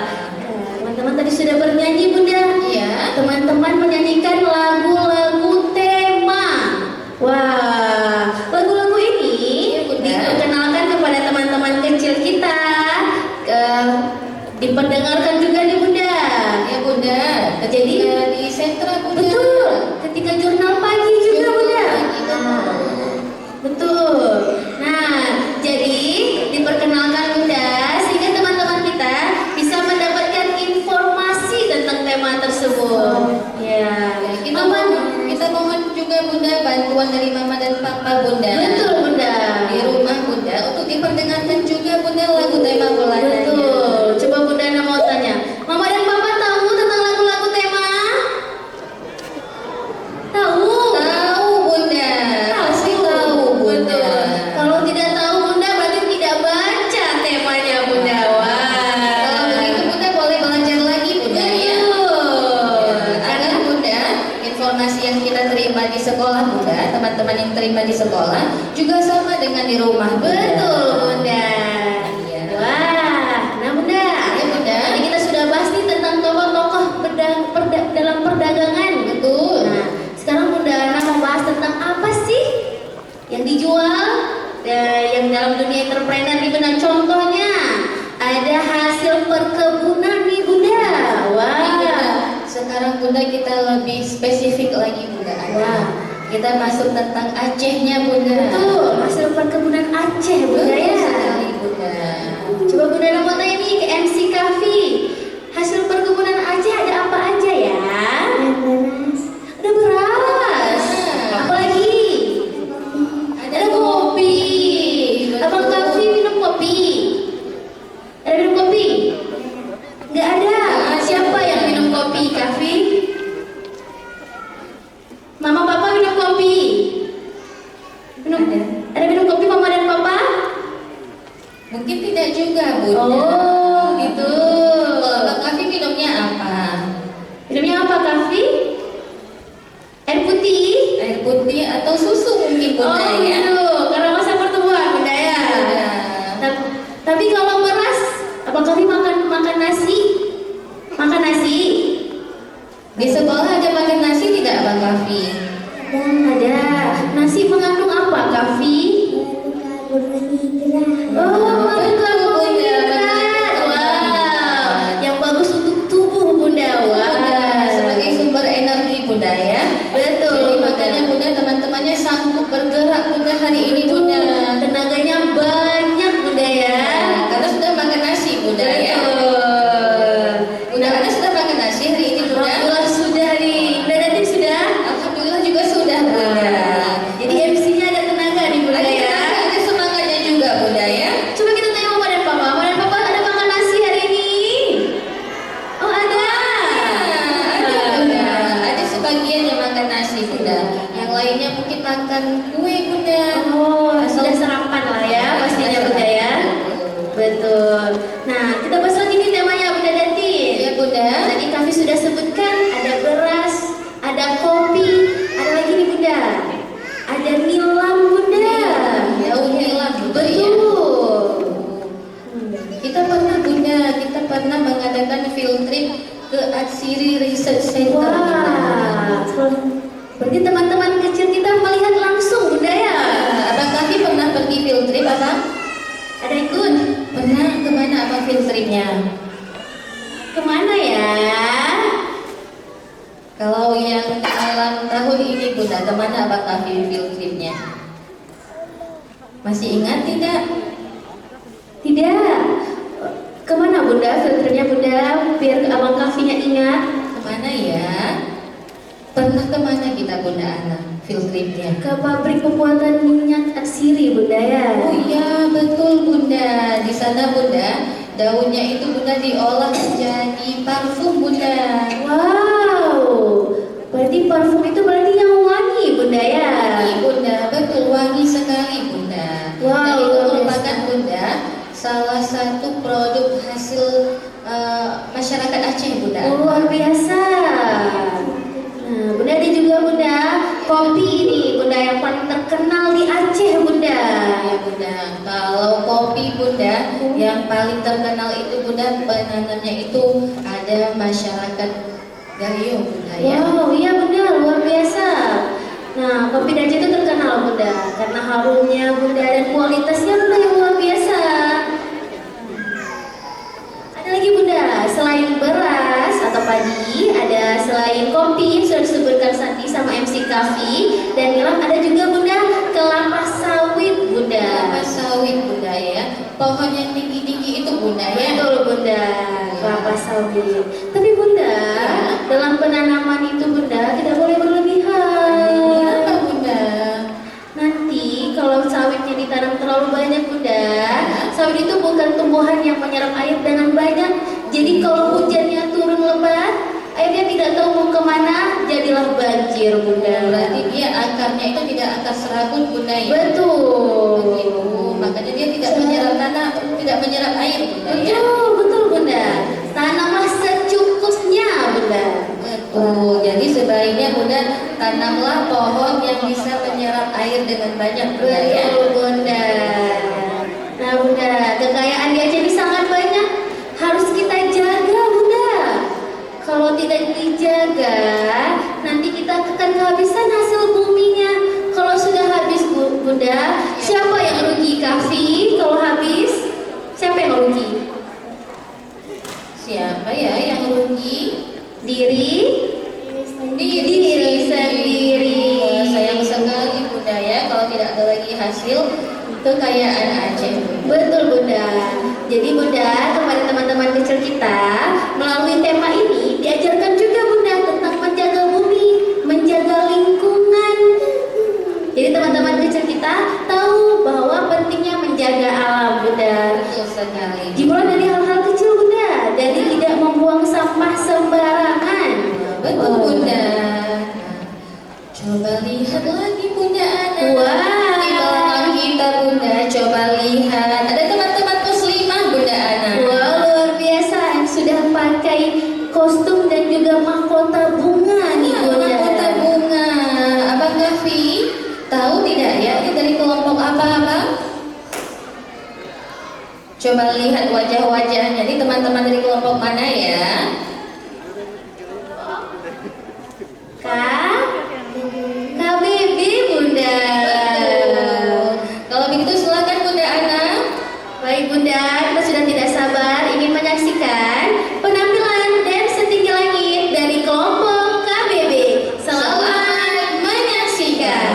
Teman-teman tadi sudah bernyanyi bunda. Iya. Teman-teman menyanyikan lagu-lagu tema. Wah, lagu-lagu ini Iya, Bunda. diperkenalkan kepada teman-teman kecil kita. Diperdengarkan juga nih bunda. Ya bunda. Jadi Di sentra bunda. betul. Ketika jurnal pagi juga bunda. Betul. Nah, jadi diperkenalkan bunda sehingga teman-teman kita bisa mendapatkan informasi tentang tema tersebut. Ya, Kita mohon juga bunda bantuan dari mama dan papa bunda. betul bunda. Di rumah bunda untuk diperdengarkan juga bunda lagu tema bulanannya. Betul. Coba bunda Ana mau tanya, mama dan papa tahu tentang lagu-lagu tema? Tahu. Tahu bunda. Pasti tahu bunda. Betul. Kalau tidak tahu bunda berarti tidak baca temanya bunda. Wah. Kalau begitu bunda boleh belajar lagi bunda ya. Agar bunda informasi yang kita terima di sekolah bunda, teman-teman yang terima di sekolah juga sama dengan di rumah bunda. Betul bunda. Iya. Wah. Nah bunda. Ya bunda. Tadi kita sudah bahas nih tentang tokoh-tokoh dalam perdagangan. Betul. Nah, sekarang bunda Ana membahas tentang apa sih yang dijual yang dalam dunia entrepreneur nih bunda. Contohnya ada hasil perkebunan nih bunda. Wah. Iya. Sekarang bunda kita lebih spesifik lagi bunda. Wah. Kita masuk tentang Acehnya bunda. Betul, hasil perkebunan Aceh bunda ya. Betul sekali bunda. Coba bunda Ana mau tanya nih ke MC Kafi. Hasil perkebunan Aceh ada apa aja ya? Ada beras. Apa lagi? Ada kopi. Abang Kafi minum kopi. Ada minum kopi? Nggak ada. Siapa yang minum kopi, Kafi? Mama papa minum kopi. Ada minum kopi mama dan papa? Mungkin tidak juga bunda. Oh, gitu. Kalau Bang Kafi minumnya apa? Minumnya apa, Kafi? Air putih? Air putih atau susu mungkin bunda Oh, ya. gitu. Karena masa pertemuan, bunda ya. Iya. Tapi kalau beras, Abang Kafi makan nasi? Makan nasi? Di sekolah ada makan nasi tidak Bang Kafi? Ada. Nasi mengandung apa, Kafi? Oh, mengandung karbohidrat. Wow. Yang bagus untuk tubuh, bunda. Wah. Sebagai sumber energi bunda ya. Betul. Jadi makanya bunda teman-temannya sanggup bergerak bunda hari ini bunda. Tenaganya banyak, bunda ya. Karena sudah makan nasi bunda ya. Betul. Bunda Ana sudah makan nasi hari ini bunda. Alhamdulillah sudah nih. Bunda Datin sudah? Alhamdulillah juga sudah bunda. Jadi MC-nya ada tenaga nih bunda ya. Ada semangatnya juga bunda ya. Coba kita tanya mama dan papa. Mama dan papa ada makan nasi hari ini? Oh ada. Ada bunda. Ada sebagian yang makan nasi bunda. Yang lainnya mungkin makan kue bunda. Oh sudah sarapan lah ya pastinya bunda ya. Betul. Nah kita bahas lagi nih temanya bunda Datin. Iya bunda. Tadi Kafi sudah sebutkan ada beras, ada kopi, ada lagi nih bunda. Ada nilam bunda. Daun nilam gitu ya. Betul. Kita pernah mengadakan field trip ke Atsiri Research Center. Wah. Berarti teman-teman kecil kita melihat langsung bunda ya. Abang Kafi pernah pergi field trip abang? Ada ikut? Pernah. Kemana abang field tripnya? Kemana ya? Kalau yang dalam tahun ini bunda, kemana abang Kafi field tripnya? Masih ingat tidak? Tidak. Kemana bunda filternya bunda? Biar abang Kafinya ingat. Kemana ya? Pernah kemana kita bunda Ana field tripnya? Ke pabrik pembuatan minyak Atsiri bunda ya. Oh iya betul bunda. Di sana bunda, daunnya itu bunda diolah menjadi parfum bunda. Wow. Berarti parfum itu berarti yang wangi bunda ya. Wangi bunda, betul wangi sekali bunda. Wow, Dan itu luar merupakan biasa. bunda salah satu produk hasil masyarakat Aceh bunda. Luar biasa. Nah, bunda ada juga bunda kopi ini bunda yang paling terkenal di Aceh bunda. Ya bunda, kalau kopi Tapi Bunda, yang paling terkenal itu Bunda, penanamnya itu ada masyarakat Gayo Bunda ya. Wow, iya Bunda, luar biasa. Nah, kopi Daci itu terkenal Bunda karena harumnya Bunda dan kualitasnya Bunda yang luar biasa. Ada lagi Bunda, selain beras atau padi, ada selain kopi yang sudah disebutkan Santi sama MC Kafi dan Nilam, ada juga Bunda kelapa sawit Bunda. Kelapa sawit Bunda ya. Pohon yang tinggi-tinggi itu Bunda ya. Betul Bunda, kelapa sawit. Tapi Bunda, dalam penanaman itu Bunda tidak boleh berlebihan. Kenapa Bunda? Nanti kalau sawitnya ditanam terlalu banyak Bunda, sawit itu bukan tumbuhan yang menyerap air dengan banyak. Jadi kalau hujannya turun lebat, airnya tidak tahu mau kemana, jadilah banjir Bunda. Berarti dia akarnya itu tidak akan serabut Bunda ya. Betul. Begitu. Makanya dia tidak menyerap tanah, tidak menyerap air Bunda ya. Betul, betul Bunda. Tanamlah secukupnya Bunda. Betul. Jadi sebaiknya Bunda tanamlah pohon yang bisa menyerap air dengan banyak Bunda ya. Betul Bunda. Nah Bunda, kekayaan di Aceh ini sangat banyak, harus kita jaga Bunda. Kalau tidak dijaga, nanti kita akan kehabisan hasil buminya. Kalau sudah habis Bunda, siapa yang rugi? Kafi, kalau habis, siapa yang rugi? Siapa ya yang rugi? Diri sendiri. Wah, sayang sekali Bunda ya kalau tidak ada lagi hasil kekayaan Aceh. Betul Bunda. Jadi Bunda, kepada teman-teman kecil kita, melalui tema ini diajarkan juga Bunda tentang menjaga bumi, menjaga lingkungan. Jadi teman-teman kecil kita tahu bahwa pentingnya menjaga alam Bunda. Betul sekali. Dimulai dari hal-hal kecil Bunda, dari tidak membuang sampah sembarangan. Betul Bunda. Coba lihat lagi Bunda Ana. Wah. Di belakang kita Bunda, coba lihat. Ada teman-teman muslimah Bunda Ana. Wow, luar biasa yang sudah pakai kostum dan juga mahkota bunga nih Bunda. Mahkota bunga. Abang Gafi, tahu tidak ya ini dari kelompok apa Abang? Coba lihat wajah-wajahnya. Ini teman-teman dari kelompok mana ya? KBB Bunda. Betul. Kalau begitu silakan Bunda Ana. Baik Bunda, kita sudah tidak sabar ingin menyaksikan penampilan dance setinggi langit dari kelompok KBB. Selamat menyaksikan.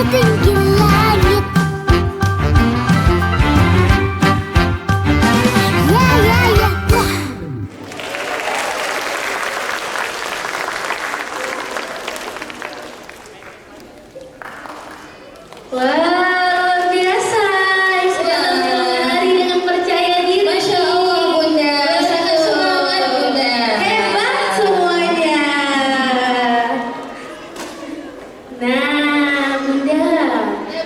setinggi langit. Ya ya ya wah. Wah, luar biasa. Sudah tampil menari dengan percaya diri. Masya Allah, Bunda. Sangat semangat, Bunda. Hebat semuanya. Nah, Bunda.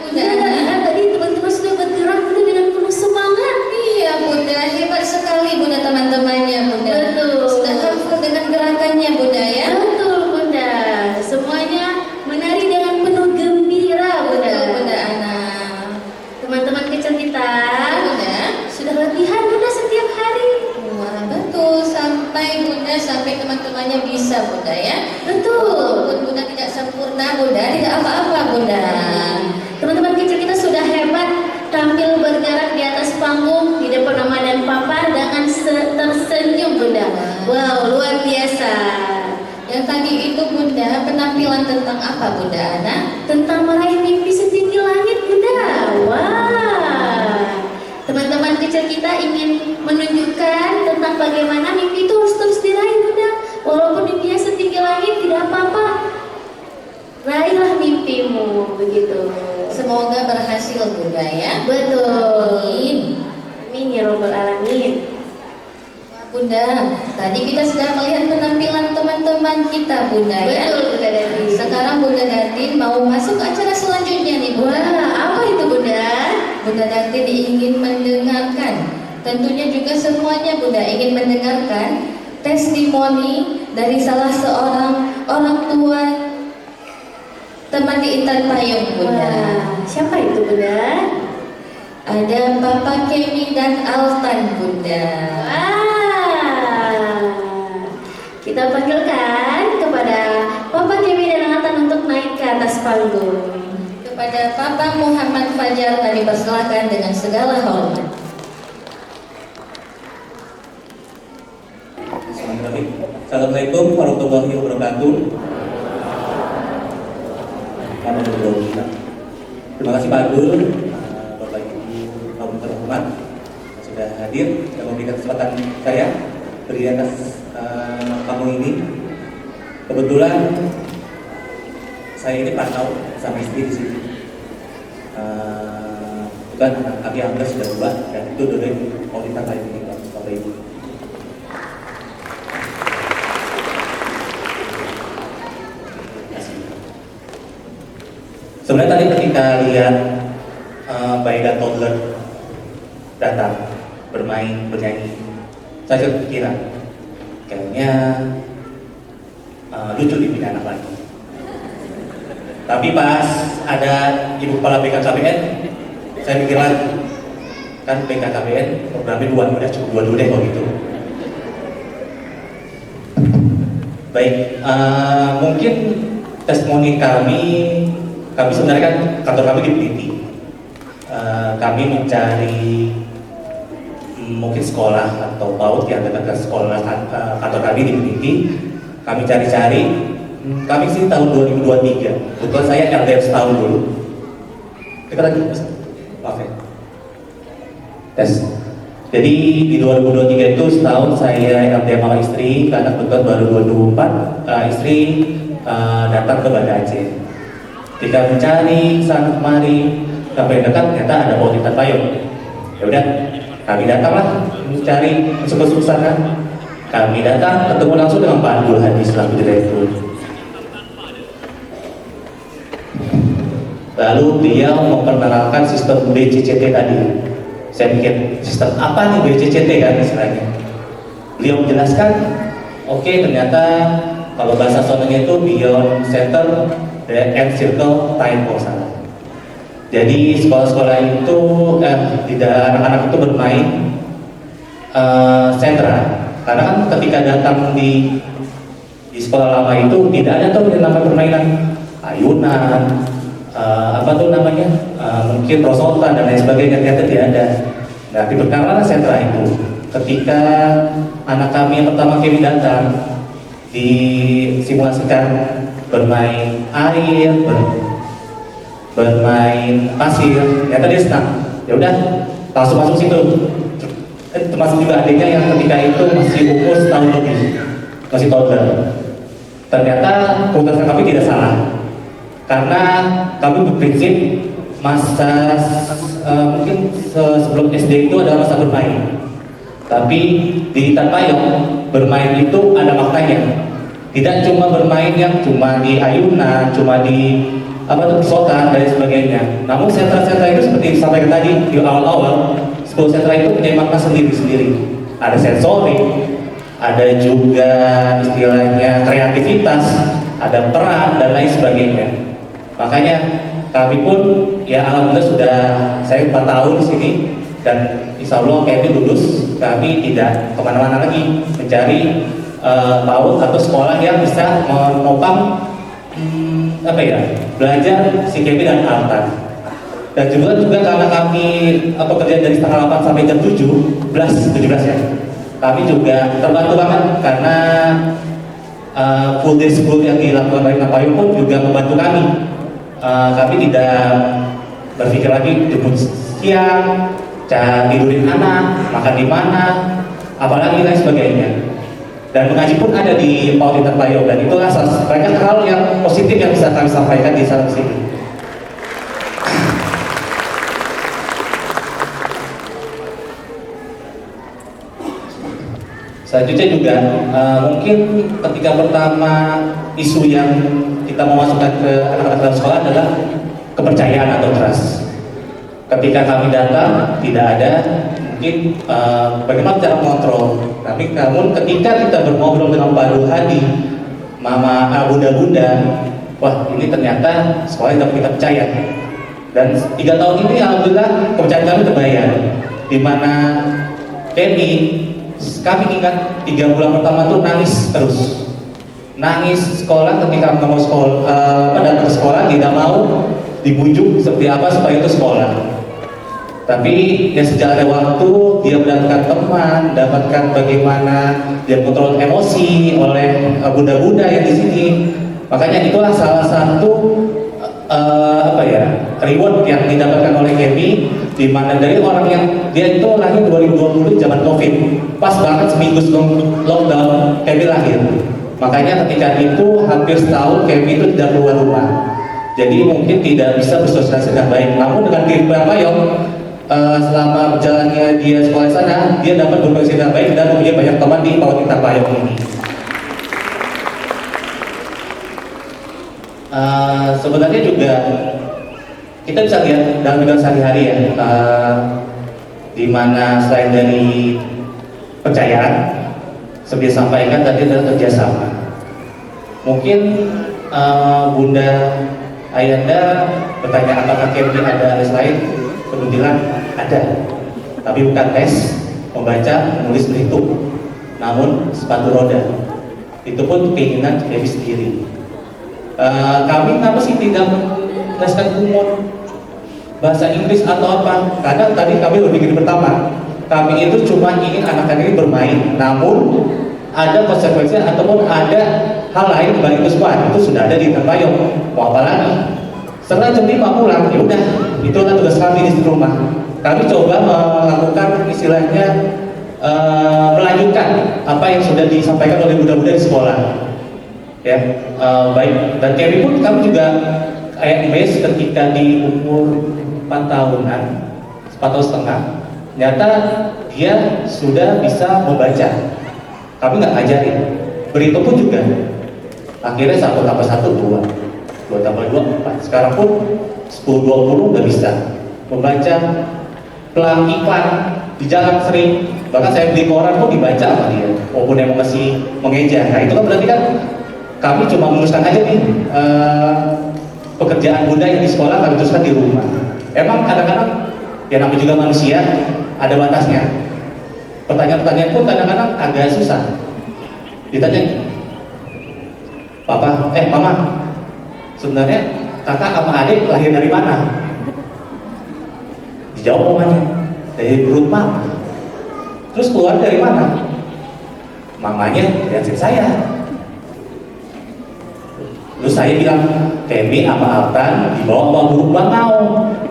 Bunda, lihat tadi teman-teman sudah bergerak Bunda dengan penuh semangat. Iya, Bunda. Hebat sekali Bunda teman-temannya, Bunda. Betul. Sudah hafal dengan gerakannya, Bunda ya. Betul, Bunda. Semuanya menari dengan penuh gembira, Bunda. Betul, Bunda Ana. Teman-teman kecil kita, Bunda, sudah latihan Bunda setiap hari. Wah, betul. Sampai teman-temannya bisa, Bunda ya. Betul. Walaupun Bunda tidak sempurna, Bunda, tidak apa-apa, Bunda. Teman-teman kecil kita sudah hebat tampil bergerak di atas panggung di depan Mama dan Papa dengan tersenyum, Bunda. Wow, luar biasa. Yang tadi itu Bunda, penampilan tentang apa, Bunda Ana? Tentang meraih mimpi setinggi langit, Bunda. Wah. Teman-teman kecil kita ingin menunjukkan tentang bagaimana mimpi itu harus terus diraih, Bunda. Walaupun mimpinya setinggi langit tidak apa-apa. Raihlah mimpimu, begitu. Semoga berhasil, Bunda ya. Betul. Amin. Amin ya Rabbal Alamin. Bunda, tadi kita sudah melihat penampilan teman-teman kita, Bunda ya. Betul, Bunda Datin. Sekarang Bunda Datin mau masuk ke acara selanjutnya nih, Bunda. Wah, apa itu, Bunda? Bunda Datin ingin mendengarkan, tentunya juga semuanya Bunda ingin mendengarkan testimoni dari salah seorang orang tua teman di Intan Payung, Bunda. Wah, siapa itu, Bunda? Ada Papa Kemi dan Altan, Bunda. Kita panggilkan kepada Papa Kemi dan Altan untuk naik ke atas panggung. Kepada Papa Muhammad Fajar kami persilakan dengan segala hormat. Assalamualaikum warahmatullahi wabarakatuh. Terima kasih Pak Abdul, Bapak Ibu kaum terhormat sudah hadir dan memberikan kesempatan saya berdiri atas panggung ini. Kebetulan saya ini pantau sama istri di sini. Bukan anak kami yang sudah dua dan itu dari komunitas lain ini, Bapak Ibu. Sebenarnya tadi ketika lihat bayi dan toddler datang bermain, bernyanyi, saya kepikiran kayaknya lucu dipindah anak lagi. Tapi pas ada Ibu Kepala BKKBN, saya mikir lagi, kan BKKBN programnya dua, udah cukup dua dulu deh kalau gitu. Baik, mungkin testimoni kami sebenarnya kan kantor kami di Peliti. Kami mencari mungkin sekolah atau PAUD yang dekat ke sekolah kantor kami di Peliti. Kami cari-cari, kami sih tahun 2023. Kebetulan saya LDM setahun dulu. Dekat lagi, maaf ya. Tes. Jadi di 2023 itu setahun saya LDM sama istri, karena kebetulan baru 2024 istri datang ke Banda Aceh. Ketika mencari sana kemari sampai dekat ternyata ada PAUD Intan Payung. Ya udah, kami datanglah mencari masuk ke sana. Kami datang ketemu langsung dengan Pak Abdul Hadi selaku direktur. Lalu beliau memperkenalkan sistem BCCT tadi. Saya pikir sistem apa nih BCCT kan istilahnya. Beliau menjelaskan, oke, ternyata kalau bahasa sonanya itu Beyond Center and Circle Time kalau salah. Jadi sekolah-sekolah itu tidak anak-anak itu bermain sentra. Karena kan ketika datang di sekolah lama itu tidak ada tuh yang namanya permainan ayunan, apa tuh namanya, mungkin prosotan dan lain sebagainya, ternyata tidak ada. Nah, diperkenalkan sentra itu. Ketika anak kami yang pertama kami datang, disimulasikan bermain air, bermain pasir, ternyata dia senang. Ya udah, langsung masuk situ. Termasuk juga adiknya yang ketika itu masih umur setahun lebih, masih toddler. Ternyata keputusan kami tidak salah, karena kami berprinsip masa mungkin sebelum SD itu adalah masa bermain. Tapi di Tanpayong bermain itu ada maknanya. Tidak cuma bermain yang cuma di ayunan, cuma di pesokan dan sebagainya. Namun sentra-sentra itu seperti disampaikan tadi di awal-awal, 10 sentra itu punya makna sendiri-sendiri. Ada sensorik, ada juga istilahnya kreativitas, ada peran dan lain sebagainya. Makanya kami pun ya alhamdulillah sudah saya 4 tahun di sini dan insya Allah kami lulus, kami tidak kemana-mana lagi mencari PAUD atau sekolah yang bisa menopang belajar si Kemi dan Altan. Dan juga karena kami pekerjaan dari setengah 8 sampai jam 17 ya, kami juga terbantu banget karena full day school yang dilakukan oleh Tanpayong pun juga membantu kami. Kami tidak berpikir lagi jemput siang, tidurin anak, makan di mana, apalagi lain sebagainya. Dan mengaji pun ada di PAUD Tanpayong, dan itulah banyak hal yang positif yang bisa kami sampaikan di sana sini. Selanjutnya juga mungkin ketika pertama isu yang kita mau masukkan ke anak-anak dalam sekolah adalah kepercayaan atau trust. Ketika kami datang tidak ada mungkin bagaimana cara mengontrol. Tapi namun ketika kita berngobrol dengan Pak Ruhadi, Mama, Bunda-Bunda, wah ini ternyata sekolah yang dapat kita percaya. Dan 3 tahun ini alhamdulillah kepercayaan kami terbayar. Di mana kami ingat 3 bulan pertama tuh nangis terus. Nangis sekolah ketika mau sekolah, datang ke sekolah tidak mau dibujuk seperti apa supaya itu sekolah. Tapi ya sejalannya waktu dia mendapatkan teman, dapatkan bagaimana dia kontrol emosi oleh bunda-bunda yang di sini. Makanya itulah salah satu reward yang didapatkan oleh Kemi, di mana dari orang yang dia itu lahir 2020 zaman Covid, pas banget seminggu sebelum lockdown Kemi lahir. Makanya ketika itu hampir setahun Kemi itu tidak keluar rumah. Jadi mungkin tidak bisa bersosialisasi dengan baik. Namun dengan tim Tanpayong, selama berjalannya dia sekolah sana, dia dapat berkomunikasi dengan baik dan mempunyai banyak teman di PAUD Tanpayong ini. Sebenarnya juga kita bisa lihat dalam kehidupan sehari-hari ya, di mana selain dari percayaan, seperti sampaikan tadi adalah kerjasama. Mungkin Bunda Ayanda bertanya apakah Kemi ada les lain? Kebetulan ada, tapi bukan tes membaca, menulis, berhitung, namun sepatu roda. Itu pun keinginan Kemi sendiri. Kami kenapa sih tidak meleskan kumon, bahasa Inggris atau apa? Karena tadi kami berpikir pertama, kami itu cuma ingin anak-anak ini bermain, namun ada konsekuensi ataupun ada hal lain bagi itu semua. Itu sudah ada di Tanpayong. Mau apa lagi? Setelah jam 5 pulang, ya udah, itulah tugas kami di rumah. Kami coba melakukan istilahnya melanjutkan apa yang sudah disampaikan oleh bunda-bunda di sekolah. Ya, baik. Dan Kemi pun kami juga kayak base ketika di umur 4 tahunan, 4 tahun setengah, ternyata dia sudah bisa membaca. Kami nggak ngajarin. Berhitung pun juga. Akhirnya 1 tambah 1 2. 2 tambah 2 4. Sekarang pun 10-20 udah bisa membaca. Pelang iklan di jalan sering. Bahkan saya beli koran pun dibaca sama dia. Walaupun yang masih mengeja. Nah itu kan berarti kan kami cuma meneruskan aja nih pekerjaan bunda yang di sekolah kami teruskan di rumah. Emang kadang-kadang ya namanya juga manusia ada batasnya. Pertanyaan-pertanyaan pun kadang-kadang agak susah. Ditanya, Papa, Mama, sebenarnya kakak sama adik lahir dari mana? Dijawab mamanya, dari perut mama. Terus keluar dari mana? Mamanya liatin saya. Terus saya bilang, Temi sama Altan dibawa sama burung bangau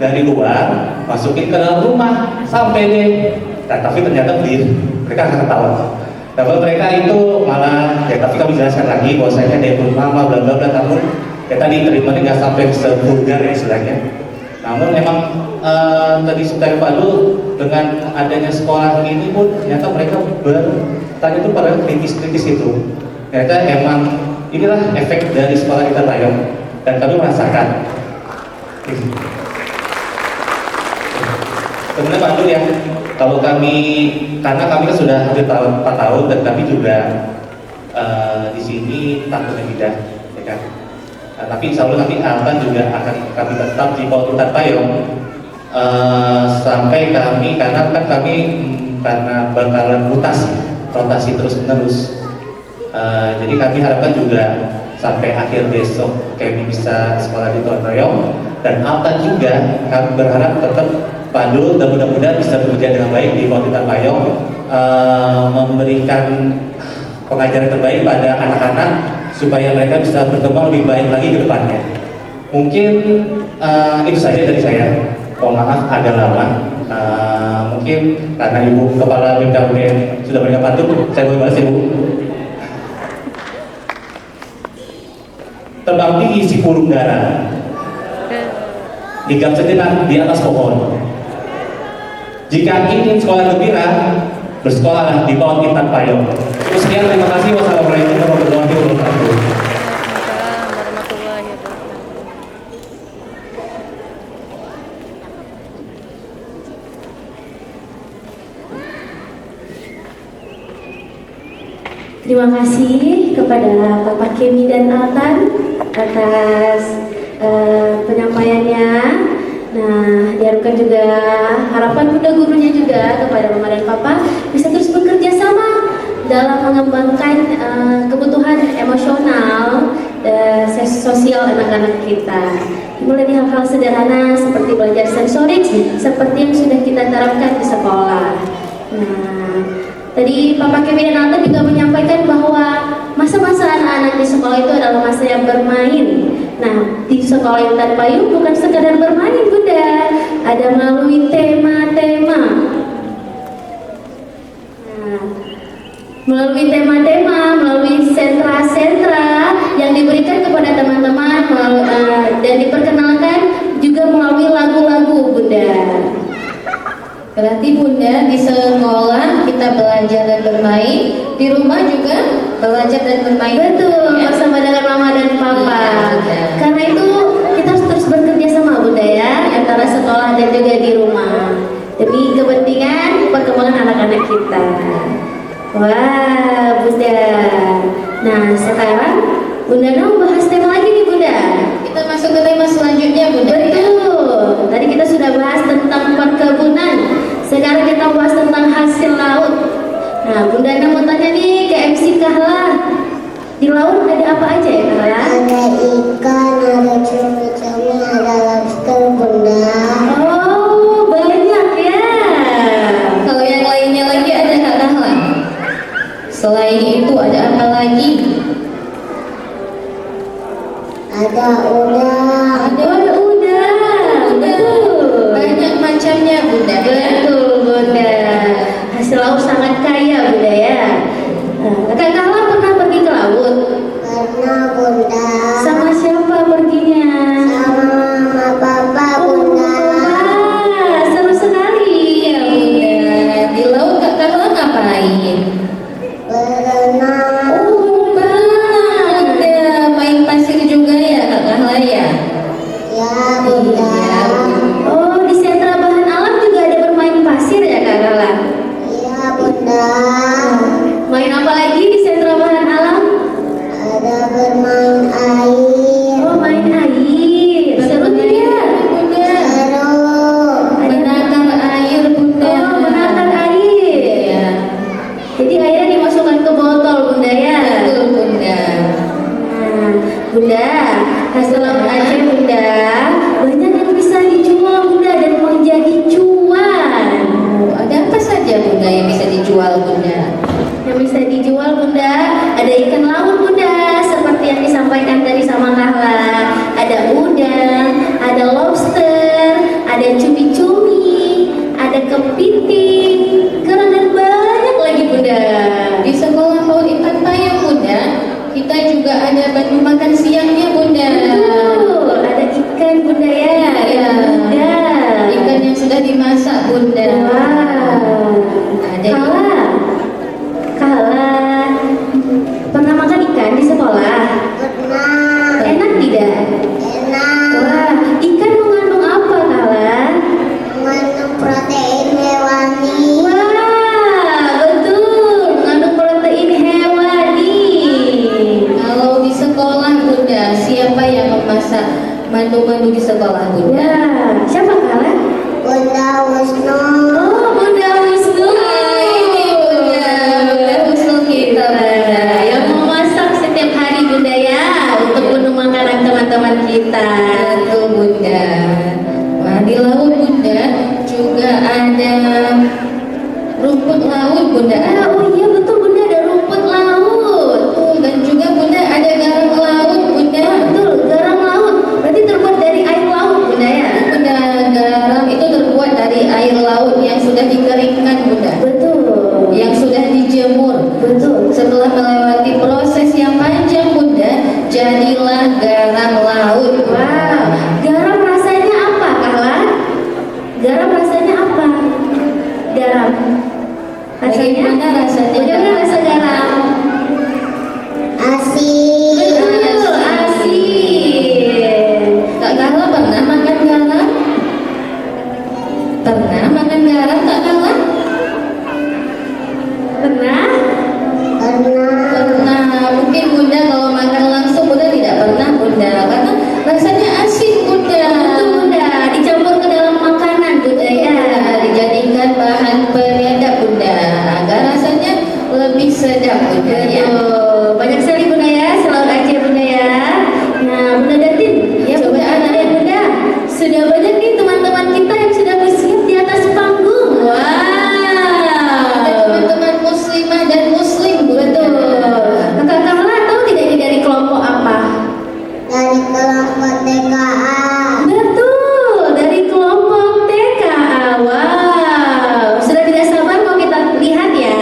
dari luar, masukin ke dalam rumah, sampai deh. Nah, tapi ternyata mereka akan ketawa. Tapi mereka itu malah, ya tapi kami jelaskan lagi bahwa saya dari mama bla bla bla, namun ya tadi terimanya nggak sampai sevulgar ya istilahnya. Namun memang tadi sebentar Pak Lu, dengan adanya sekolah ini pun ternyata mereka bertanya itu pada kritis-kritis itu. Ternyata emang inilah efek dari sekolah kita Tayong, dan kami merasakan. Sebenarnya Pak Lu ya, kalau kami, karena kami kan sudah hampir 4 tahun dan kami juga di sini takutnya tidak, ya kan? Tapi insya Allah nanti Altan juga akan kami tetap di Fakultas Tayong sampai kami, karena kan kami karena bakalan rotasi terus menerus. Jadi kami harapkan juga sampai akhir besok kami bisa sekolah di Tayong, dan Altan juga kami berharap tetap Pandu dan mudah-mudahan bisa bekerja dengan baik di Fakultas Tayong, memberikan pengajaran terbaik pada anak-anak supaya mereka bisa berkembang lebih baik lagi ke depannya. Mungkin itu saja dari saya. Mohon maaf agak lama. Mungkin karena Ibu Kepala BMKUDN sudah berikan pantun, saya boleh balas Ibu. Terbang tinggi si burung dara, hingga sejenak di atas pohon. Jika ingin sekolah gembira, bersekolahlah di Fakultas Tayong. Sekian, terima kasih. Wassalamualaikum warahmatullahi wabarakatuh. Terima kasih kepada Bapak Kemi dan Altan atas penyampaiannya. Nah, diharapkan juga harapan Bunda gurunya juga kepada Mama dan Papa bisa terus bekerja sama dalam mengembangkan kebutuhan emosional sosial anak-anak kita. Mulai dari hal-hal sederhana seperti belajar sensorik, seperti yang sudah kita terapkan di sekolah. Nah, tadi Papa Kemi dan Altan juga menyampaikan bahwa masa-masa anak-anak di sekolah itu adalah masa yang bermain. Nah, di sekolah Intan Payung bukan sekadar bermain Bunda, ada melalui tema-tema. Nah, melalui tema-tema, melalui sentra-sentra yang diberikan kepada teman-teman dan diperkenalkan juga melalui lagu-lagu Bunda. Berarti Bunda di sekolah kita belajar dan bermain, di rumah juga belajar dan bermain. Betul, bersama dengan Mama dan Papa. Karena itu kita harus terus bekerja sama Bunda ya, antara sekolah dan juga di rumah, demi kepentingan perkembangan anak-anak kita. Wah, Bunda. Nah, sekarang Bunda mau bahas tema lagi nih Bunda. Kita masuk ke tema selanjutnya Bunda. Betul. Tadi kita sudah bahas tentang perkebunan. Sekarang kita bahas tentang hasil laut. Nah, Bunda mau tanya nih ke MC Kahla. Di laut ada apa aja ya Kahla? Ada ikan, ada cumi-cumi, ada lobster Bunda. Oh, banyak ya. Kalau yang lainnya lagi ada Kak Kahla? Selain itu ada apa lagi? Ada udang. Ada udang. kepiting, kerang dan banyak lagi Bunda. Di sekolah PAUD Intan Payung Bunda, kita juga ada menu makan siangnya Bunda. Betul, ada ikan Bunda ya. Iya. Bunda. Ikan yang sudah dimasak Bunda. Wah. Ada Kala, pernah makan ikan di sekolah? Pernah. Enak tidak? Enak. Wah, ikan mengandung apa Kala? Mengandung protein hewani. Wah, betul, mengandung protein hewani. Kalau di sekolah Bunda, siapa yang memasak menu-menu di sekolah Bunda? Wah, siapa Kala? Bunda Wisnu. Oh, Bunda Wisnu. Ini Bunda Husnul kita Bunda. Yang memasak setiap hari Bunda ya, untuk menu makanan teman-teman kita. Betul Bunda. Wah, di laut Bunda juga ada rumput laut Bunda. Oh iya betul Bunda, ada rumput laut. Dan juga Bunda ada garam laut Bunda. Betul, garam laut. Berarti terbuat dari air laut Bunda ya? Bunda, garam itu terbuat dari air laut yang sudah dikeringkan Bunda, Betul. yang sudah dijemur. Betul. Setelah melewati proses yang panjang Bunda, jadilah garam laut. Wow, garam rasanya apa Kala? Garam rasanya apa? Garam. Bagaimana rasanya? Bagaimana rasa garam? Asin. Betul, asin. Kak Kala pernah makan garam? Pernah makan garam Kak Kala? Pernah? Pernah. Pernah. Mungkin Bunda kalau makan langsung Bunda tidak pernah Bunda, karena rasanya asin Bunda. Betul Bunda, dicampur ke dalam makanan Bunda ya. Dijadikan bahan penyedap Bunda agar rasanya lebih sedap Bunda ya. Betul. Banyak sekali Bunda ya, selalu aja Bunda ya. Nah Bunda Datin, Ya, coba Bunda. ada ya Bunda. Sudah banyak nih teman-teman kita yang sudah bersiap di atas panggung. Ada Wow. teman-teman muslimah dan muslim Bunda. Kakak Kamala tahu tidak ini dari kelompok apa? Dari kelompok TKA. Betul, dari kelompok TKA. Wow, sudah tidak sabar mau kita lihat ya.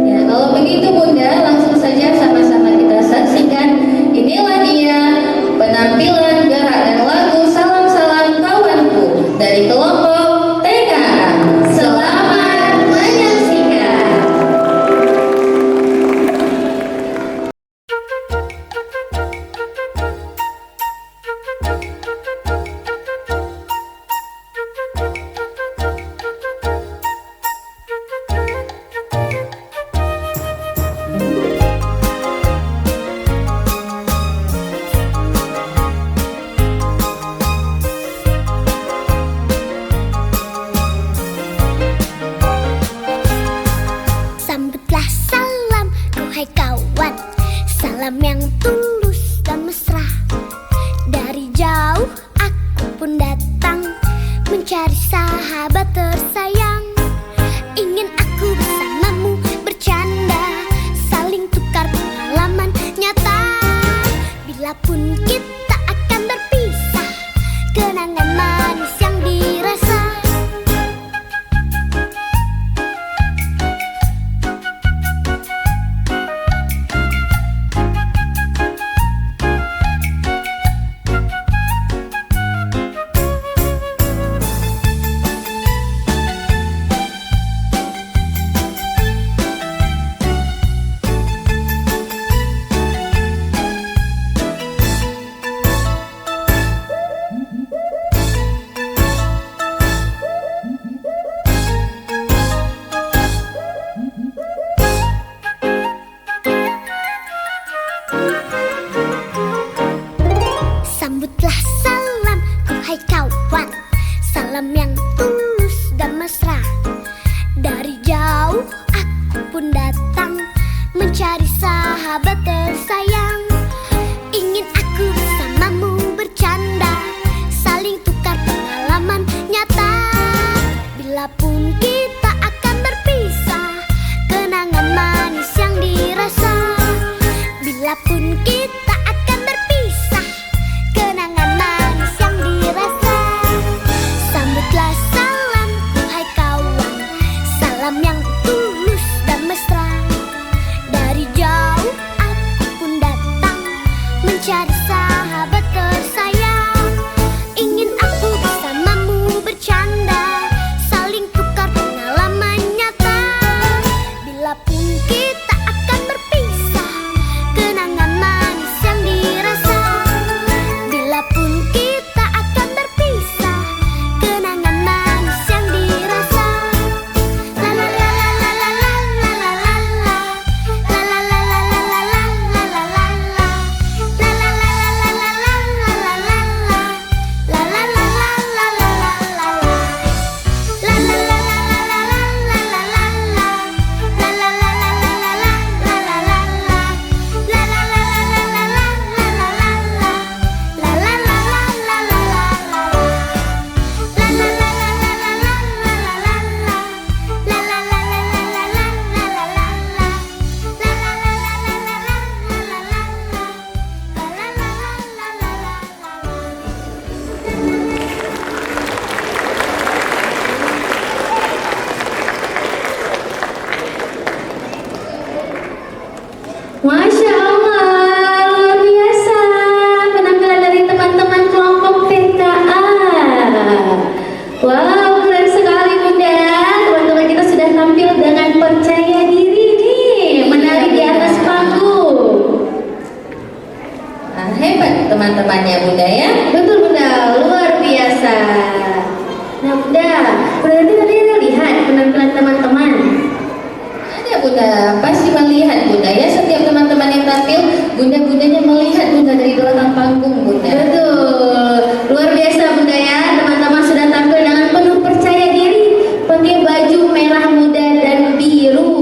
Ya, kalau begitu Bunda, langsung saja sama-sama kita saksikan. Inilah dia penampilan gerak dan lagu Salam-Salam Kawanku dari kelompok TKA. Selamat menyaksikan. Sambutlah salam, hai kawan. Salam yang tulus dan mesra. Dari jauh aku pun datang mencari sahabat tersayang. Ingin aku bersamamu bercanda, saling tukar pengalaman nyata. Bila pun kita akan berpisah, kenangan manis yang dirasa. Sambutlah salam, hai kawan. Salam yang tulus dan mesra. Dari jauh aku pun datang mencari sahabat tersayang. Ingin aku bersamamu bercanda, saling tukar pengalaman nyata. Bila pun kita akan berpisah, kenangan manis yang dirasa. Bila pun kita akan berpisah, kenangan manis yang dirasa. Sambutlah belakang panggung Bunda. Betul, luar biasa Bunda ya. Teman-teman sudah tampil dengan penuh percaya diri, pakai baju merah muda dan biru.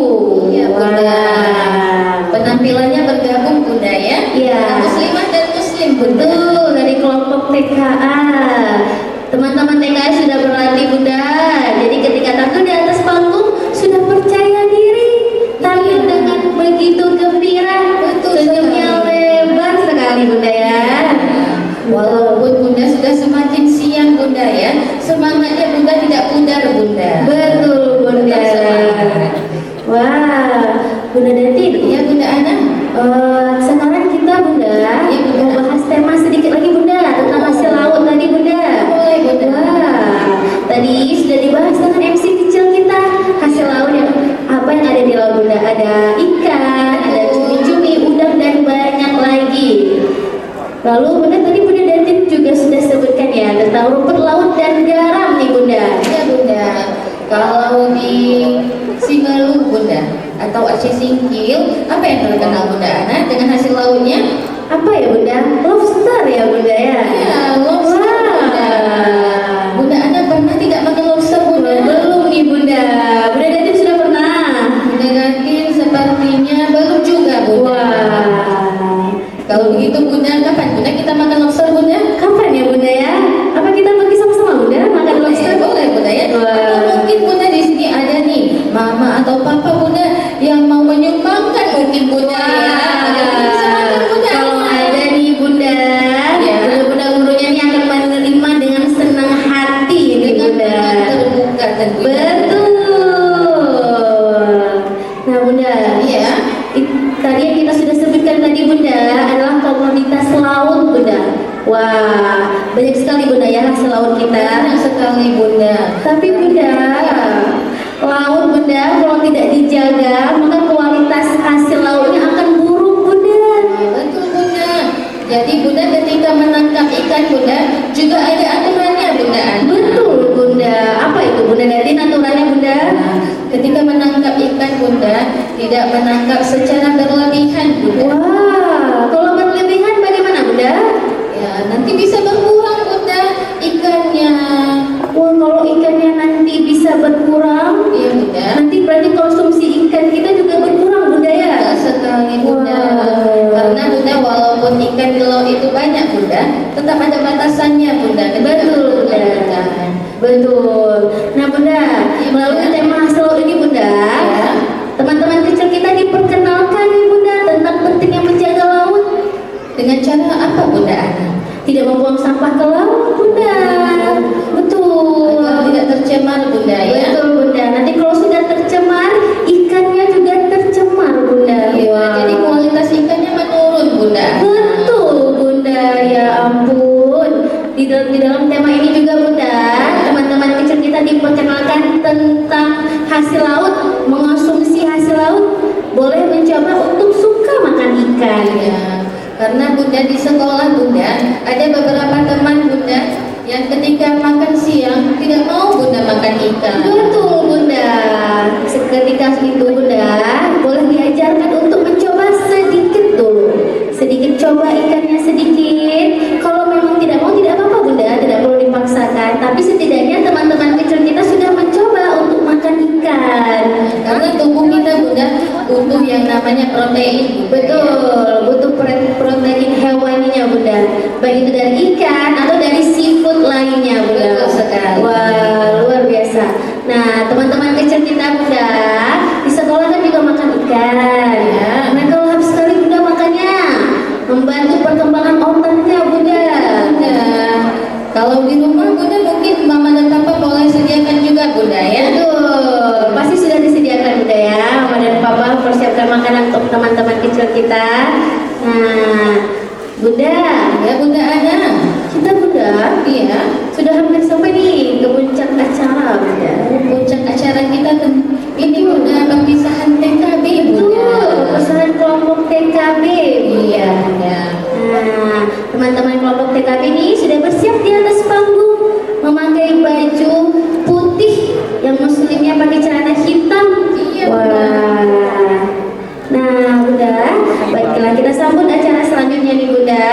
Ya Bunda. Wah. Penampilannya bergabung Bunda ya. Iya. Muslimah dan Muslim Bunda. Betul, dari kelompok TKA. Teman-teman TKA sudah berlatih Bunda. Jadi ketika tampil di atas panggung sudah percaya diri, tampil dengan begitu gembira. Betul Senyumnya lebar sekali Bunda ya. Walaupun Bunda sudah semakin siang Bunda ya, semangatnya Bunda tidak pudar Bunda. Betul Bunda. Tetap semangat. Wah, Bunda Datin. Ya Bunda Ana. Sekarang kita Bunda mau bahas tema sedikit lagi Bunda tentang hasil laut tadi Bunda. Boleh Bunda. Wah, tadi sudah dibahas dengan MC kecil kita hasil laut yang apa yang ada di laut Bunda. Ada ikan, ada cumi-cumi, udang dan banyak lagi. Lalu Bunda tadi Bunda Datin juga sudah sebutkan ya tentang rumput laut dan garam nih Bunda. Ya Bunda. Kalau di Simalung Bunda atau Aceh Singkil, apa yang terkenal Bunda Ana dengan hasil lautnya? Apa ya Bunda? Lobster ya Bunda ya? Ya, lobster Bunda. Bunda Ana pernah tidak makan lobster Bunda? Belum nih Bunda. Bunda Datin sudah pernah. Bunda Datin sepertinya belum juga Bunda. Wah. Kalau begitu Bunda, kapan Bunda kita makan lobster Bunda? Kapan ya Bunda ya? Apa kita pergi sama-sama Bunda makan lobster? Boleh Bunda ya. Wah. Atau mungkin Bunda di sini ada nih Mama atau Papa Bunda yang mau menyumbangkan mungkin Bunda ya. Agar kita bisa makan Bunda. Kalau ada nih Bunda, Ya. Bunda gurunya ini akan menerima dengan senang hati nih Bunda. Terbuka tentunya. Betul. Nah Bunda, Iya. tadi yang kita sudah sebutkan tadi Bunda adalah komoditas laut Bunda. Wah, banyak sekali Bunda ya hasil laut kita. Banyak sekali Bunda. Tapi Bunda, laut Bunda kalau tidak dijaga maka kualitas hasil lautnya akan buruk Bunda. Betul Bunda. Jadi Bunda ketika menangkap ikan Bunda juga ada aturannya Bunda Ana. Betul Bunda. Apa itu Bunda Datin aturannya Bunda? Nah, ketika menangkap ikan Bunda tidak menangkap secara berlebihan Bunda. Wah, kalau berlebihan bagaimana Bunda? Ya, nanti bisa berkurang Bunda ikannya. Wah, kalau ikannya nanti bisa berkurang, Iya Bunda. nanti berarti konsumsi ikan kita juga berkurang Bunda ya? Betul sekali Bunda. Wow. Karena Bunda walaupun ikan di laut itu banyak Bunda, tetap ada batasannya Bunda. Ketika Betul menangkap Bunda. ikan. Betul. Nah Bunda, melalui tema hasil laut ini Bunda, Ya. teman-teman kecil kita diperkenalkan nih Bunda tentang pentingnya menjaga laut. Dengan cara apa Bunda Ana? Tidak membuang sampah ke laut Bunda. Betul. Agar tidak tercemar Bunda ya. Betul Bunda. Nanti kalau sudah tercemar, ikannya juga tercemar Bunda. Iya, Wah. jadi kualitas ikannya menurun Bunda. Betul Bunda, ya ampun. Di dalam tema ini juga Bunda, teman-teman kecil kita diperkenalkan tentang hasil laut, mengonsumsi hasil laut, boleh mencoba untuk suka makan ikan. Ya, karena Bunda di sekolah Bunda ada beberapa teman Bunda yang ketika makan siang tidak mau Bunda makan ikan. Betul Bunda. Seketika itu Bunda boleh diajarkan untuk mencoba sedikit dulu. Sedikit coba ikannya sedikit. Kalau memang tidak mau tidak apa-apa Bunda, tidak perlu dipaksakan. Tapi setidaknya teman-teman kecil kita sudah mencoba untuk makan ikan. Karena tubuh kita Bunda butuh yang namanya protein. Betul, butuh protein hewaninya Bunda. Baik itu dari ikan atau dari seafood lainnya Bunda. Betul sekali. Wah, luar biasa. Nah, teman-teman kecil kita Bunda, di sekolah kan juga makan ikan. Ya. Mereka lahap sekali Bunda makannya. Membantu perkembangan otaknya Bunda. Bunda, kalau di rumah Bunda mungkin Mama dan Papa boleh sediakan juga Bunda ya. Betul, pasti sudah disediakan Bunda ya. Mama dan Papa persiapkan makanan untuk teman-teman kecil kita. Nah, Bunda, Ya Bunda Ana. kita Bunda, Iya. sudah hampir sampai nih ke puncak acara Bunda. Puncak acara kita ini Bunda perpisahan TKB Bunda. Betul, perpisahan kelompok TKB Bunda. Iya Bunda. Nah, teman-teman kelompok TKB ini sudah bersiap di atas panggung memakai baju putih yang muslimnya pakai celana hitam. Iya, Wah. Nah Bunda, baiklah kita sambut acara selanjutnya nih Bunda.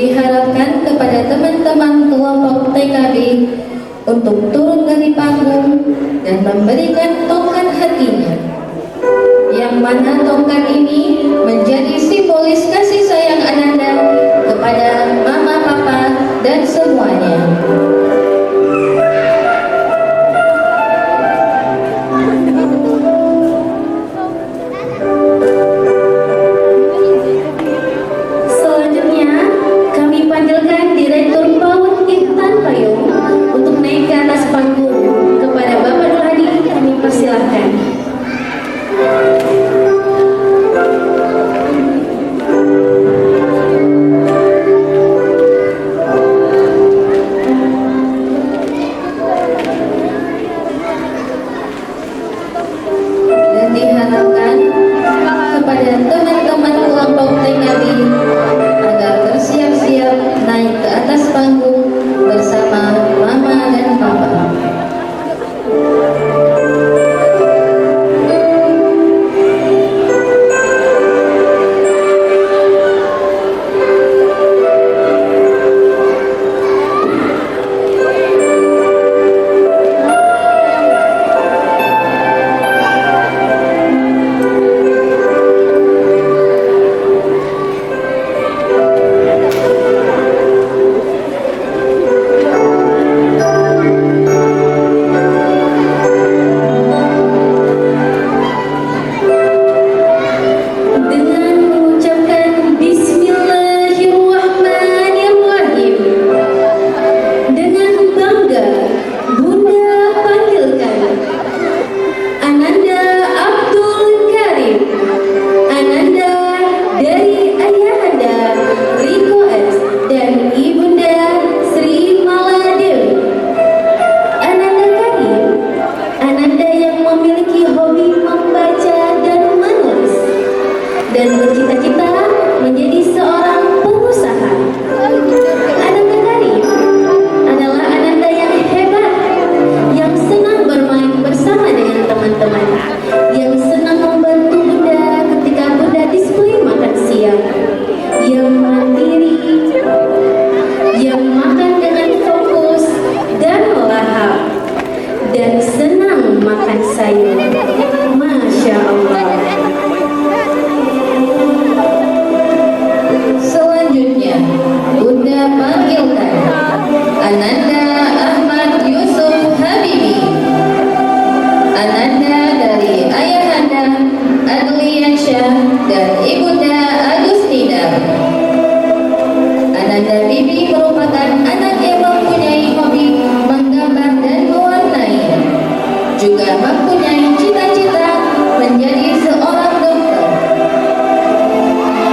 diharapkan kepada teman-teman kelompok TKB untuk turun dari panggung dan memberikan tongkat hatinya, yang mana tongkat ini menjadi simbolis kasih sayang Ananda kepada mama, papa, dan semuanya. Selanjutnya, kami panggilkan Direktur PAUD Intan Payung untuk naik ke atas panggung. Kepada Bapak Nur Hadi, kami persilahkan. Dan diharapkan kepada teman-teman kelompok TKB agar bersiap-siap naik ke atas panggung bersama mama dan papa. Dengan mengucapkan Bismillahirrahmanirrahim, dengan bangga Bunda panggilkan Ananda Abdul Karim, Ananda dari Ayahanda Riko S dan Ibunda Sri Maladewi. Ananda Karim, Ananda yang memiliki hobi membaca dan menulis dan bercita-cita menjadi seorang pengusaha. Ananda Karim adalah Ananda yang hebat, yang senang bermain bersama dengan teman-teman, yang senang membantu Bunda ketika Bunda display makan siang, yang mandiri, yang makan dengan fokus dan lahap, dan senang makan sayur. Masya Allah. Selanjutnya, Bunda panggilkan Ananda Ahmad Yusuf Habibi, Ananda dari Ayahanda Adliansyah dan Ibunda Agustina. Ananda Bibi merupakan anak yang mempunyai hobi menggambar dan mewarnai, juga mempunyai cita-cita menjadi seorang dokter.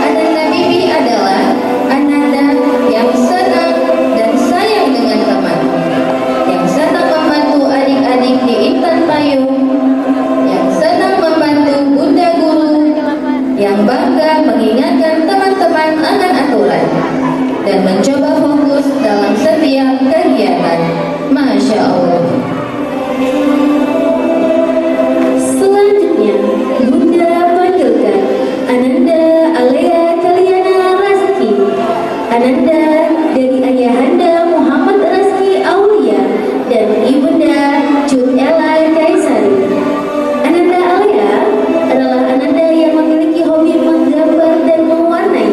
Ananda Bibi adalah Ananda yang senang dan sayang dengan teman, yang senang membantu adik-adik di Intan Payung, yang senang membantu Bunda Guru, yang bangga mengingatkan teman-teman akan aturan, dan mencoba fokus dalam setiap kegiatan. Masya Allah. Selanjutnya, Bunda panggilkan Ananda Alea Kaliana Raski, Ananda dari Ayahanda Muhammad Raski Aulia dan Ibunda Cut Ella Kaisari. Ananda Alea adalah Ananda yang memiliki hobi menggambar dan mewarnai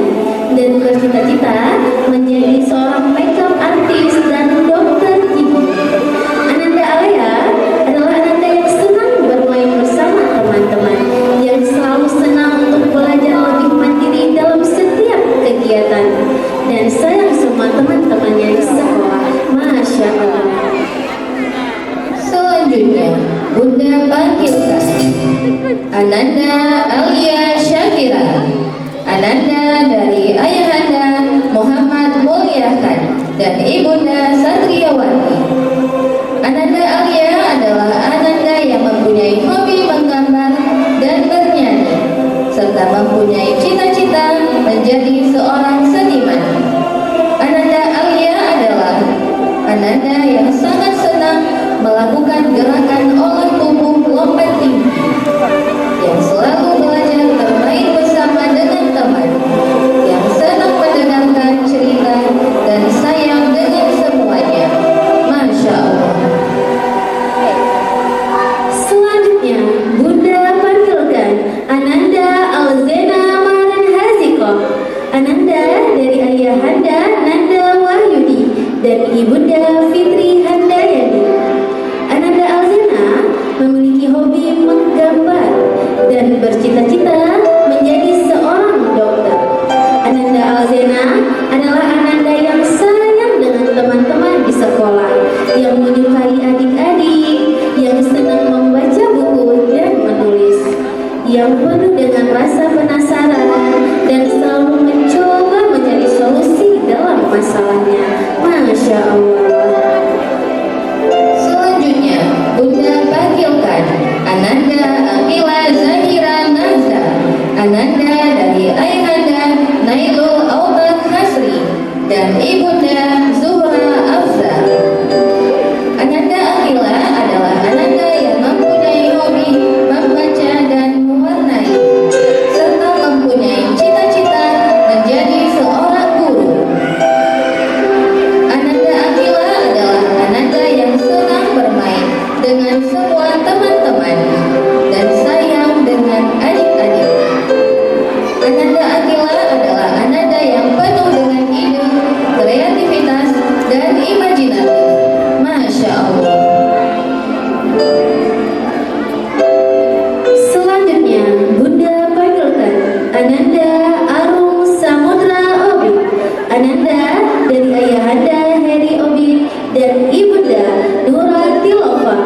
dan bercita-cita menjadi seorang makeup artis dan dokter gigi. Ananda Alea adalah Ananda yang senang bermain bersama teman-teman, yang selalu senang untuk belajar lebih mandiri dalam setiap kegiatan, dan sayang semua teman-temannya di sekolah. Masya Allah. Selanjutnya, Bunda panggilkan Ananda Alia Syakira, Ananda dari Ayahanda Muhammad Mulyakan dan Ibunda Satriawati. Ananda Alia adalah Ananda yang mempunyai hobi menggambar dan bernyanyi, serta mempunyai cita-cita menjadi seorang seniman. Ananda Alia adalah Ananda yang sangat senang melakukan gerakan olah tubuh lompat tinggi, yang selalu belajar bermain bersama dengan teman, yang senang mendengarkan cerita semua teman-teman dan sayang dengan adik-adik. Ananda Akila adalah ananda yang penuh dengan ide, kreativitas, dan imajinatif. Masya Allah. Selanjutnya, Bunda panggilkan Ananda Arum Samudra Obit. Ananda dari Ayahanda Heri Obit dan Ibunda Nura Tilova.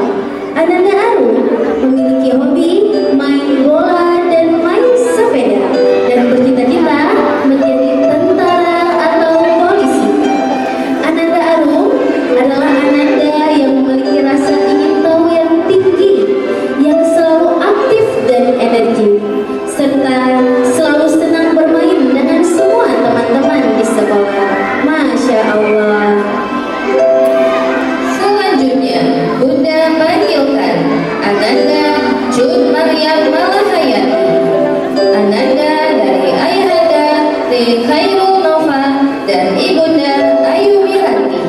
Ananda Arum memiliki hobi main bola dan main sepeda dan bercita-cita menjadi tentara atau polisi. Ananda Arum adalah ananda yang memiliki rasa ingin tahu yang tinggi, yang selalu aktif dan energi, serta selalu senang bermain dengan semua teman-teman di sekolah. Masya Allah. Selanjutnya, Bunda panggilkan Ananda Jun Maryam Malahayati. Ananda dari Ayahanda T. Khairul Nova dan Ibunda Ayu Miranti.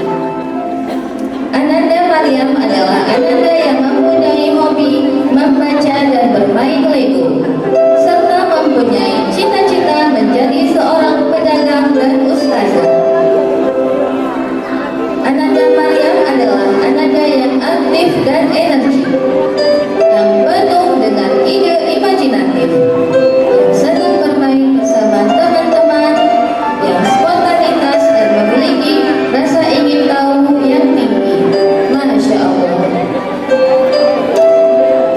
Ananda Maryam adalah ananda yang mempunyai hobi membaca dan bermain Lego, serta mempunyai cita-cita menjadi seorang pedagang dan ustazah. Ananda Maryam adalah ananda yang aktif dan energi, yang penuh dengan ide imajinatif, yang senang bermain bersama teman-teman, yang spontanitas dan memiliki rasa ingin tahu yang tinggi. Masya Allah.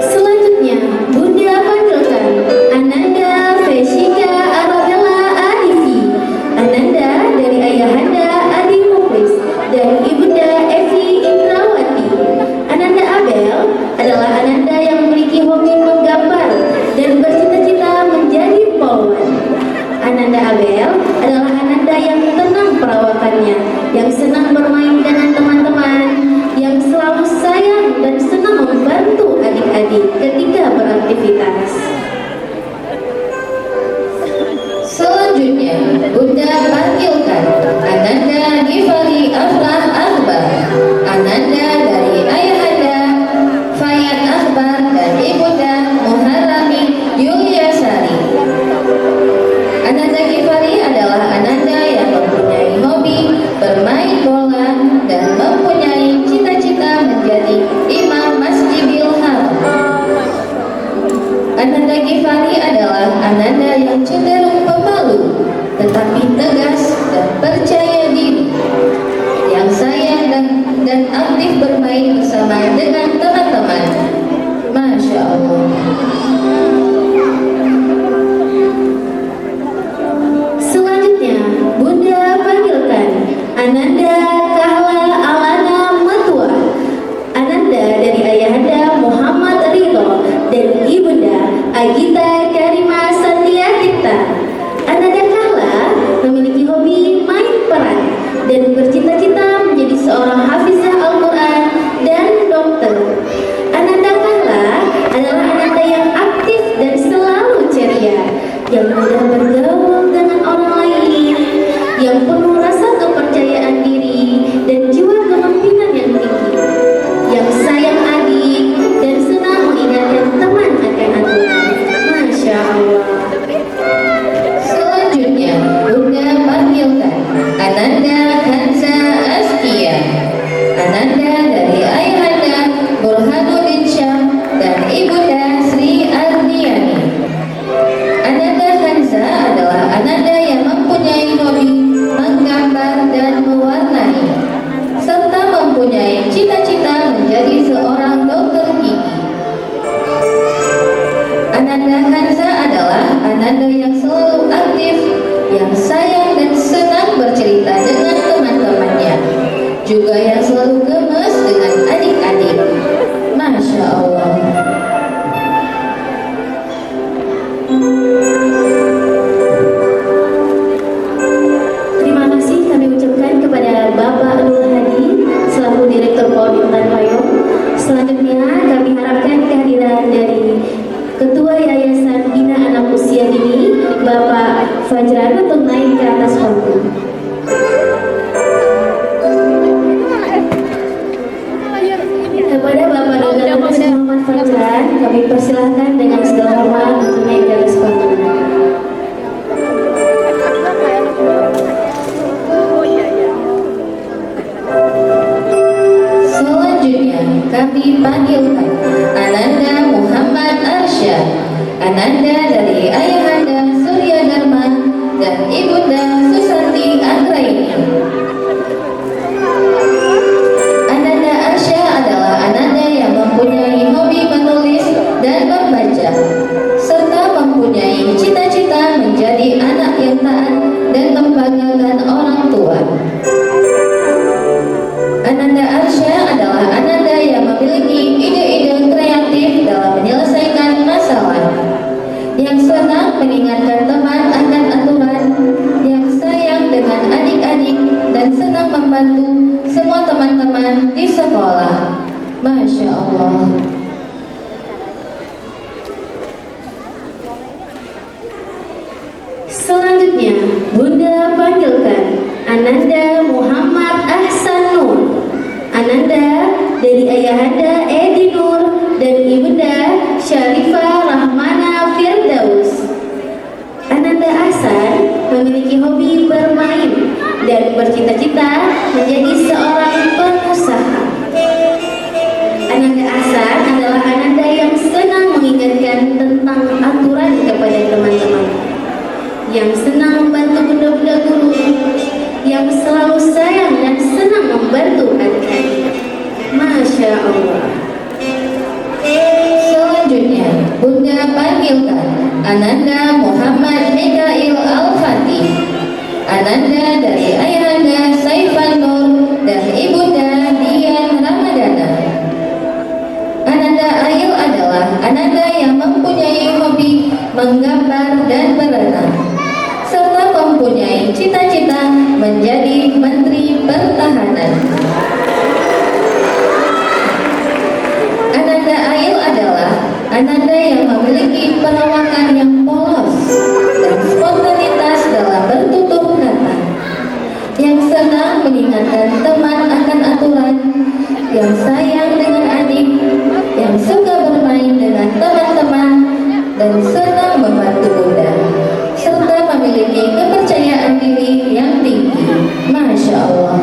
Selanjutnya, Bunda panggilkan Ananda Vesika Arabella Adifi. Ananda dari Ayahanda Adi Muklis dan Ibunda Evi Indrawati. Ananda Abel adalah ananda yang memiliki hobi menggambar dan bercita-cita menjadi polwan. Ananda Abel adalah ananda yang tenang perawakannya, yang senang bermain dengan teman-teman, yang selalu sayang dan senang membantu adik-adik ketika beraktivitas. Selanjutnya, Bunda panggilkan Ananda Gifari Afrah Akbar. Ananda dari Ayahanda Fayat Akbar dan Ibunda Muharrami Yuliasari. Ananda Gifari adalah ananda yang mempunyai hobi bermain bola dan mempunyai cita-cita menjadi imam Masjidil Haram. Ananda Gifari adalah ananda yang cenderung pemalu, tetapi tegas dan percaya diri, yang sayang dan aktif bermain bersama dengan teman-teman. Masya Allah. Selanjutnya, Bunda panggilkan Ananda Kahla Alana Matua. Ananda dari Ayahanda Muhammad Ridho dan Ibunda Agita Karima Santia Tikta. Ananda Kahla memiliki hobi main peran dan bercita-cita menjadi seorang hafizah Al-Quran dan dokter. Ananda Kahla adalah ananda yang aktif dan selalu ceria, yang mudah bergaul dengan orang lain, yang penuh rasa kepercayaan diri dan jiwa kepemimpinan yang tinggi, yang sayang adik dan senang mengingatkan teman akan aturan. Masya Allah. Selanjutnya, Bunda panggilkan Ananda Hansa Askia. Ananda dari Ayahanda Burhanuddin Syam dan Ibunda Sri Ardiani. Ananda Hansa adalah ananda yang mempunyai hobi menggambar dan mewarnai, serta mempunyai cita-cita menjadi seorang dokter gigi. Ananda Hansa adalah ananda yang selalu aktif, yang sayang dan senang bercerita dengan teman-temannya, juga yang selalu gemes dengan adik-adik. Masya Allah. Terima kasih kami ucapkan kepada Bapak Nur Hadi selaku Direktur PAUD Intan Payung. Selanjutnya kami harapkan kehadiran dari Ketua Yayasan Bina Anak Usia Dini, Bapak Fajran, untuk naik ke atas panggung. Kepada Bapak Nur Hadi Muhammad Fajran, kami persilahkan dengan segala hormat untuk naik ke atas panggung. Selanjutnya kami panggilkan Ananda Muhammad Arsyad, Ananda dari Ayahanda Surya Dharma dan Ibunda Susanti Anggraini. Ananda Arsyad adalah Ananda yang mempunyai hobi menulis dan membaca, serta mempunyai cita-cita menjadi anak yang taat dan membanggakan orang tua. Ananda Arsyad adalah Ananda yang memiliki ide-ide kreatif dalam menyelesaikan masalah, yang senang mengingatkan teman akan aturan, yang sayang dengan adik-adik, dan senang membantu semua teman-teman di sekolah. Masya Allah. Selanjutnya, Bunda panggilkan Ananda Muhammad Ahsan Nur, Ananda dari Ayahanda Edi Nur dan Ibunda Syarifah Rahmana Firdaus. Ananda Ahsan memiliki hobi bermain dan bercita-cita menjadi seorang pengusaha. Ananda Ahsan adalah Ananda yang senang mengingatkan tentang aturan kepada teman-teman, yang senang membantu bunda-bunda guru, yang selalu sayang dan senang membantu adik-adik. Masya Allah. Selanjutnya, Bunda panggilkan Ananda Muhammad Mikail Al-Fatih, Ananda dari Ayahanda Saifan Nur dan Ibunda Dian Ramadana. Ananda Ail adalah Ananda yang mempunyai hobi menggambar dan berenang, serta mempunyai cita-cita menjadi Menteri Pertahanan. Ananda Ail adalah Ananda yang memiliki perawakan yang polos dan spontanitas dalam bertutur kata, yang senang mengingatkan teman akan aturan, yang sayang dengan adik, yang suka bermain dengan teman-teman, dan senang membantu bunda, serta memiliki kepercayaan diri yang tinggi. Masya Allah.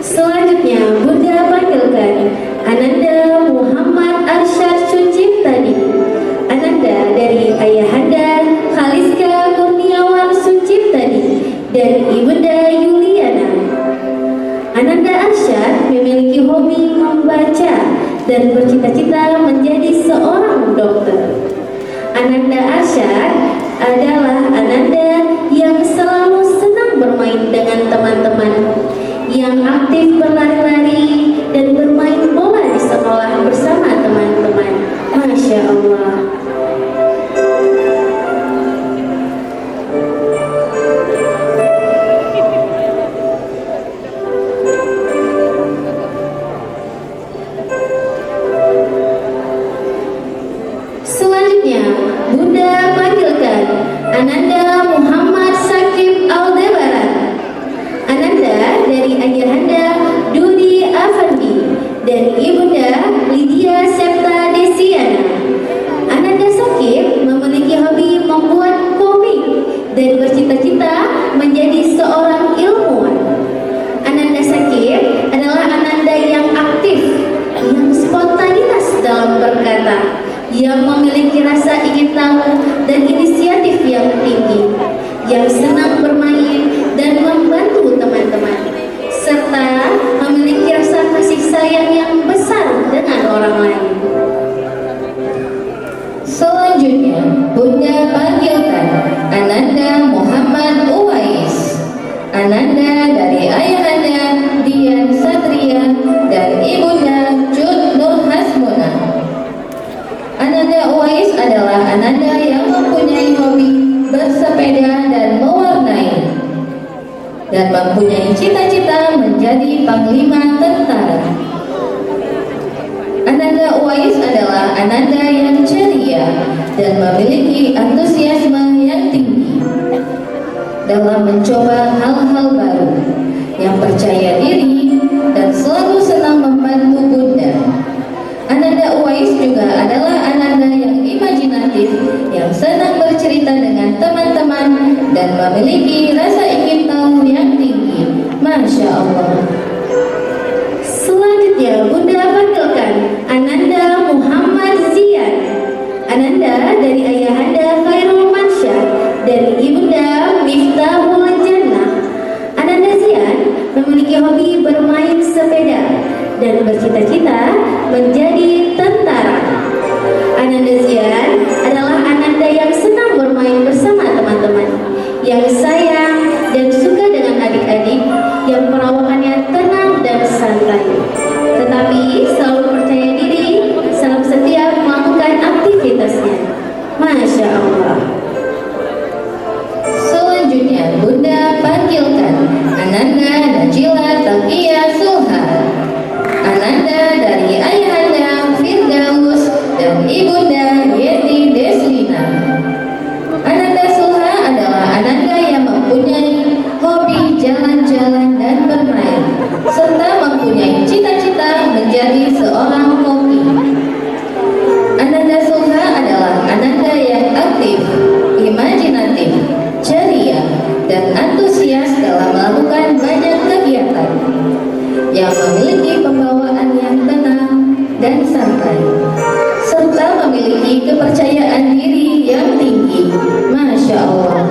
Selanjutnya, Bunda panggilkan Ananda Muhammad Arsyad Suciptadi, Ananda dari Ayahanda Khaliska Kurniawan Suciptadi dan Ibunda Yuliana. Ananda Arsyad memiliki hobi membaca dan bercita-cita menjadi seorang dokter. Ananda Arsyad adalah Ananda yang selalu senang bermain dengan teman-teman, yang aktif berlari-lari dan bermain bola di sekolah bersama teman-teman. Masya Allah. Selanjutnya, Bunda panggilkan Ananda Muhammad Sakib Aldebaran, Ananda dari Ayahanda Dudi Afandi dan Ibunda Lydia Septa Desiana. Ananda Sakib memiliki hobi membuat komik dan bercita-cita menjadi seorang ilmuwan. Ananda Sakib adalah Ananda yang aktif, yang spontanitas dalam berkata, yang memiliki rasa ingin tahu dan inisiatif yang tinggi, yang senang bermain dan membantu teman-teman, serta memiliki rasa kasih sayang yang besar dengan orang lain. Selanjutnya, Bunda panggilkan Ananda Muhammad Uwais, Ananda dari Ayahanda Dian Satria dan Ibunda Jud Nur Hasmuna. Ananda Uwais adalah Ananda yang mempunyai hobi bersepeda dan mewarnai, dan mempunyai cita-cita menjadi panglima tentara. Ananda Uwais adalah Ananda yang ceria dan memiliki antusiasme yang tinggi dalam mencoba hal-hal baru, yang percaya diri dan selalu senang membantu memiliki rasa ingin tahu yang tinggi. Masya Allah. Selanjutnya Bunda panggilkan Ananda Muhammad Zian. Ananda dari ayahanda Khairul Mansyah, dari ibunda Miftahul Jannah. Ananda Zian memiliki hobi bermain sepeda dan bercita-cita menjadi tentara. Ananda Zian adalah Ananda yang senang bermain bersama teman-teman, yang sayang dan suka dengan adik-adik, yang perawakannya tenang dan santai, tetapi selalu percaya diri dalam setiap melakukan aktivitasnya. Masya Allah. Selanjutnya Bunda panggilkan Ananda Najila Taqiyah Sulha. Ananda dari ayahanda Firdaus dan ibunda Yeti Deslina. Ananda Sulha adalah Ananda yang mempunyai hobi jalan-jalan dan bermain, serta mempunyai cita-cita menjadi seorang koki. Ananda Sulha adalah Ananda yang aktif, imajinatif, ceria, dan antusias dalam melakukan banyak kegiatan, yang memiliki pembawaan yang tenang dan santai, serta memiliki kepercayaan diri yang tinggi. Masya Allah.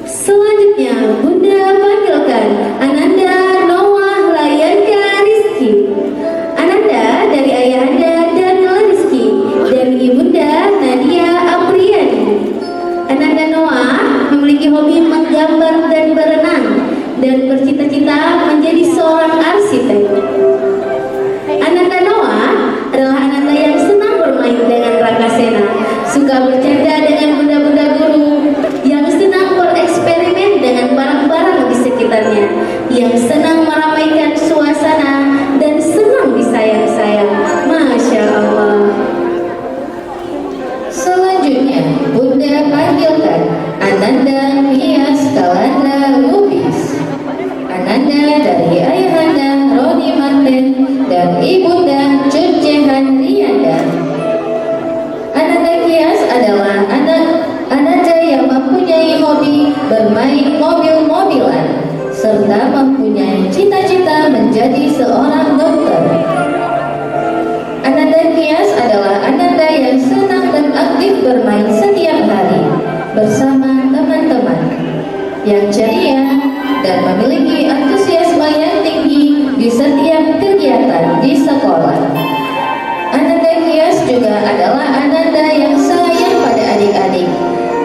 Selanjutnya Bunda panggilkan Ananda Noah Layanka Rizki. Ananda dari ayahanda Daniel Rizki dan ibunda Nadia Apriani. Ananda Noah memiliki hobi menggambar dan berenang dan bercita-cita menjadi seorang arsitek. Ananda Noah adalah Ananda yang senang bermain dengan Rakasena, suka bercanda dengan bunda-bunda guru, yang senang bereksperimen dengan barang-barang di sekitarnya, yang senang meramaikan suasana dan senang disayang-sayang. Masya Allah. Selanjutnya Bunda panggilkan Ananda Hias Kalanda Lubis. Ananda dari ayahanda Roni Martin dan ibunda Cucehan Rianda. Ananda Hias adalah Ananda yang mempunyai hobi bermain mobil-mobilan, serta mempunyai cita-cita menjadi seorang dokter. Ananda Hias adalah Ananda yang senang dan aktif bermain setiap hari bersama teman-teman, yang ceria dan memiliki antusiasme yang tinggi di setiap kegiatan di sekolah. Ananda Hias juga adalah Ananda yang sayang pada adik-adik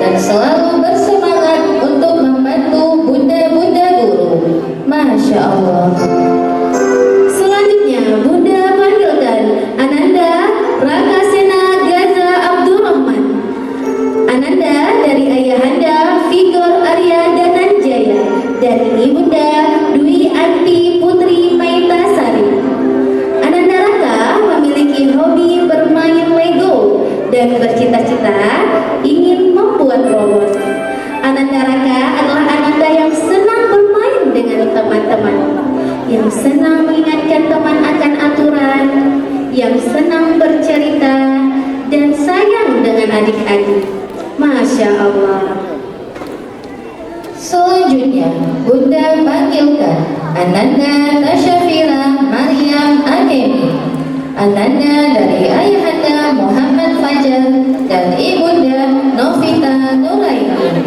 dan selalu bersemangat untuk membantu bunda-bunda guru. Masya Allah. Selanjutnya Bunda panggilkan Ananda Rakasena Gaza Abdurrahman. Ananda dari ayahanda Vigor Arya Dananjaya dan ibunda Dwi Anti Putri Maitasari. Ananda Raka memiliki hobi bermain Lego dan bercita-cita ingin membuat robot. Ananda Raka adalah Ananda yang senang bermain dengan teman-teman, yang senang mengingatkan teman akan aturan, yang senang bercerita dan sayang dengan adik-adik. Masya Allah. Selanjutnya Bunda panggilkan Ananda Tasyafira Maryam Ademi. Ananda dari ayahanda Muhammad Fajar dan ibunda Novita Nuraini.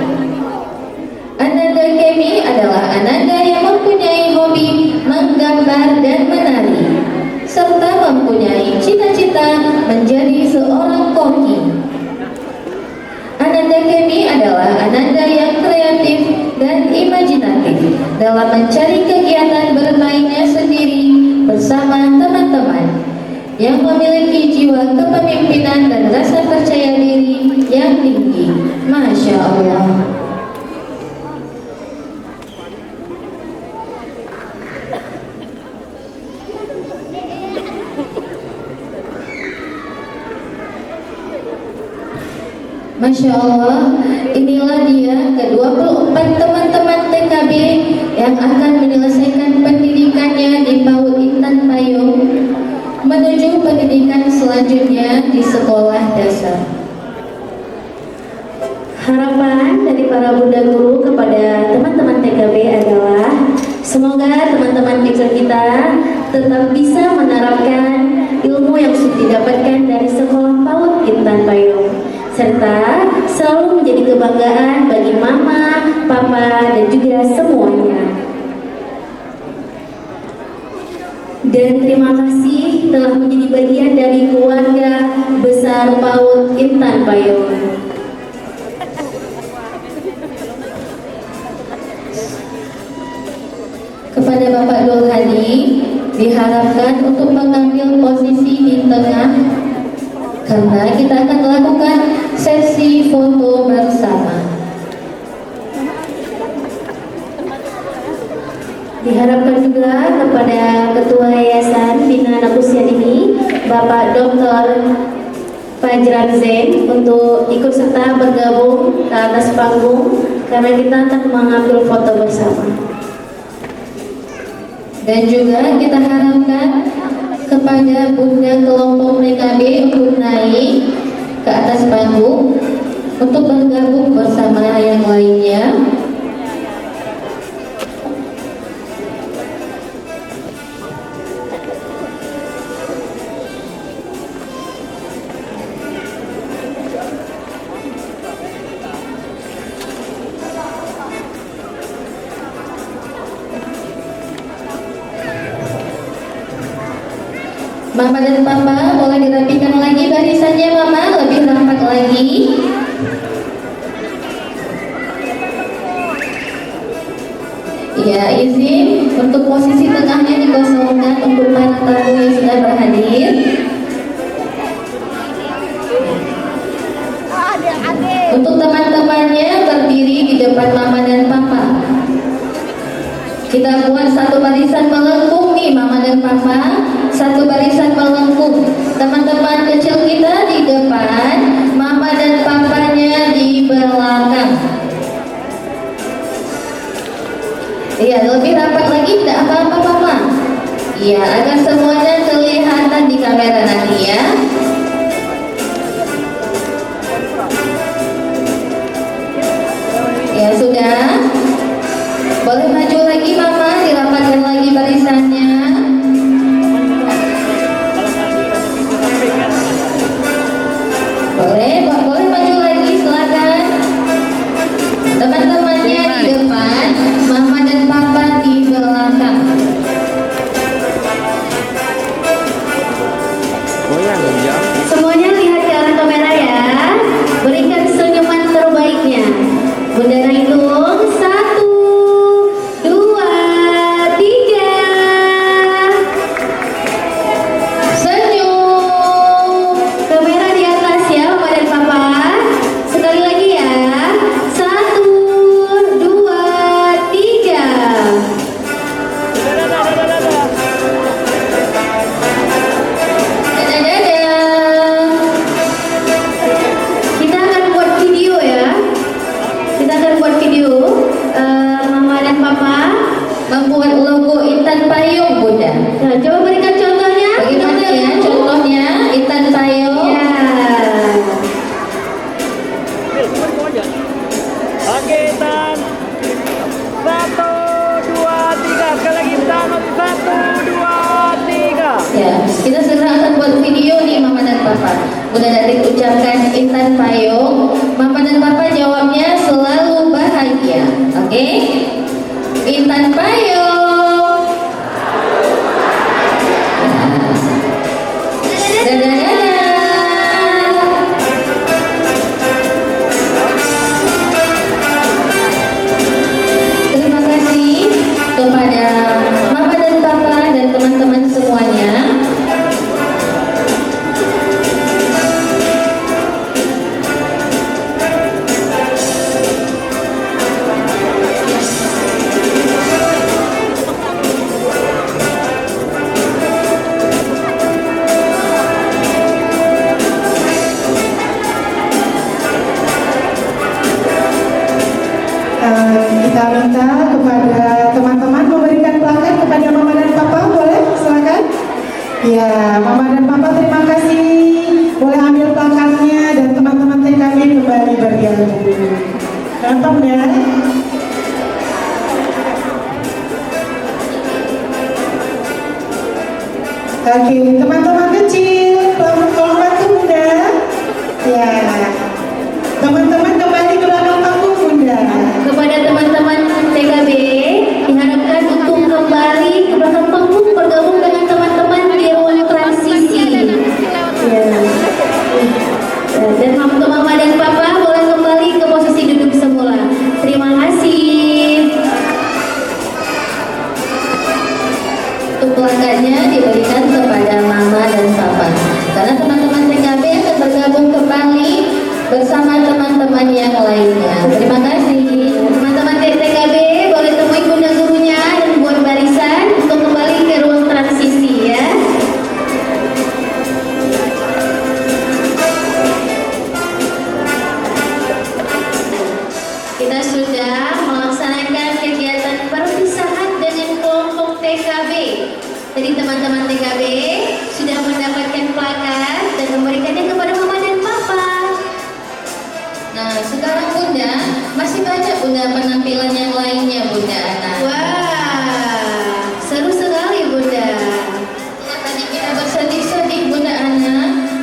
Ananda Kemi adalah Ananda yang mempunyai hobi menggambar dan menari, serta mempunyai cita-cita menjadi seorang koki. Ananda Kemi adalah Ananda yang kreatif dan imajinatif dalam mencari kegiatan bermainnya sendiri bersama teman-teman, yang memiliki jiwa kepemimpinan dan rasa percaya diri yang tinggi. Masya Allah. Masya Allah, inilah dia ke-24 teman-teman TKB yang akan menyelesaikan pendidikannya di PAUD Intan Payung menuju pendidikan selanjutnya di sekolah dasar. kita tetap bisa menerapkan ilmu yang sudah didapatkan dari Sekolah PAUD Intan Payung, serta selalu menjadi kebanggaan bagi mama, papa, dan juga semuanya. Dan terima kasih telah menjadi bagian dari keluarga besar PAUD Intan Payung. Kepada Bapak Dul Hadi diharapkan untuk mengambil posisi di tengah karena kita akan melakukan sesi foto bersama. Diharapkan juga kepada Ketua Yayasan Bina Anak Usia Dini Bapak Dr. Fajran Zain untuk ikut serta bergabung ke atas panggung karena kita akan mengambil foto bersama. Dan juga kita harapkan kepada Bunda kelompok PKB untuk naik ke atas panggung untuk bergabung bersama yang lainnya. Mama dan Papa boleh dirapikan lagi barisannya, Mama, lebih rapat lagi. Ya, izin untuk posisi tengahnya dikosongkan untuk para tamu yang sudah berhadir. Untuk teman-temannya berdiri di depan Mama dan Papa. Kita buat satu barisan melengkung nih, Mama dan Papa. Satu barisan melengkung. Teman-teman kecil kita di depan, Mama dan Papanya di belakang. Iya, lebih rapat lagi, tidak apa-apa, Mama. Iya, agar semuanya kelihatan di kamera nanti ya. Ya sudah. Boleh maju lagi, Mama, dirapatkan lagi barisannya. Boleh maju lagi, silakan. Teman-temannya di depan, Mama dan Papa di belakang. Semuanya lihat ke arah kamera ya. Berikan senyuman terbaiknya. Bunda hitung 1, 2, 3. Senyum. Kamera di atas ya, Mama dan Papa. Sekali lagi ya. 1, 2, 3. Kita akan buat video ya. Mama dan Papa membuat logo Intan Payung, Bunda. Nah, coba berikan contohnya. Bagaimana ya contohnya Intan Payung? Ya. Oke, Intan. 1, 2, 3. Sekali lagi Intan. 1, 2, 3. Ya, kita segera akan buat video nih, Mama dan Papa. Bunda Datin ucapkan Intan Payung, Mama dan Papa jawabnya selalu bahagia. Oke? Intan Payung. Dadah. Terima kasih kepada Mama dan Papa dan teman-teman semuanya. Kita minta kepada teman-teman memberikan plakat kepada Mama dan Papa, boleh? Silakan. Ya, Mama dan Papa terima kasih. Boleh ambil plakatnya dan teman-teman TKB kembali bergabung. Gampang ya. Oke, teman-teman kecil, hormat Bunda. Ya, teman-teman kembali ke belakang panggung Bunda. Kepada teman-teman TKB diharapkan untuk kembali ke belakang panggung bergabung dengan teman-teman di ruang transisi. Ya. Dan untuk mama dan papa boleh kembali ke posisi duduk semula. Terima kasih. Untuk pelanggannya diberikan kepada mama dan papa. Karena teman-teman TKB akan bergabung kembali bersama teman-teman yang lainnya. Terima kasih. Teman-teman TKB boleh temui bunda gurunya dan buat barisan untuk kembali ke ruang transisi ya. Kita sudah melaksanakan kegiatan perpisahan dengan kelompok TKB. Jadi teman-teman TKB sudah mendapatkan plakat dan memberikannya kepada mama dan papa. Nah, sekarang Bunda masih banyak Bunda penampilan yang lainnya Bunda Ana. Wah, seru sekali Bunda. Setelah tadi kita bersedih-sedih Bunda Ana,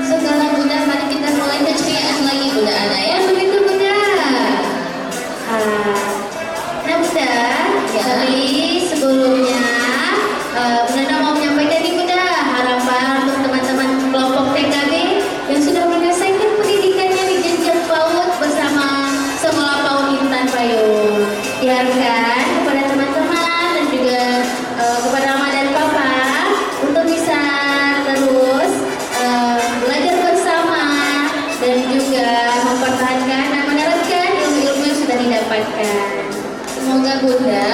sekarang Bunda mari kita mulai keceriaan lagi Bunda Ana ya. Begitu Bunda. Nah Bunda, Ya. tapi sebelumnya Bunda mau menyampaikan nih Bunda harapan untuk teman-teman kelompok TKB yang sudah menyelesaikan pendidikannya di jenjang PAUD bersama Sekolah PAUD Intan Payung. Diharapkan kepada teman-teman dan juga kepada mama dan papa untuk bisa terus belajar bersama dan juga mempertahankan dan menerapkan ilmu-ilmu yang sudah didapatkan. Semoga Bunda,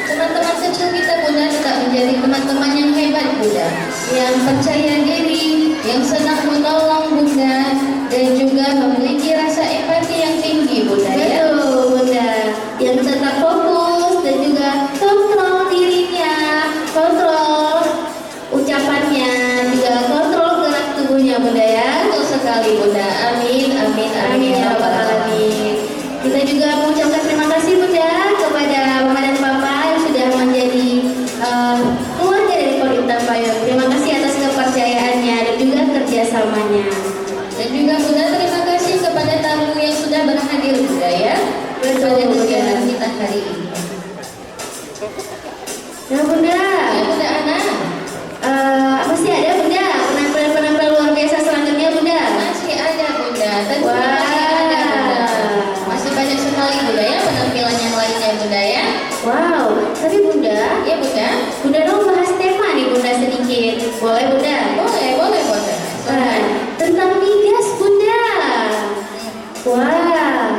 teman-teman kecil kita Bunda tetap menjadi teman-teman yang hebat Bunda, yang percaya diri, yang senang menolong Bunda, dan juga memiliki rasa empati yang tinggi Bunda ya. Betul Bunda, yang tetap fokus dan juga kontrol dirinya, kontrol ucapannya, juga kontrol gerak tubuhnya Bunda ya. Betul sekali Bunda, amin, amin, amin, Amin ya rabbal alamin. Kita juga mengucapkan terima kasih Bunda kepada mama dan papa yang sudah menjadi keluarga dari PAUD Intan Payung. Terima kasih atas kepercayaannya dan juga kerjasamanya. Dan juga Bunda terima kasih kepada tamu yang sudah berhadir Bunda ya. Betul, pada Bunda. kegiatan kita hari ini. Nah Bunda, Ya Bunda Ana, masih ada Bunda penampilan luar biasa selanjutnya Bunda. masih ada Bunda, tentu Wah. masih ada Bunda. Masih banyak sekali Bunda ya penampilan yang lainnya Bunda ya. Wow, tapi Bunda, Ya Bunda, Bunda dong bahas tema nih Bunda sedikit. Boleh Bunda? boleh Bunda. Wah, tentang migas Bunda. Wah.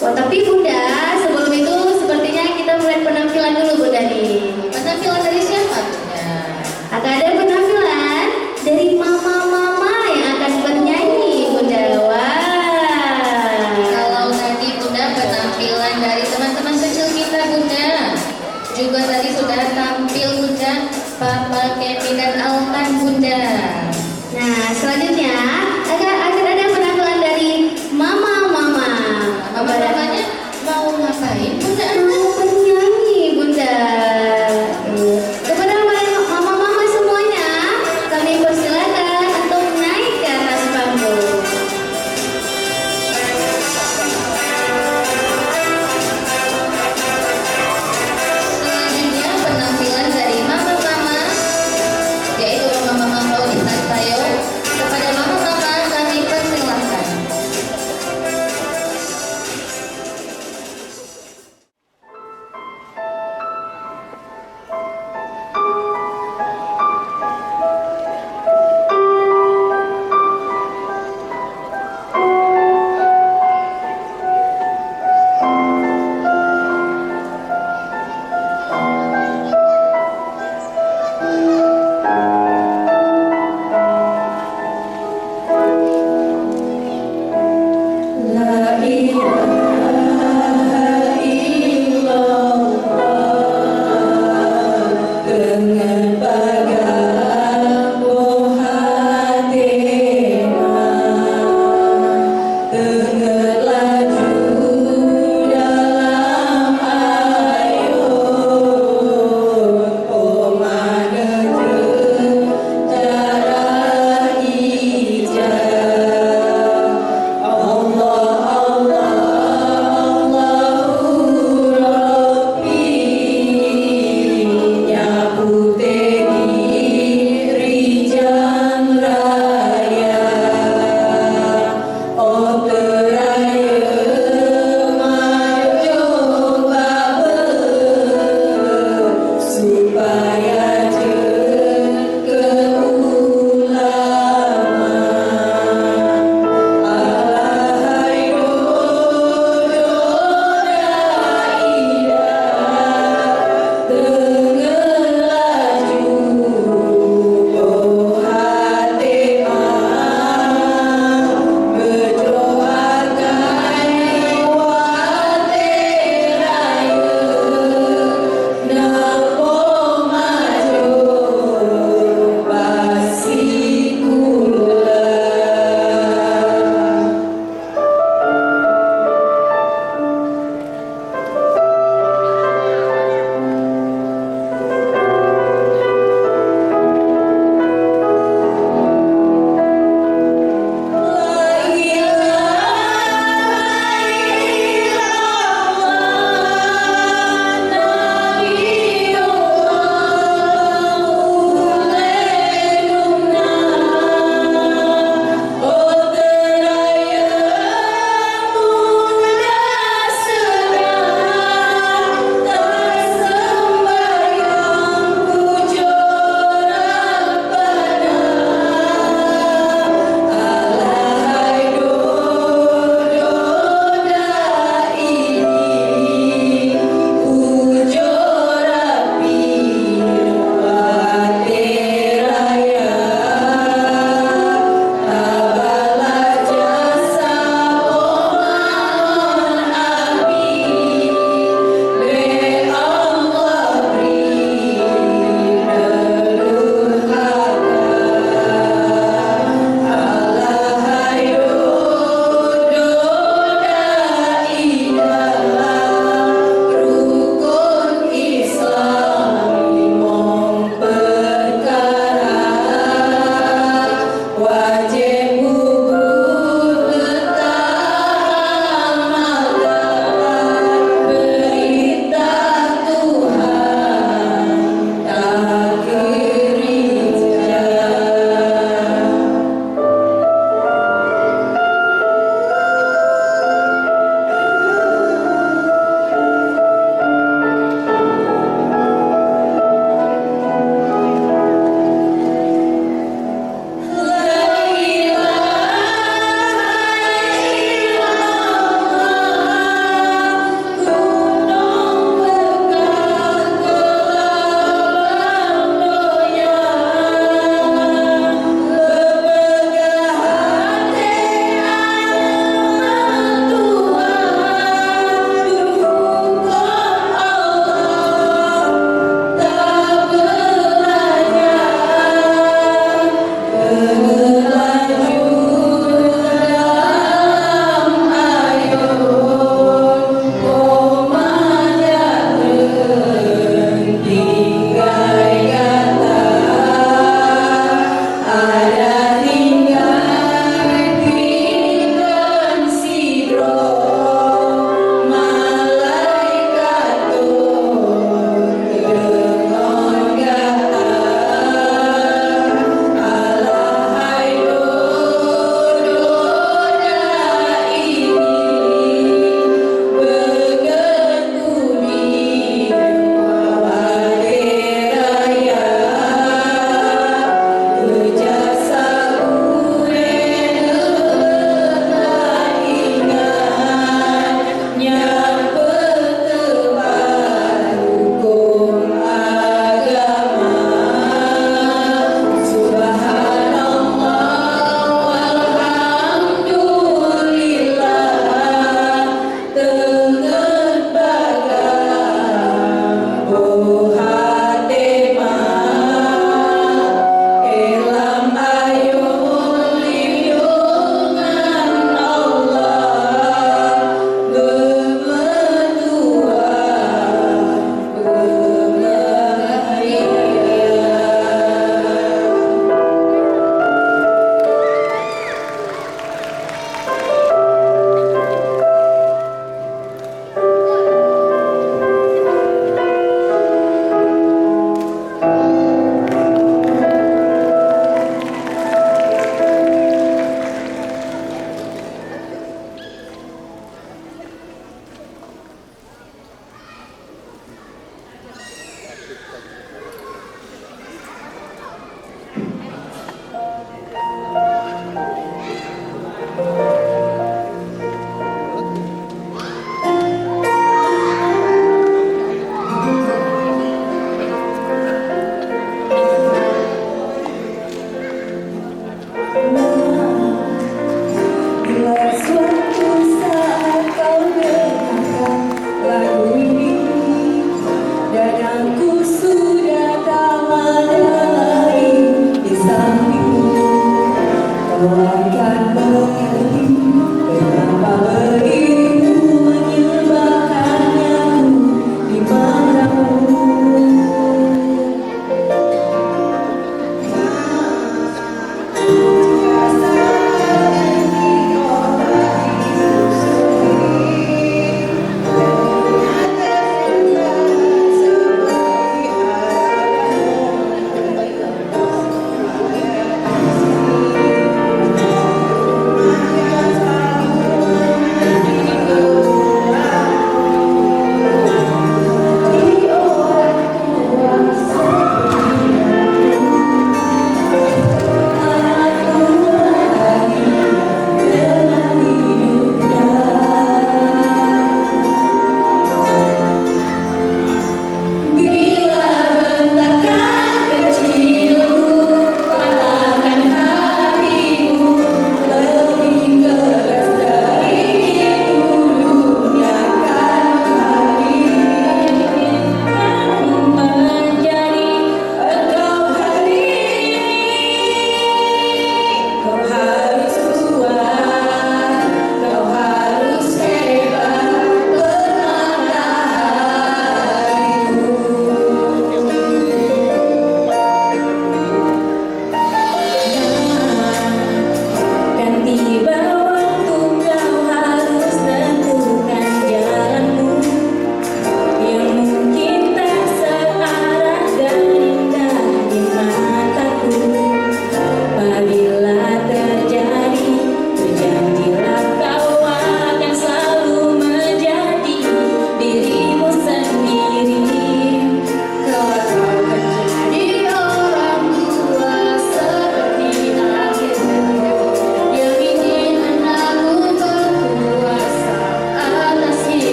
Wah, tapi Bunda, sebelum itu sepertinya kita melihat penampilan dulu Bunda nih. Penampilan dari siapa Bunda? Akan ada penampilan dari mama-mama yang akan bernyanyi Bunda. Wah. Kalau tadi Bunda penampilan dari teman-teman kecil kita Bunda, juga tadi sudah tampil Bunda Papa Kemi dan Alkan Bunda. Nah, selanjutnya akan ada penampilan dari mama-mama. Mama-mamanya mau ngapain Bunda? Mau bernyanyi Bunda. Kepada mama-mama semuanya, kami persilakan untuk naik ke atas panggung. Selanjutnya penampilan dari mama-mama, yaitu mama-mama PAUD Intan Payung. Kepada mama-mama kami persilahkan. Dengan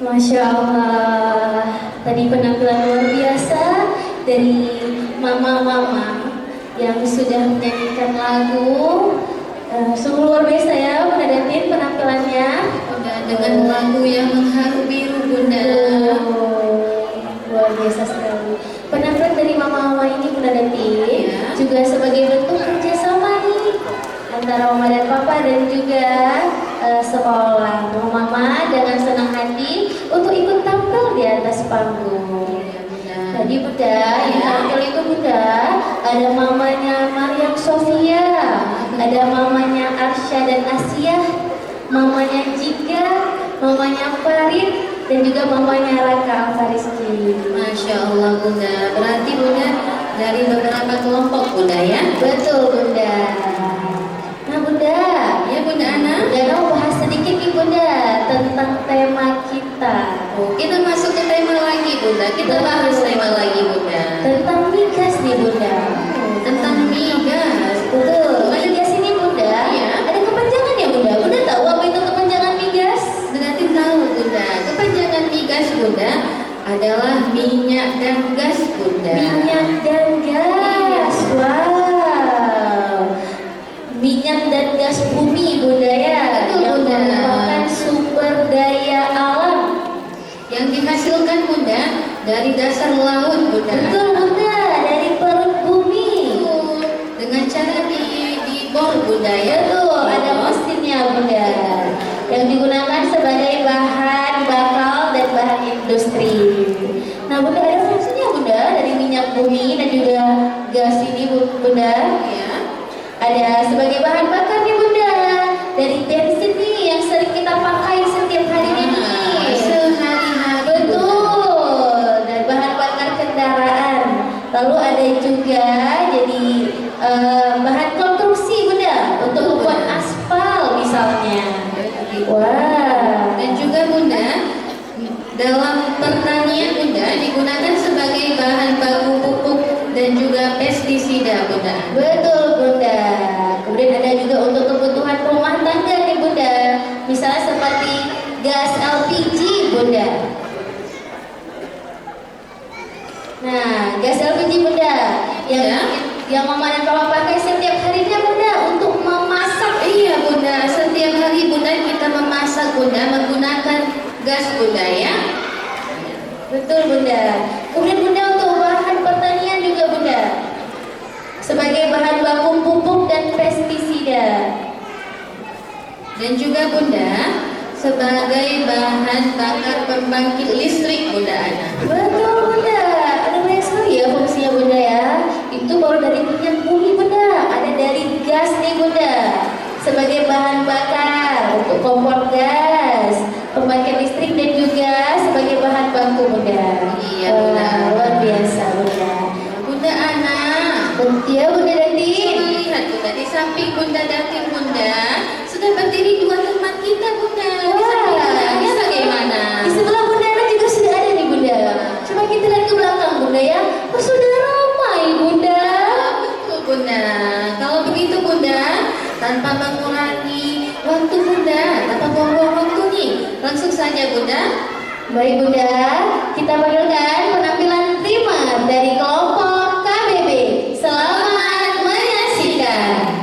Masya Allah, tadi penampilan luar biasa dari mama-mama yang sudah menyanyikan lagu. Sungguh luar biasa ya Bunda Datin penampilannya. Bunda dengan lagu yang mengharu biru Bunda. Luar biasa sekali. Penampilan dari mama-mama ini Bunda Datin juga sebagai bentuk kerjasama nih antara mama dan papa dan juga sekolah. Mama dengan senang hati untuk ikut tampil di atas panggung. Tadi Bunda, yang tampil itu Bunda, ada mamanya Maryam Sofia, ada mamanya Arsya dan Asia, mamanya Jika, mamanya Farid, dan juga mamanya Raka Alfariski. Masya Allah Bunda, berarti Bunda dari beberapa kelompok Bunda ya? Betul Bunda. Nah Bunda, Ya Bunda Ana. Bunda mau bahas sedikit nih Bunda tentang tema kita. Oh, kita masuk ke tema lagi Bunda, kita bahas tema lagi Bunda. Tentang migas nih Bunda. Tentang migas. Betul. Migas ini Bunda, Iya. ada kepanjangan ya Bunda. Bunda tahu apa itu kepanjangan migas? Berarti tahu Bunda, kepanjangan migas Bunda adalah minyak dan gas Bunda. Minyak dan gas. Wow. Minyak dan gas bumi Bunda ya. Betul, yang Bunda. merupakan sumber daya alam. Yang dihasilkan Bunda dari dasar laut Bunda. Betul Bunda, dari perut bumi. Dengan cara dibor Bunda ya. Betul, ada mesinnya Bunda. Yang digunakan sebagai bahan bakal dan bahan industri. Nah Bunda, ada fungsinya Bunda dari minyak bumi dan juga gas ini Bunda. Ya. Ada sebagai bahan bakar nih Bunda, dari bensin nih yang sering kita pakai setiap harinya nih. Sehari-hari. Betul, dan bahan bakar kendaraan. Lalu ada juga jadi bahan konstruksi Bunda untuk membuat aspal misalnya. Wah. Dan juga Bunda dalam pertanian Bunda digunakan sebagai bahan baku pupuk dan juga pestisida Bunda. Betul Bunda. Kemudian ada juga untuk kebutuhan rumah tangga nih Bunda. Misalnya seperti gas LPG Bunda. Nah, gas LPG Bunda yang mama dan papa pakai setiap harinya Bunda untuk memasak. Iya Bunda, setiap hari Bunda kita memasak Bunda menggunakan gas Bunda ya. Betul Bunda. Kemudian Bunda untuk bahan pertanian juga Bunda, sebagai bahan baku pupuk dan pestisida. Dan juga Bunda sebagai bahan bakar pembangkit listrik Bunda Ana. Betul Bunda. Ada banyak sekali ya fungsinya Bunda ya. Itu baru dari minyak bumi Bunda. Ada dari gas nih Bunda, sebagai bahan bakar untuk kompor gas, pembangkit listrik dan juga sebagai bahan baku Bunda. Iya Bunda. Luar biasa Bunda. Bunda Ana. Iya Bunda Dati. Coba lihat Bunda, di samping Bunda Datin Bunda sudah berdiri dua teman kita Bunda. Di samping Bunda Ana bagaimana? Di sebelah Bunda Ana juga sudah ada nih Bunda. Coba kita lihat ke belakang Bunda ya. Oh, sudah ramai Bunda. Betul Bunda. Kalau begitu Bunda, tanpa mengurangi waktu Bunda, tanpa buang-buang waktu nih, langsung saja Bunda. Baik Bunda, kita panggilkan penampilan primer dari kelompok KBB. Selamat menyaksikan.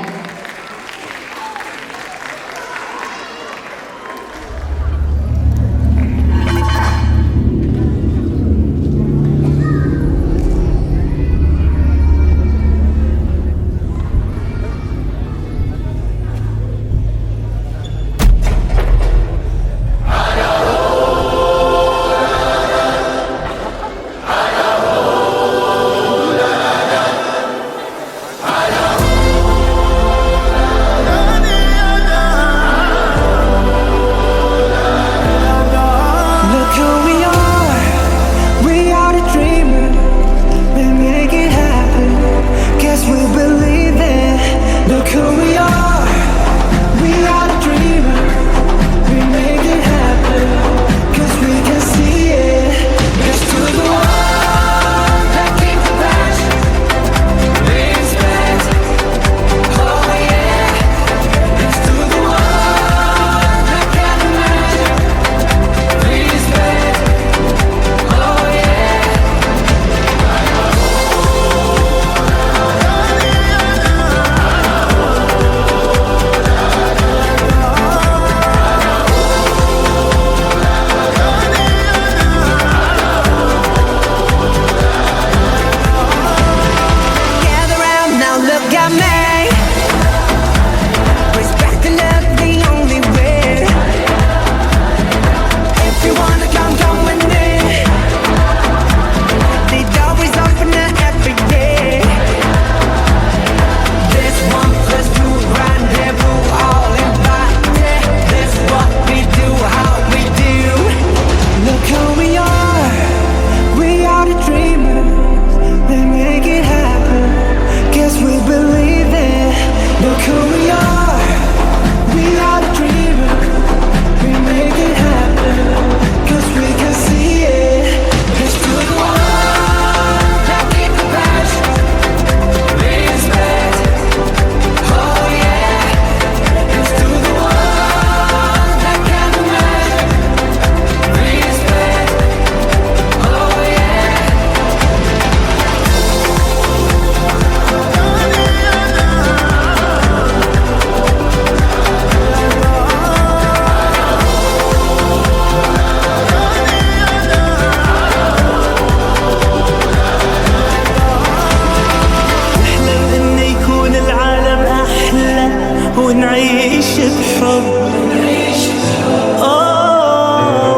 ونعيش بحب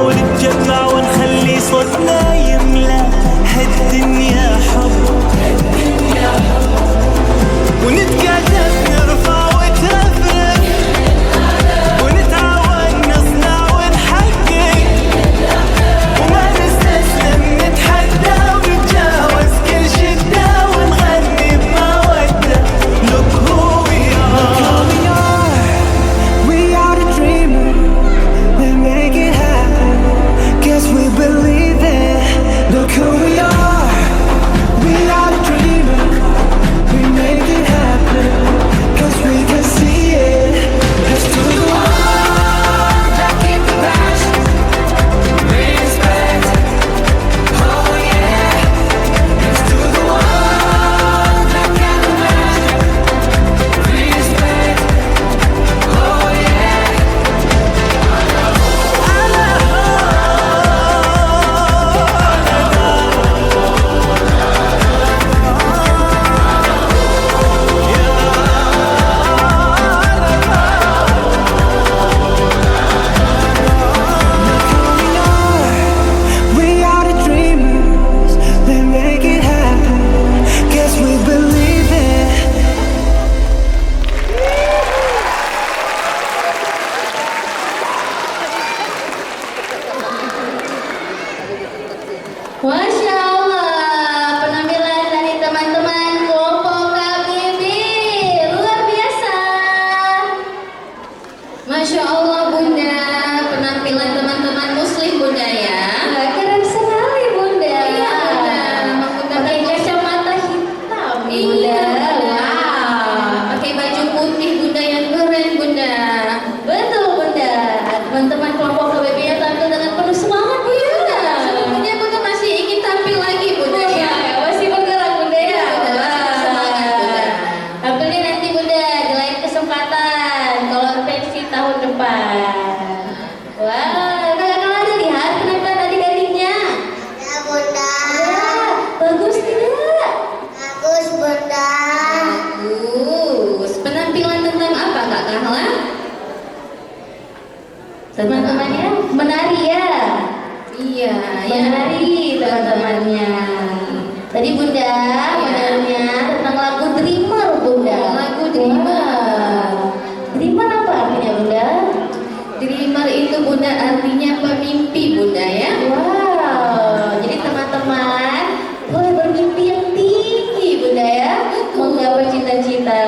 ونتجمع ونخلي صوتنا يملى هالدنيا حب ونتكاتف نرفع وتفرق ونتعاون نصنع ونحقق وما نستسلم نتحدى ونتجاوز كل شدة ونغني بمودة. Look who we are. We are the dreamers that make it happen. Guess we believe it. Look who we are. We are the dreamers. We make it happen. Cause we can see it. Let's do the one that keep the passion. Respect. Oh yeah. Let's do the one that can imagine. Respect. Oh yeah. We are the dreamers that make it happen. Guess we believe it. Masya Allah, penampilan dari teman-teman kelompok KBB luar biasa. Masya Allah Bunda, penampilan teman-teman muslim Bunda ya. Keren sekali Bunda. Iya Bunda, menggunakan kacamata hitam Bunda. Wah, pakai baju putih Bunda yang keren Bunda. Betul Bunda. Teman-teman kelompok KBB yang tampil dengan penuh semangat Bunda. Sebenarnya Bunda masih ingin tampil lagi Bunda ya. Masih bergerak Bunda ya. Iya, Bunda. Semangat, Bunda. Tampilnya nanti Bunda di lain kesempatan kalau pensi tahun depan. Wah, kakak-kakak ada lihat penampilan adik-adiknya? Ya Bunda. Bagus tidak? Bagus Bunda. Bagus. Penampilan tentang apa Kak Kahla? Teman-temannya menari ya. Iya, ya. Menari teman-temannya. Tadi Bunda menarinya tentang lagu Dreamer Bunda. Lagu Dreamer. Wow. Dreamer apa artinya Bunda? Dreamer itu Bunda artinya pemimpi Bunda ya. Wow. Jadi teman-teman boleh bermimpi yang tinggi Bunda ya. Menggapai cita-cita.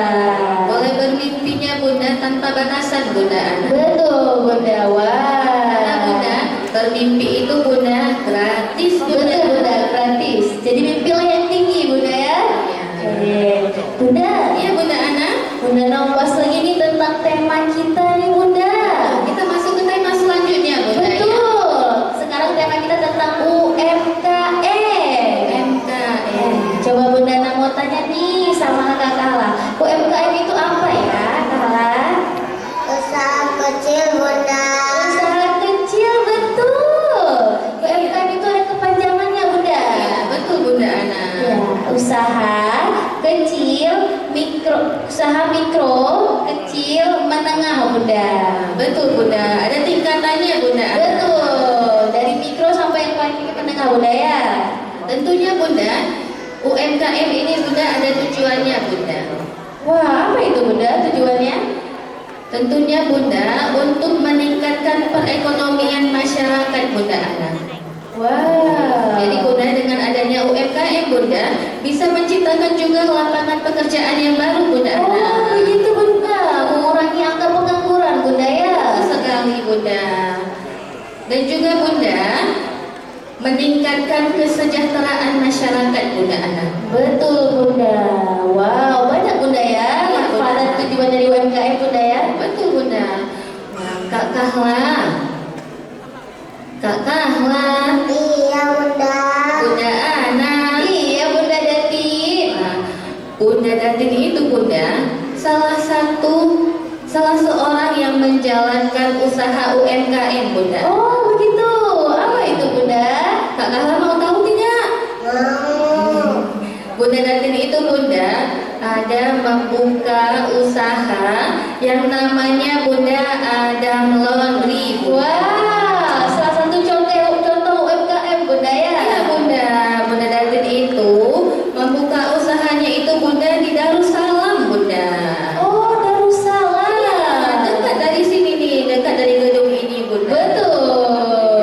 Boleh bermimpinya Bunda tanpa batasan Bunda anak. Betul Bunda. Karena Wah. Bunda bermimpi itu Bunda gratis Bunda. Betul Bunda, gratis. Jadi mimpilah yang tinggi Bunda ya. Iya. Oke. Bunda, Iya Bunda Ana. Bunda nambah lagi nih tentang tema kita nih Bunda. Kita masuk ke tema selanjutnya Bunda ya. Betul. Sekarang tema kita tentang UMKM. UMKM. Coba Bunda Ana mau tanya nih sama Kak Kahla. UMKM itu apa ya Kahla? Usaha kecil Bunda. Usaha kecil, betul. UMKM itu ada kepanjangannya Bunda. Iya, betul Bunda Ana. Ya, usaha kecil, usaha mikro, kecil, menengah Bunda. Betul Bunda. Ada tingkatannya Bunda Ana. Betul. Dari mikro sampai yang paling menengah Bunda ya. Tentunya Bunda, UMKM ini Bunda ada tujuannya Bunda. Wah, apa itu Bunda tujuannya? Tentunya Bunda untuk meningkatkan perekonomian masyarakat Bunda Ana. Wow. Jadi Bunda dengan adanya UMKM Bunda bisa menciptakan juga lapangan pekerjaan yang baru Bunda Ana. Oh, begitu Bunda. Mengurangi angka pengangguran Bunda ya. Betul sekali Bunda. Dan juga Bunda meningkatkan kesejahteraan masyarakat Bunda Ana. Betul Bunda. Wow, banyak Bunda ya. Iya, Bunda. Manfaat dan tujuan dari UMKM Bunda ya. Betul Bunda. Nah, Kak Kahla. Kak Kahla. Iya Bunda. Bunda Ana. Iya Bunda Dati. Nah, Bunda Datin itu Bunda salah seorang yang menjalankan usaha UMKM Bunda. Oh begitu. Apa itu Bunda? Kak Kahla mau tahu tidak? Mau. Bunda Datin itu Bunda ada membuka usaha yang namanya Bunda Adam Laundry. Wah, salah satu contoh UMKM Bunda ya. Iya Bunda, Bunda Datin itu membuka usahanya itu Bunda di Darussalam Bunda. Oh, Darussalam. Iya, dekat dari sini nih, dekat dari gedung ini Bunda. Betul.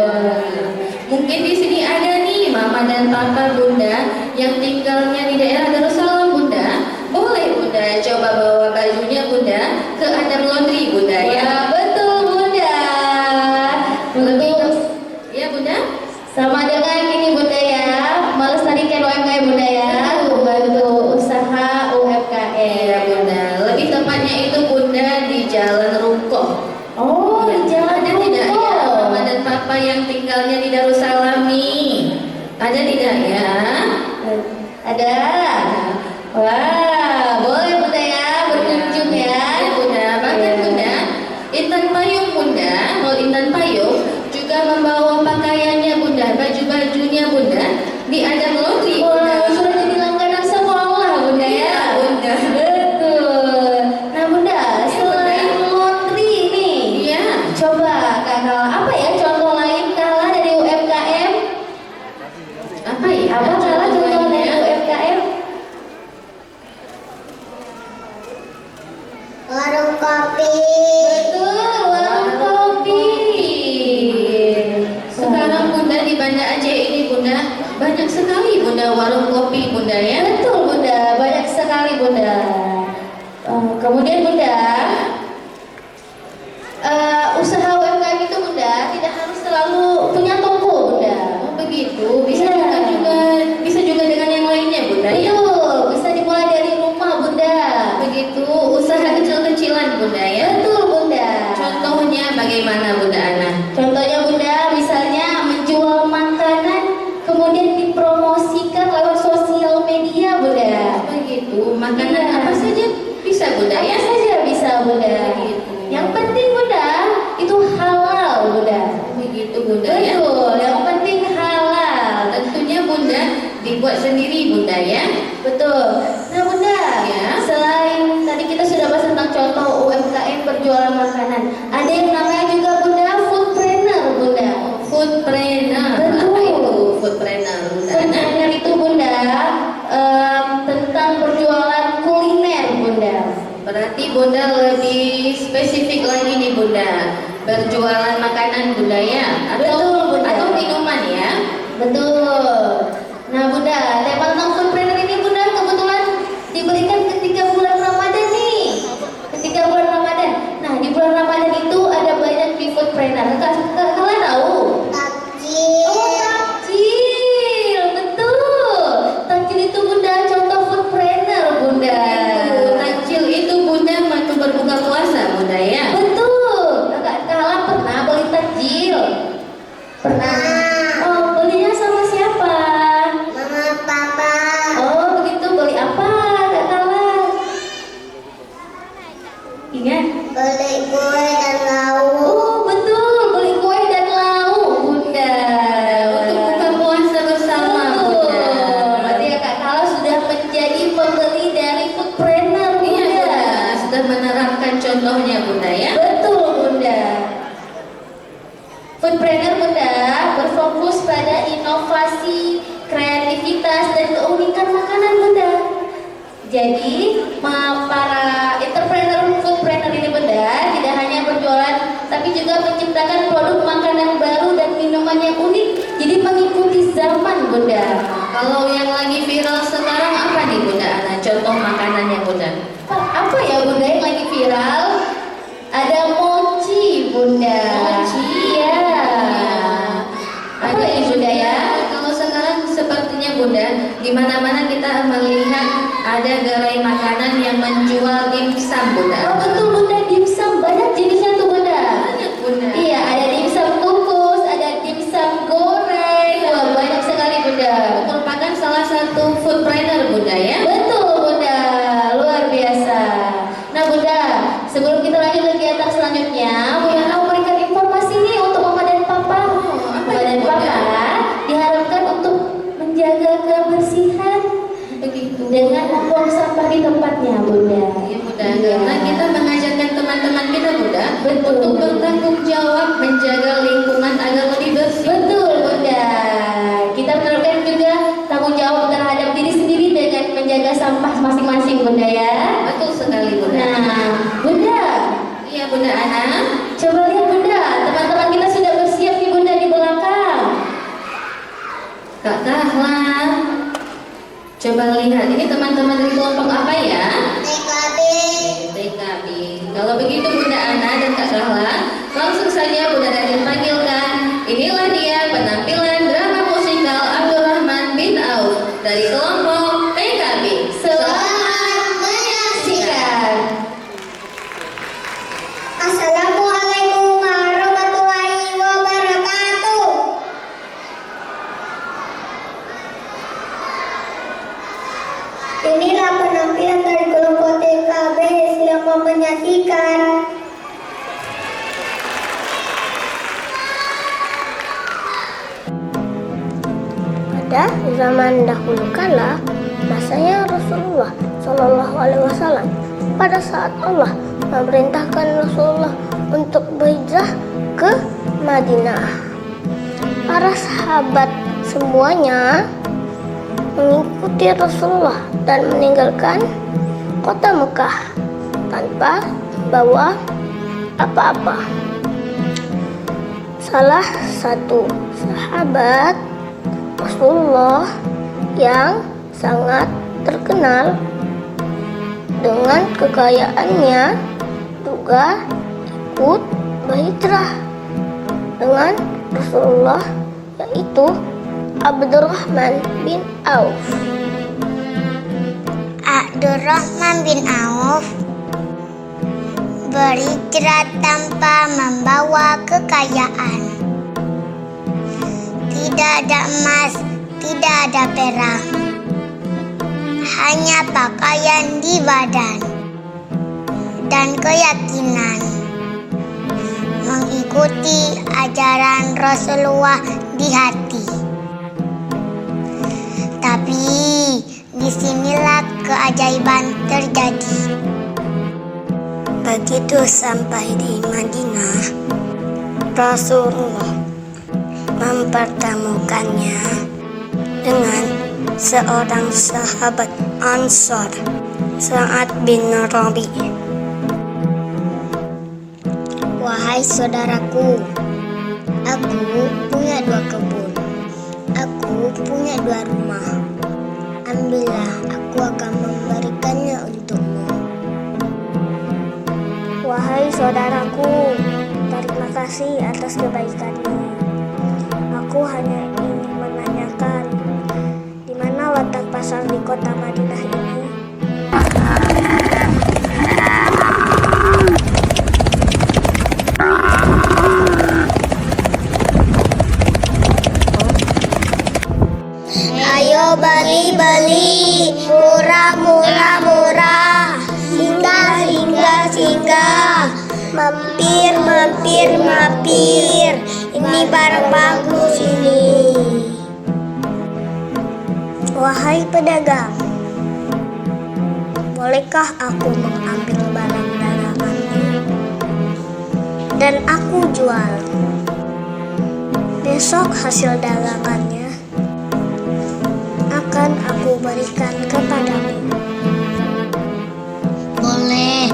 Mungkin di sini ada nih Mama dan Papa Bunda yang tinggalnya di daerah Darussalam Bunda. Boleh Bunda coba bawa bajunya Bunda ke Adam Laundry Bunda ya. Wah, betul Bunda. Betul. Ya Bunda. Sama dengan ini Bunda ya, melestarikan UMKM Bunda ya, membantu usaha UMKM. Iya Bunda. Lebih tepatnya itu Bunda di Jalan Rukoh. Oh, di Jalan Ada tidak ya Rukoh. Mama dan Papa yang tinggalnya di Darussalam nih? Ada tidak ya? Ada. Wah, boleh Bunda ya berkunjung ya. Ya Bunda, bahkan Bunda, Intan Payung Bunda, mau Intan Payung juga membawa pakaiannya Bunda, baju-bajunya Bunda di Adam Laundry. Wah, sudah jadi langganan sekolah Bunda ya. Iya, Bunda. Betul. Nah Bunda, selain laundry nih, Iya. coba Kak Kala, apa ya contoh lain Kala dari UMKM? Apa ya? Apa Kala contoh dari UMKM? Warung kopi. Betul, warung kopi. Sekarang Bunda di Banda Aceh ini Bunda banyak sekali Bunda warung kopi Bunda ya. Betul Bunda, banyak sekali Bunda. Kemudian Bunda, usaha UMKM itu Bunda tidak harus selalu punya toko Bunda. Oh begitu, bisa Iya. bisa juga dengan yang lainnya Bunda ya. Betul, bisa dimulai dari rumah Bunda. Begitu, usaha kecil-kecilan Bunda ya. Betul Bunda. Contohnya bagaimana Bunda Ana? Contohnya Bunda, misalnya menjual makanan kemudian dipromosikan lewat sosial media Bunda. Begitu, makanan Iya. apa saja bisa Bunda Apa ya? saja bisa Bunda. Begitu. Yang penting Bunda itu halal Bunda. Begitu Bunda ya. Betul, yang penting halal. Tentunya Bunda dibuat sendiri Bunda ya. Betul. Nah Bunda, Ya. selain tadi kita sudah bahas tentang contoh UMKM berjualan makanan, ada yang namanya juga Bunda foodpreneur Bunda. Foodpreneur. Betul. Apa itu foodpreneur Bunda Ana? Foodpreneur itu Bunda tentang berjualan kuliner Bunda. Berarti Bunda lebih spesifik lagi nih Bunda. Berjualan makanan Bunda ya? Betul, Bunda. Atau minuman ya? Betul. Nah Bunda, tema tentang foodpreneur ini Bunda kebetulan diberikan ketika bulan Ramadan nih. Ketika bulan Ramadan. Nah di bulan Ramadan itu ada banyak di foodpreneur. Kalian tahu? Takjil. Oh takjil, betul. Takjil itu Bunda contoh foodpreneur Bunda. Takjil itu Bunda waktu berbuka puasa Bunda ya? Betul. Kakak Kala pernah beli takjil? Pernah. Oh belinya sama siapa? Mama, papa. Oh begitu, beli apa Kak Kala? Ingat? Beli kue dan lauk. Oh betul, beli kue dan lauk Bunda. Untuk buka puasa bersama Bunda. Berarti ya Kak Kala sudah menjadi pembeli dari foodpreneur Iya Bunda. Bunda, sudah menerapkan contohnya Bunda ya? Betul Bunda. Foodpreneur Bunda berfokus pada inovasi, kreativitas dan keunikan makanan Bunda. Jadi para entrepreneur foodpreneur ini Bunda tidak hanya berjualan tapi juga menciptakan produk makanan baru dan minuman yang unik. Jadi mengikuti zaman Bunda. Kalau yang lagi viral sekarang apa nih Bunda Ana? Contoh makanannya Bunda? Apa ya Bunda yang lagi viral? Ada mochi Bunda. Mochi? Iya. Apa Ada ini Bunda ya? Kalau sekarang sepertinya Bunda, di mana-mana kita melihat ada gerai makanan yang menjual dimsum Bunda. Oh betul Bunda, dimsum banyak jenisnya tuh Bunda. Banyak Bunda. Iya, ada dimsum kukus, ada dimsum goreng. Wah, banyak sekali Bunda. Merupakan salah satu foodpreneur Bunda ya. Betul Bunda, luar biasa. Nah Bunda, sebelum kita lanjut kegiatan selanjutnya, Bunda mau memberikan informasi nih untuk Mama dan Papa. apa Mama dan itu, Bunda? Papa diharapkan untuk menjaga kebersihan Begitu. dengan membuang membuang sampah di tempatnya, Bunda. Ya Bunda, karena kita mengajarkan teman-teman kita Bunda Betul. untuk bertanggung jawab menjaga lingkungan agar lebih bersih. Betul, Bunda. Kita menerapkan juga tanggung jawab terhadap diri sendiri dengan menjaga sampah masing-masing, Bunda ya. Betul sekali Bunda. Nah, Bunda, Iya Bunda Ana. coba lihat Bunda, teman-teman kita sudah bersiap nih Bunda di belakang. Kak Kahla, coba lihat ini teman-teman dari kelompok apa ya? TKB. TKB. Kalau begitu Bunda Ana dan Kak Kahla, langsung saja Bunda Datin panggilkan. Inilah dia penampilan drama musikal Abdurrahman bin Auf dari kelompok TKB. Selamat menyaksikan. Assalamualaikum warahmatullahi wabarakatuh. Inilah penampilan dari kelompok TKB. Selamat menyaksikan. Pada zaman dahulu kala, masanya Rasulullah Shallallahu Alaihi Wasallam, pada saat Allah memerintahkan Rasulullah untuk berhijrah ke Madinah, para sahabat semuanya mengikuti Rasulullah dan meninggalkan kota Mekah tanpa bawa apa-apa. Salah satu sahabat Rasulullah yang sangat terkenal dengan kekayaannya juga ikut berhijrah dengan Rasulullah, yaitu Abdurrahman bin Auf. Abdurrahman bin Auf berhijrah tanpa membawa kekayaan. Tidak ada emas, tidak ada perak, hanya pakaian di badan dan keyakinan mengikuti ajaran Rasulullah di hati. Tapi disinilah keajaiban terjadi. Begitu sampai di Madinah, Rasulullah mempertemukannya dengan seorang sahabat Ansor, Sa'ad bin Rabi. Wahai saudaraku, aku punya 2 kebun, aku punya 2 rumah. Ambillah, aku akan memberikannya untukmu. Wahai saudaraku, terima kasih atas kebaikanmu. Aku hanya ingin menanyakan, di mana letak pasar di kota Madinah ini? Ayo beli-beli, murah, murah, murah. Singgah, mampir, mampir, mampir. Ini barang bagus ini. Wahai pedagang, bolehkah aku mengambil barang daganganmu dan aku jual? Besok hasil dagangannya akan aku berikan kepadamu. Boleh,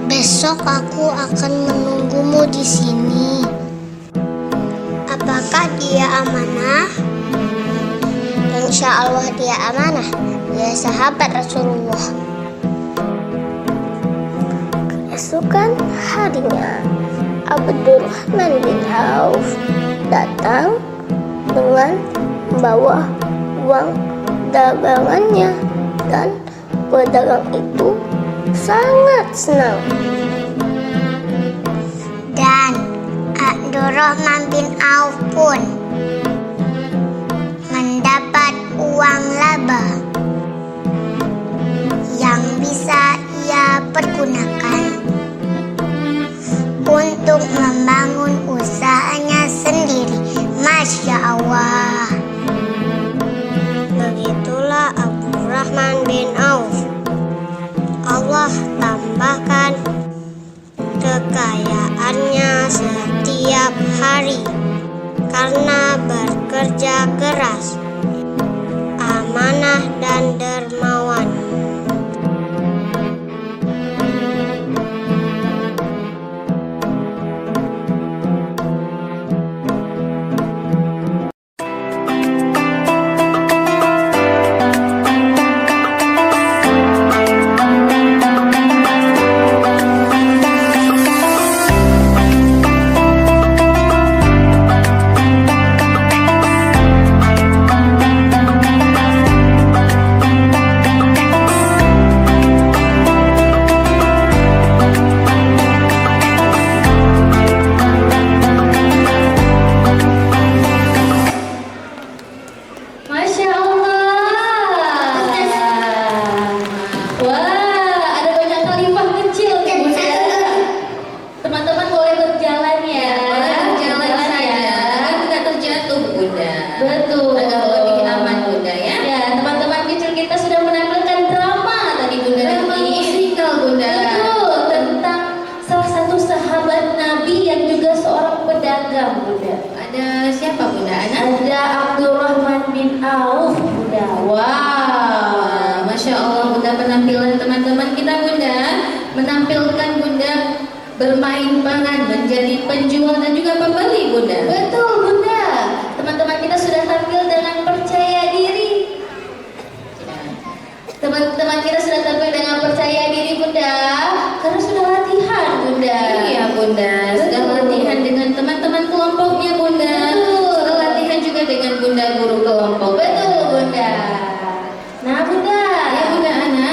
besok aku akan menunggumu di sini. Apakah dia amanah? Insya Allah dia amanah. Dia sahabat Rasulullah. Keesokan harinya, Abdurrahman bin Auf datang dengan membawa uang dagangannya, dan pedagang itu sangat senang. Dan Abdurrahman bin Auf pun mendapat uang laba yang bisa ia pergunakan untuk membangun usahanya sendiri. Masya Allah. Begitulah Abdurrahman bin Auf Allah tambahkan kekayaannya setiap hari karena bekerja keras, amanah dan dermawan. Masya Allah. Wah, ada banyak kalimah kecil nih Bunda. Teman-teman boleh berjalan ya. Jalan saja, tidak terjatuh Bunda. Betul. Agar lebih aman Bunda ya. Ya, teman-teman kecil kita sudah menampilkan drama tadi Bunda. Drama musikal Bunda. Betul, tentang salah satu sahabat Nabi yang juga seorang pedagang Bunda. Ada siapa Bunda Ana? Ada Abdurrahman bin Auf Bunda. Wah, Masya Allah Bunda, penampilan teman-teman kita Bunda menampilkan Bunda bermain peran menjadi penjual dan juga pembeli Bunda. Betul Bunda. Teman-teman kita sudah tampil dengan percaya diri. Teman-teman kita sudah tampil dengan percaya diri Bunda, karena sudah latihan Bunda. Iya Bunda, sudah Betul. latihan dengan teman-teman kelompoknya Bunda. Betul. Sudah latihan juga dengan Bunda guru kelompok. Betul Bunda. Nah Bunda, Ya Bunda Ana.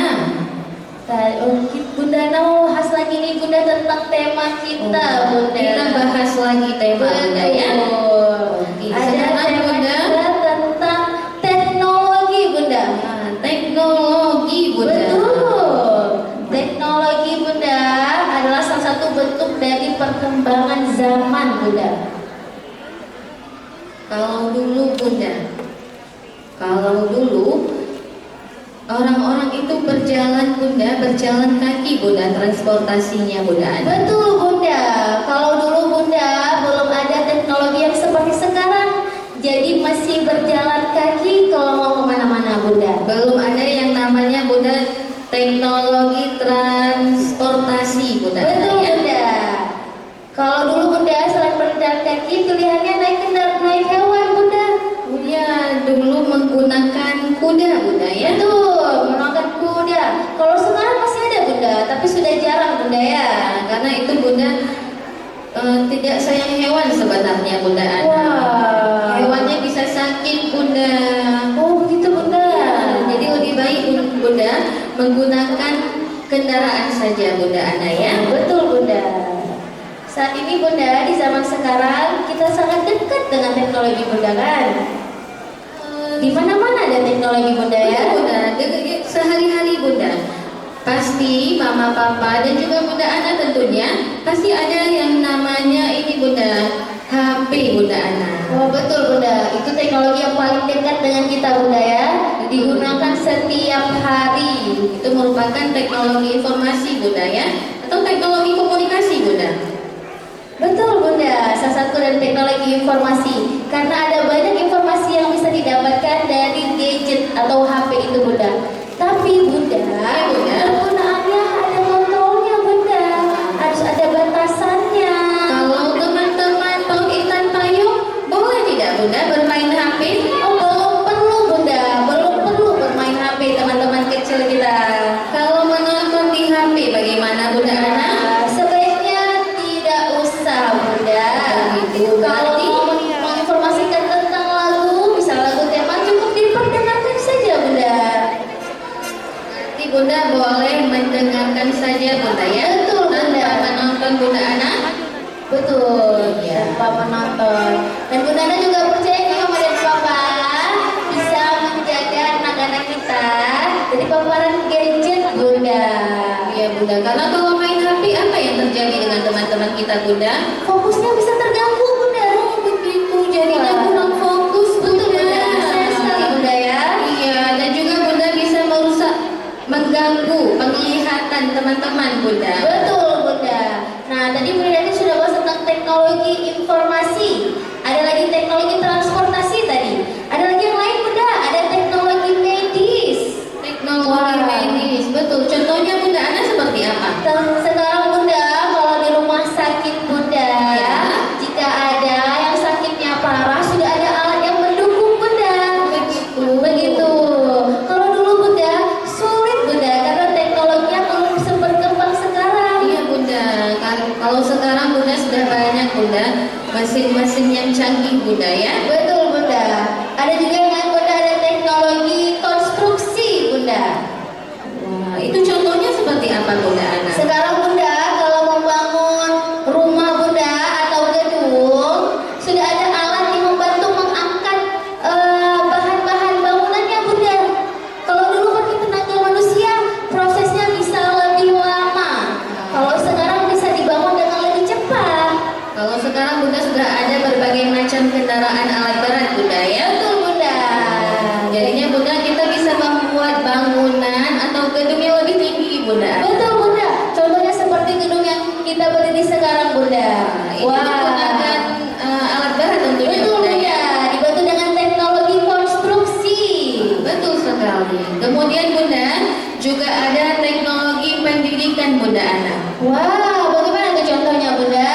Bunda mau bahas lagi nih Bunda tentang tema kita Bunda. Kita bahas lagi tema Bunda ya. Betul. Oke, Ada sekarang, tema Bunda. kita tentang teknologi Bunda. Nah, teknologi Bunda. Betul. Teknologi Bunda adalah salah satu bentuk dari perkembangan zaman Bunda. Kalau dulu Bunda, kalau dulu orang-orang itu berjalan Bunda, berjalan kaki Bunda, transportasinya Bunda. Betul Bunda. Kalau dulu Bunda belum ada teknologi yang seperti sekarang, jadi masih berjalan kaki kalau mau kemana-mana Bunda. Belum ada yang namanya Bunda teknologi transportasi Bunda. Betul Ya. Bunda. Kalau dulu Bunda selain berjalan kaki, pilihannya naik hewan Bunda. Ya, dulu menggunakan kuda Bunda ya. Betul, menggunakan kuda. Kalau sekarang masih ada Bunda, tapi sudah jarang Bunda ya. Karena itu Bunda tidak sayang hewan sebenarnya Bunda Ana. Wah. Hewannya bisa sakit Bunda. Oh begitu Bunda. Jadi lebih baik Bunda menggunakan kendaraan saja Bunda Ana ya. Betul Bunda. Saat ini Bunda, di zaman sekarang kita sangat dekat dengan teknologi Bunda kan. Di mana-mana ada teknologi Bunda ya. Bunda, sehari-hari Bunda. Pasti mama papa dan juga Bunda Ana tentunya pasti ada yang namanya ini Bunda, HP Bunda Ana. Oh betul Bunda, itu teknologi yang paling dekat dengan kita Bunda ya. Digunakan setiap hari. Itu merupakan teknologi informasi Bunda ya, atau teknologi komunikasi Bunda. Betul Bunda, salah satu dari teknologi informasi. Karena ada banyak informasi yang bisa didapatkan dari gadget atau HP itu Bunda. Tapi Bunda, penggunaannya ada kontrolnya Bunda. Harus ada batasannya. Kalau teman-teman tahu Intan Payung, boleh tidak Bunda bermain HP? Oh belum perlu Bunda, belum perlu bermain HP teman-teman kecil kita. Kalau menonton di HP bagaimana Bunda Ana? Sebaiknya tidak usah Bunda. Begitu, Kalau berarti- mau menginformasikan tentang lagu, misal lagu tema cukup diperdengarkan saja Bunda. Nanti Bunda boleh mendengarkan saja Bunda ya. Betul, Bunda. Tanpa menonton Bunda Ana. Betul, Ya. tanpa menonton. Dan Bunda Ana juga percaya nih Mama dan Papa bisa menjaga anak-anak kita dari paparan gadget Bunda. Iya Bunda, karena kalau main HP apa yang terjadi dengan teman-teman kita Bunda? Fokusnya bisa terganggu Bunda. Begitu, jadinya Wah. kurang fokus Betul Bunda. Bunda, sayang sekali Bunda ya. Iya, dan juga Bunda bisa merusak, mengganggu penglihatan teman-teman Bunda. Betul Bunda. Nah tadi Bunda Dati sudah bahas tentang teknologi informasi. Ada lagi teknologi transportasi tadi. Ada lagi yang lain Bunda. Ada teknologi medis. Teknologi medis, betul. Contohnya Bunda Ana seperti apa? Sekarang Bunda kalau di rumah sakit Bunda, Ya. jika ada yang sakitnya parah sudah ada alat yang mendukung Bunda. Begitu. Kalau dulu Bunda sulit Bunda karena teknologinya belum berkembang sekarang. Iya Bunda, kalau sekarang Bunda sudah banyak Bunda mesin-mesin yang canggih Bunda ya. Betul Bunda. Ada juga yang lain Bunda, ada teknologi konstruksi Bunda. Wah, itu contohnya seperti apa Bunda Ana? Sekarang Bunda kalau membangun rumah Bunda atau gedung sudah ada alat yang membantu mengangkat bahan-bahan bangunannya Bunda. Kalau dulu pakai tenaga manusia prosesnya bisa lebih lama. Kalau sekarang bisa dibangun dengan lebih cepat. Kalau sekarang Bunda sudah ada berbagai macam kendaraan alat berat Bunda ya. Betul Bunda. Jadinya Bunda kita bisa membuat bangunan atau gedung yang lebih tinggi Bunda. Betul Bunda. Contohnya seperti gedung yang kita berdiri sekarang Bunda. Itu menggunakan alat berat tentunya Betul Bunda ya. Bunda. Dibantu dengan teknologi konstruksi. Betul sekali. Kemudian Bunda juga ada teknologi pendidikan Bunda Ana. Wah, bagaimana tuh contohnya Bunda?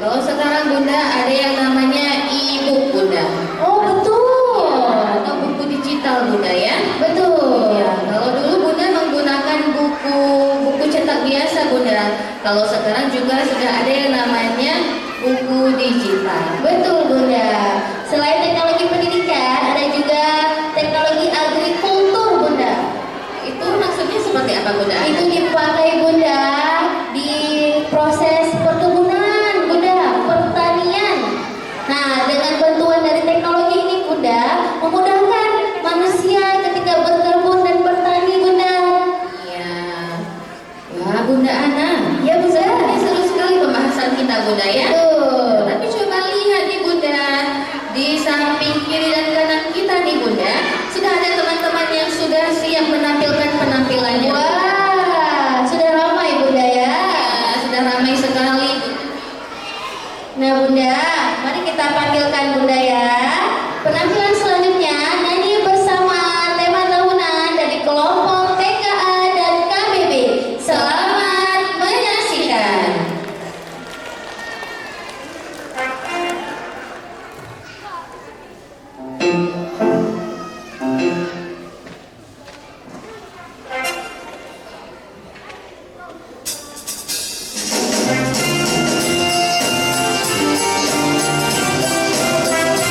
Nah, kalau sekarang Bunda ada yang namanya e-book Bunda. Oh betul. Atau buku digital Bunda ya. Betul. Ya, kalau dulu Bunda menggunakan buku cetak biasa Bunda. Kalau sekarang juga sudah ada yang namanya buku digital. Betul Bunda. Selain teknologi pendidikan, ada juga teknologi agrikultur Bunda. Itu maksudnya seperti apa Bunda? Itu dipakai Bunda di proses perkebunan Bunda, pertanian. Nah, dengan bantuan dari teknologi ini Bunda memudahkan manusia ketika berkebun dan bertani Bunda. Iya. Wah Bunda Ana. Ya Bunda. Ini seru sekali pembahasan kita Bunda ya. Betul. Tapi coba lihat nih Bunda, di samping kiri dan kanan kita nih Bunda, sudah ada teman-teman yang sudah siap menampilkan penampilannya. Wah, sudah ramai Bunda ya. Ya, sudah ramai sekali. Nah Bunda, mari kita panggilkan Bunda ya. Penampilan selanjutnya nyanyi bersama tema tahunan dari kelompok TKA dan KBB. Selamat menyaksikan. Thank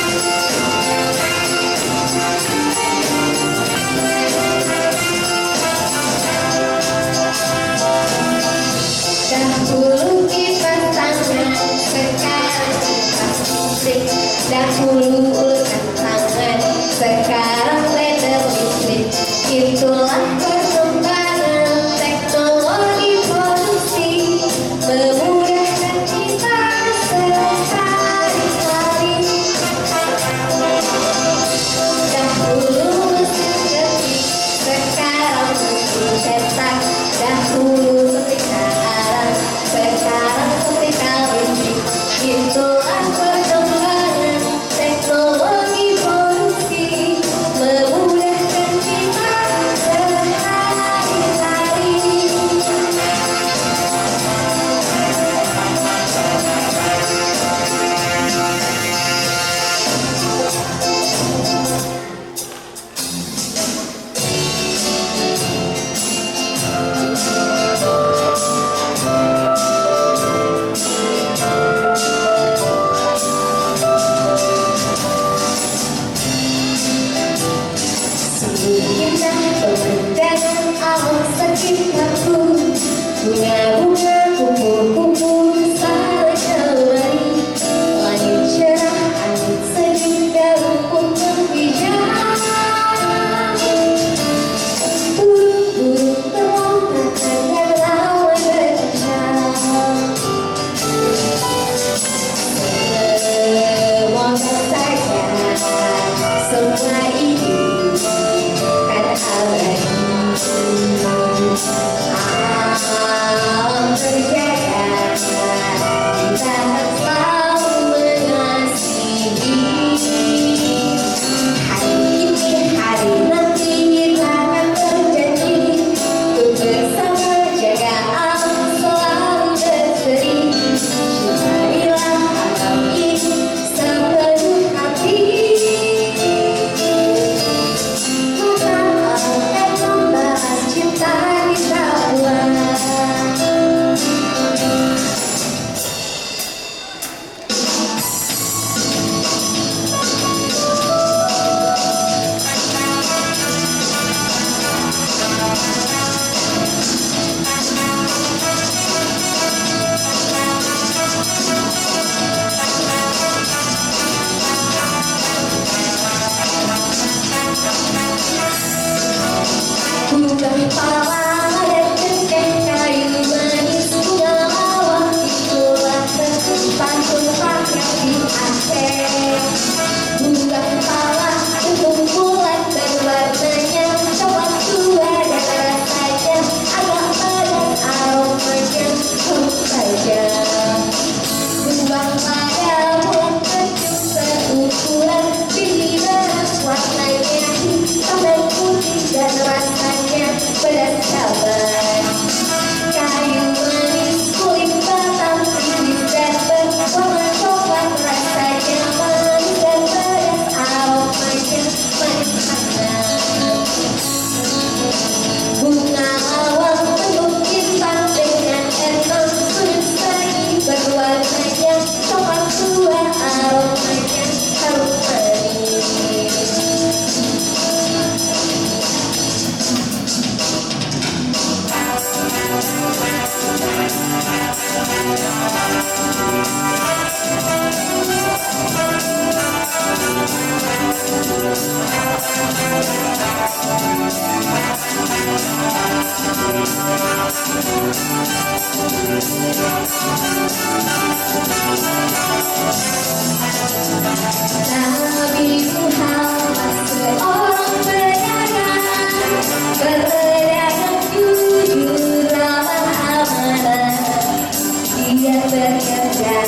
saja,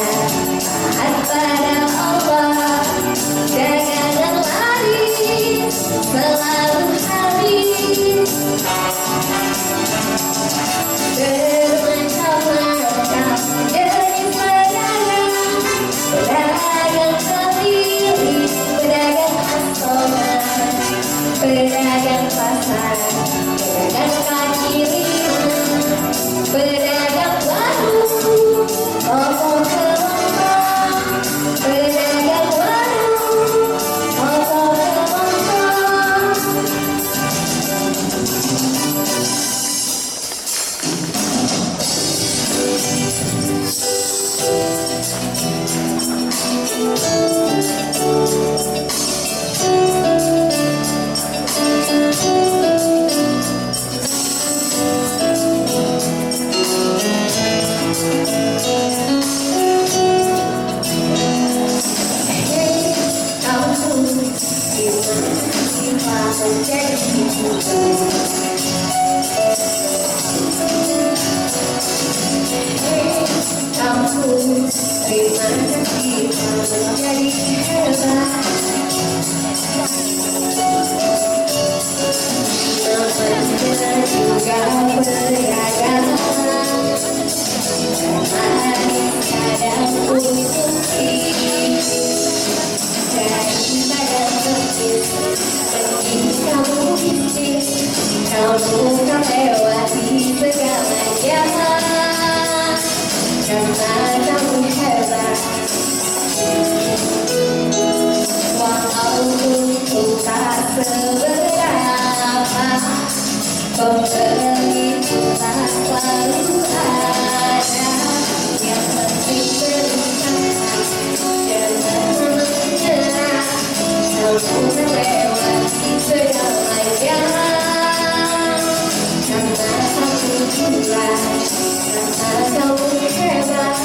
taat pada Allah, jangan lari, selalu hadir. Bermacam-macam jenis pedagang, pedagang keliling, pedagang asongan, pedagang pasar, pedagang kaki lima, pedagang warung, toko kelontong, pedagang warung, toko kelontong. Kau suka lewati segala jalan, karena kamu hebat. Walau tak seberapa, pemberi tak selalu ada. Yang penting berusaha, jangan menyerah. Kau suka lewati segala jalan, karena kamu kuat, karena kamu hebat.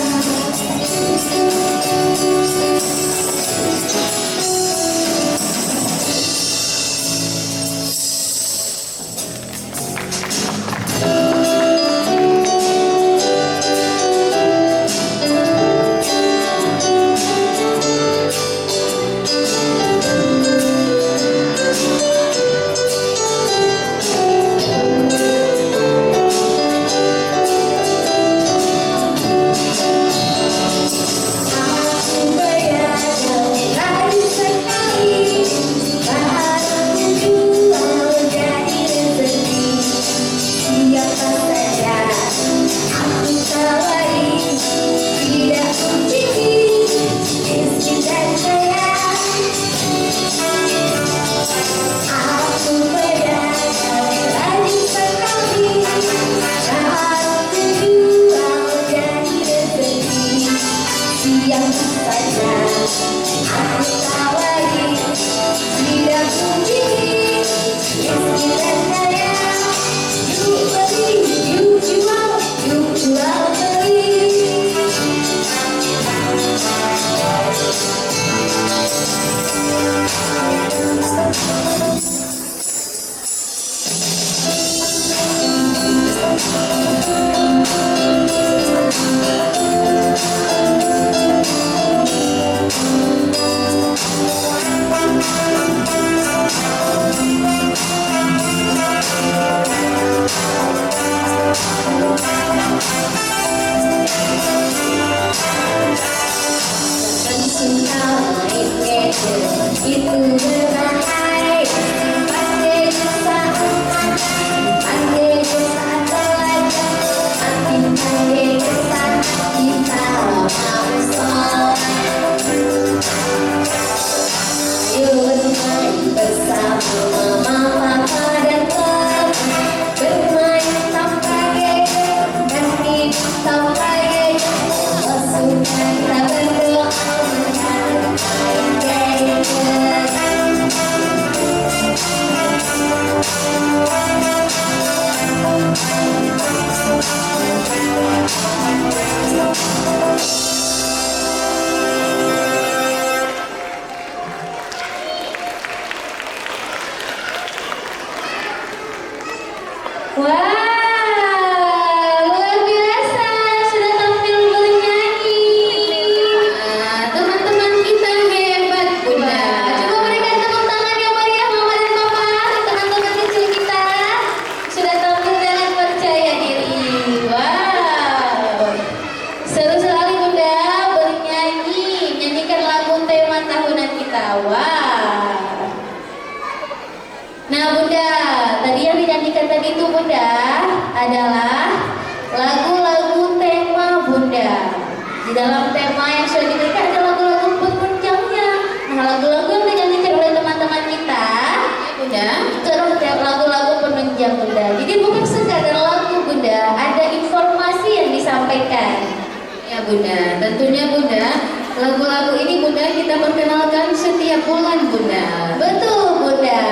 bulan Bunda. Betul Bunda.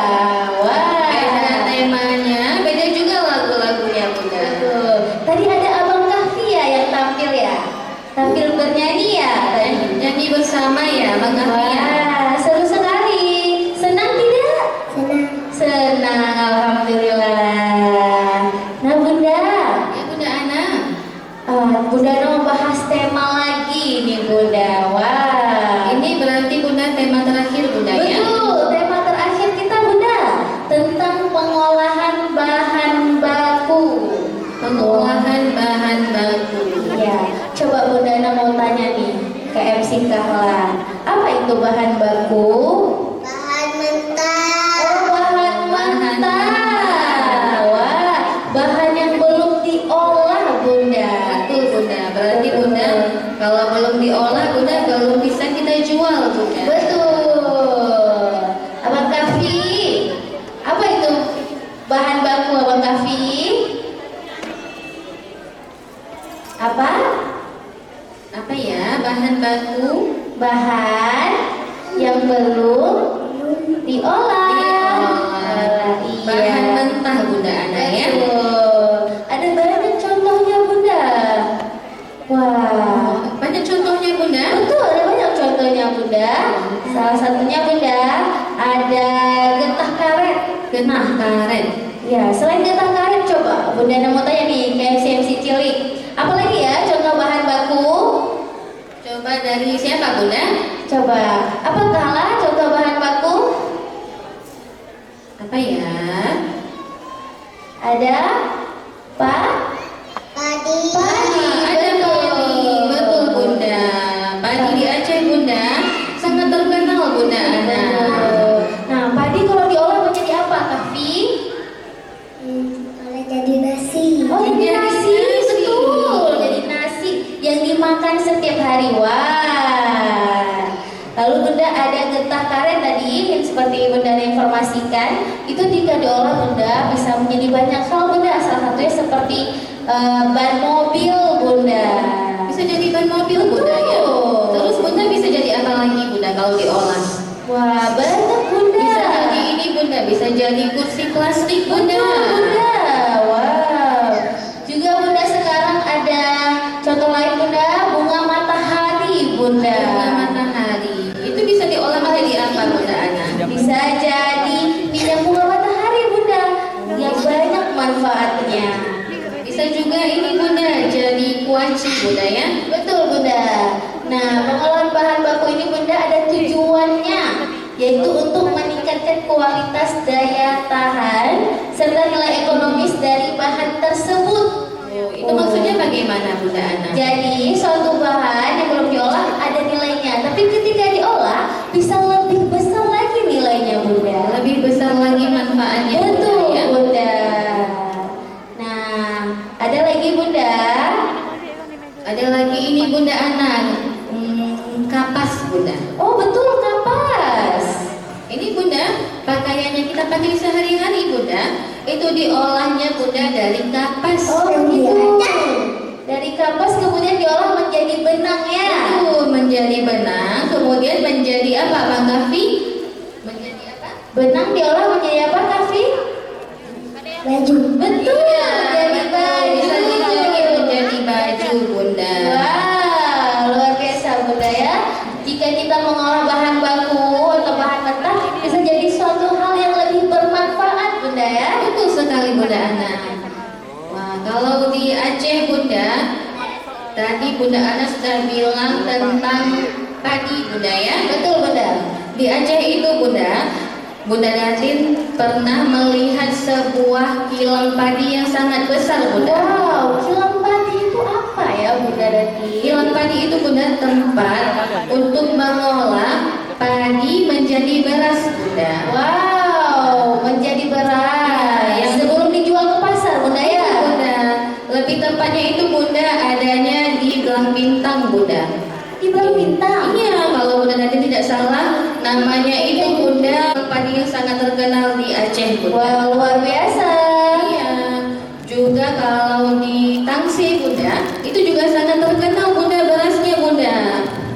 Wah. Beda temanya, beda juga lagu-lagunya Bunda. Betul. Tadi ada Abang Kahfi ya yang tampil ya. Tampil bernyanyi ya. Nyanyi bersama ya, Bang Kahfi ya. Wah, seru sekali. Senang tidak? Senang, alhamdulillah. Nah Bunda, Ya Bunda Ana. Bunda mau bahas tema lagi nih Bunda. Wah, Ini berarti Bunda tema terakhir Bunda ya. betul. Tema terakhir kita Bunda tentang pengolahan bahan baku. Pengolahan bahan baku. Ya, coba Bunda mau tanya nih ke MC Kahla. Apa itu bahan baku? Bahan mentah. Oh, bahan mentah. Wah, bahan yang belum diolah Bunda. Betul Bunda. Berarti Bunda kalau belum diolah Bunda belum bisa kita jual Bunda. Betul. Abang Kahfi, apa itu bahan baku Abang Kahfi? Apa? Apa ya bahan baku? Bahan yang belum diolah. Diolah. Iya. Bahan mentah Bunda Ana ya. Betul. Ada banyak contohnya Bunda. Wah. Banyak contohnya Bunda. Betul, ada banyak contohnya Bunda. Salah satunya Bunda ada getah karet. Getah karet. Ya, selain getah karet coba Bunda mau tanya nih ke MC cilik. Apalagi ya contoh bahan baku? Coba dari siapa Bunda? Coba, apa Kahla contoh bahan baku? Apa ya? Ada Pak? Padi. Padi, Ada padi. Betul Bunda. Padi di Aceh Bunda sangat terkenal Bunda Ana. Nah, padi kalau diolah menjadi apa, Kahfi? Kalau jadi nasi. Oh, jadi Jadi nasi, nasi. betul. Jadi nasi yang dimakan setiap hari. Wah. Lalu Bunda ada getah karet tadi yang seperti Bunda informasikan, itu jika diolah Bunda bisa menjadi banyak hal Bunda. Salah satunya seperti ban mobil Bunda. Bisa jadi ban mobil Bunda ya. Terus Bunda bisa jadi apa lagi Bunda kalau diolah? Wah, banyak Bunda. Bisa jadi ini Bunda, bisa jadi kursi plastik Bunda. Betul, Bunda. Wow. Juga Bunda sekarang ada contoh lain Bunda, bunga matahari Bunda. Bunga matahari. Itu bisa diolah menjadi apa Bunda Ana? Bisa jadi minyak bunga matahari Bunda yang banyak manfaatnya. Bisa juga ini Bunda jadi kuaci Bunda ya. Betul Bunda. Nah, pengolahan bahan baku ini Bunda ada tujuannya, yaitu untuk meningkatkan kualitas daya tahan serta nilai ekonomis dari bahan tersebut. Itu maksudnya bagaimana Bunda Ana? Jadi suatu bahan yang belum diolah ada nilainya, tapi ketika diolah bisa lebih besar lagi nilainya Bunda. Lebih besar lagi manfaatnya Bunda Betul ya. Bunda. Nah, ada lagi Bunda. Ada lagi ini Bunda Ana, kapas Bunda. Oh betul, kapas. Ini Bunda, pakaiannya kita pakai sehari-hari Bunda, itu diolahnya Bunda dari kapas. Oh begitu. Dari kapas kemudian diolah menjadi benang ya. Itu menjadi benang, kemudian menjadi apa Bang Kahfi? Menjadi apa? Benang diolah menjadi apa, Kahfi? Baju. Betul, Iya, jadi betul. baju. Bisa jadi menjadi baju Bunda. Wah, luar biasa Bunda ya. Jika kita mengolah bahan baku atau bahan mentah bisa jadi suatu hal yang lebih bermanfaat Bunda ya. Betul sekali Bunda Ana. Wah, kalau di Aceh Bunda, tadi Bunda Ana sudah bilang tentang padi Bunda ya. Betul Bunda. Di Aceh itu Bunda Datin pernah melihat sebuah kilang padi yang sangat besar Bunda. Wow, kilang padi itu apa ya Bunda Dati? Kilang padi itu Bunda tempat untuk mengolah padi menjadi beras Bunda. Wow, menjadi beras yang sebelum dijual ke pasar Bunda ya. Bunda, lebih tepatnya itu Bunda adanya di Belang Bintang Bunda. Di Belang Bintang. Iya, kalau Bunda nanti tidak salah, namanya itu Bunda padi yang sangat terkenal di Aceh Bunda. Wow, luar biasa. Iya. Juga kalau di Tangsi Bunda, itu juga sangat terkenal Bunda berasnya Bunda.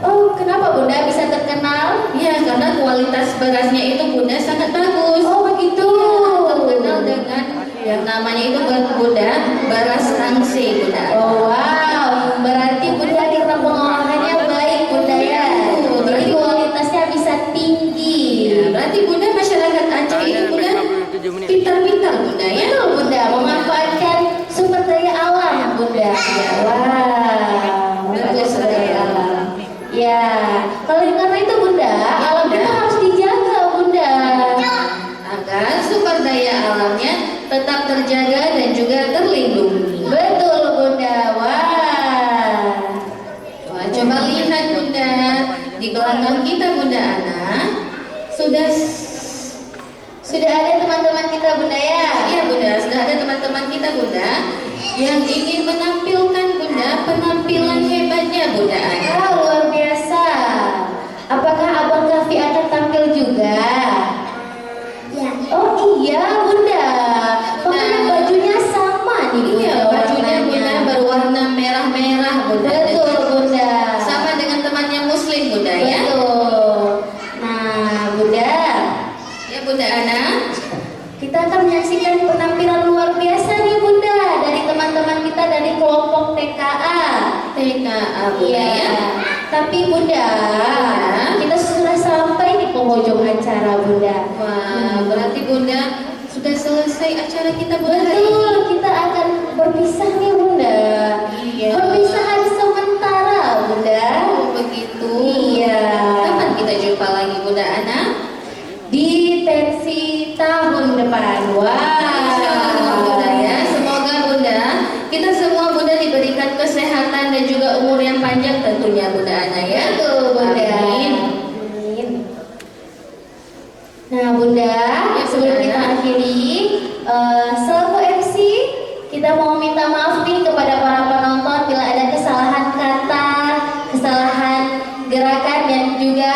Oh, kenapa Bunda bisa terkenal? Iya, karena kualitas berasnya itu Bunda sangat bagus. Oh begitu. Terkenal dengan yang namanya itu Bunda beras rangse Bunda. Oh wow, berarti Bunda karena pengolahannya baik Bunda ya. Jadi kualitasnya bisa tinggi. Ya, berarti Bunda masyarakat Aceh itu Bunda pintar-pintar Bunda ya. Betul Bunda, memanfaatkan sumber daya alam Bunda. Ya, wow, Betul sumber daya sekali. alam. Ya, kalau karena itu Bunda, alam kita harus dijaga Bunda. Agar sumber daya alamnya tetap terjaga dan juga terlindungi. Betul Bunda, wah. Wah, coba lihat Bunda, di belakang kita Bunda Ana Sudah ada teman-teman kita Bunda ya? Iya Bunda, sudah ada teman-teman kita Bunda yang ingin menampilkan Bunda penampilan hebatnya Bunda Ana. Ah, luar biasa. Apakah Abang Kafi akan tampil juga? Ya, Oh iya Bunda. Pokoknya bajunya sama nih Bunda. Iya, bajunya Bunda warnanya. berwarna merah-merah Bunda. Betul Bunda. Sama dengan temannya Muslim Bunda ya. Betul. Nah Bunda, Ya Bunda Ana. kita akan menyaksikan penampilan luar biasa nih Bunda dari teman-teman kita dari kelompok TKA. TKA Bunda Iya. ya. Tapi Bunda, kita sudah sampai di penghujung acara Bunda. Wah, berarti Bunda sudah selesai acara kita Bunda hari ini. Betul, kita akan berpisah nih Bunda. Iya. Perpisahan sementara Bunda. Oh begitu. Iya. Kapan kita jumpa lagi Bunda Ana? Di pensi tahun depan. Insya Allah Bunda Wah. ya. Semoga Bunda kita semua Bunda diberikan kesehatan dan juga umur yang panjang tentunya Bunda Ana ya. Betul Bunda. Amin. Amin. Nah Bunda, Ya, sebelum Bunda. kita akhiri, selaku MC kita mau minta maaf nih kepada para penonton bila ada kesalahan kata, kesalahan gerakan dan juga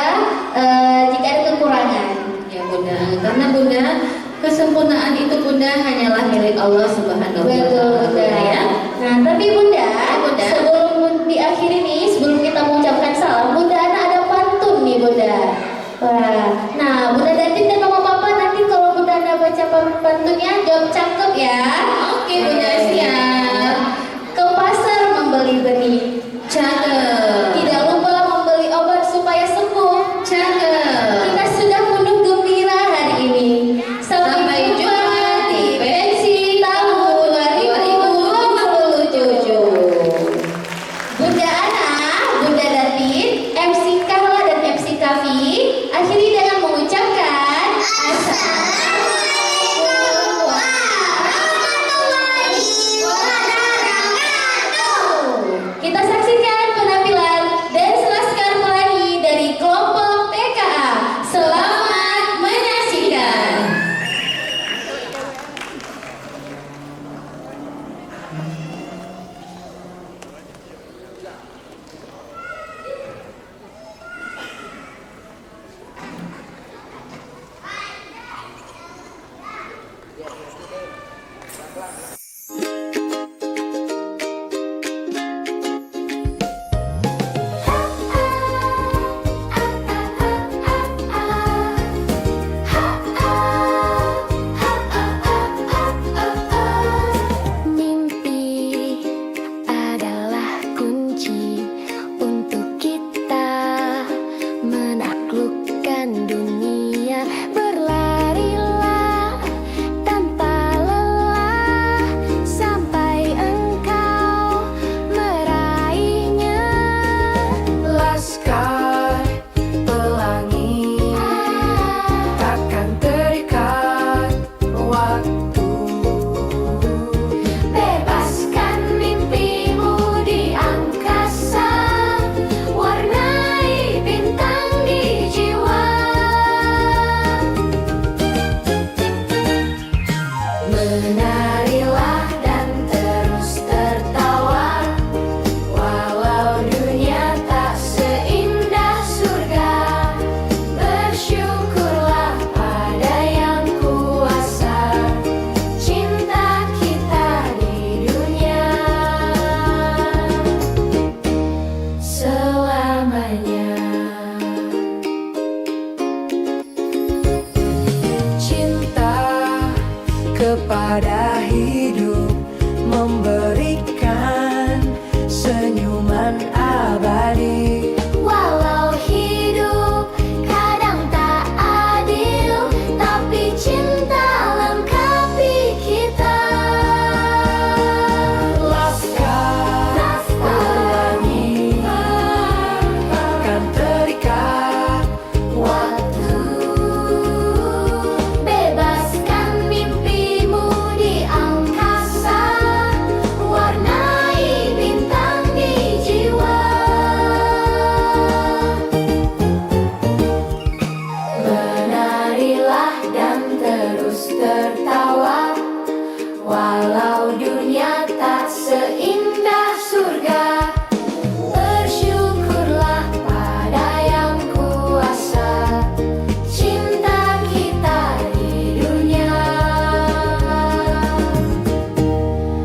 jika ada kekurangan. Ya Bunda, karena Bunda kesempurnaan itu Bunda hanyalah milik Allah Subhanahu wa Betul Bunda Ta'ala ya. Nah tapi Bunda, Bunda. sebelum diakhiri nih, sebelum kita mengucapkan salam, Bunda ada pantun nih Bunda. Wah, nah Bunda Datin dan Mama Papa nanti kalau Bunda ada baca pantunnya jawab cakep ya. Oke Bunda, siap. Ke pasar membeli benih, Cakep. tidak lupa membeli obat supaya sembuh. Cakep. Kita sudah penuh gembira hari ini. Sampai jumpa di pensi tahun 2027. pada hidup, memberikan senyuman abadi. Walau hidup kadang tak adil, tapi cinta lengkapi kita. Laskar pelangi akan terikat Waktu bebaskan mimpimu di angkasa, warnai bintang di jiwa. Menarilah dan terus tertawa, walau dunia tak seindah surga. Bersyukurlah pada yang kuasa, cinta kita di dunia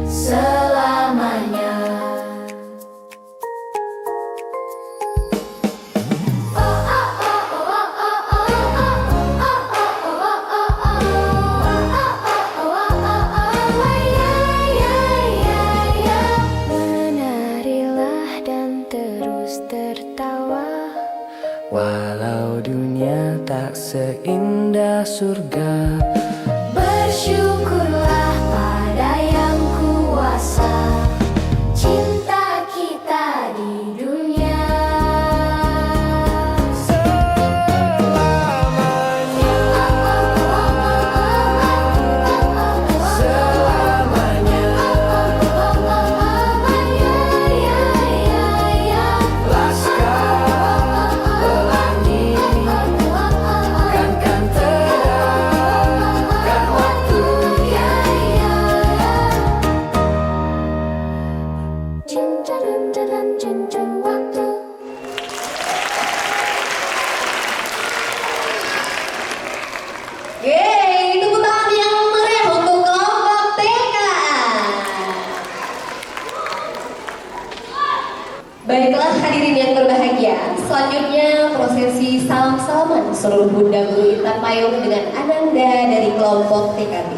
selamanya. Menarilah dan terus tertawa, walau dunia tak seindah surga. bersyukurlah pada yang kuasa, cinta kita di dunia waktu. Yeay, tepuk tangan yang meriah untuk kelompok TK. Baiklah hadirin yang berbahagia, selanjutnya prosesi salam-salaman seluruh Bunda Guru Intan Payung dengan Ananda dari kelompok TKB.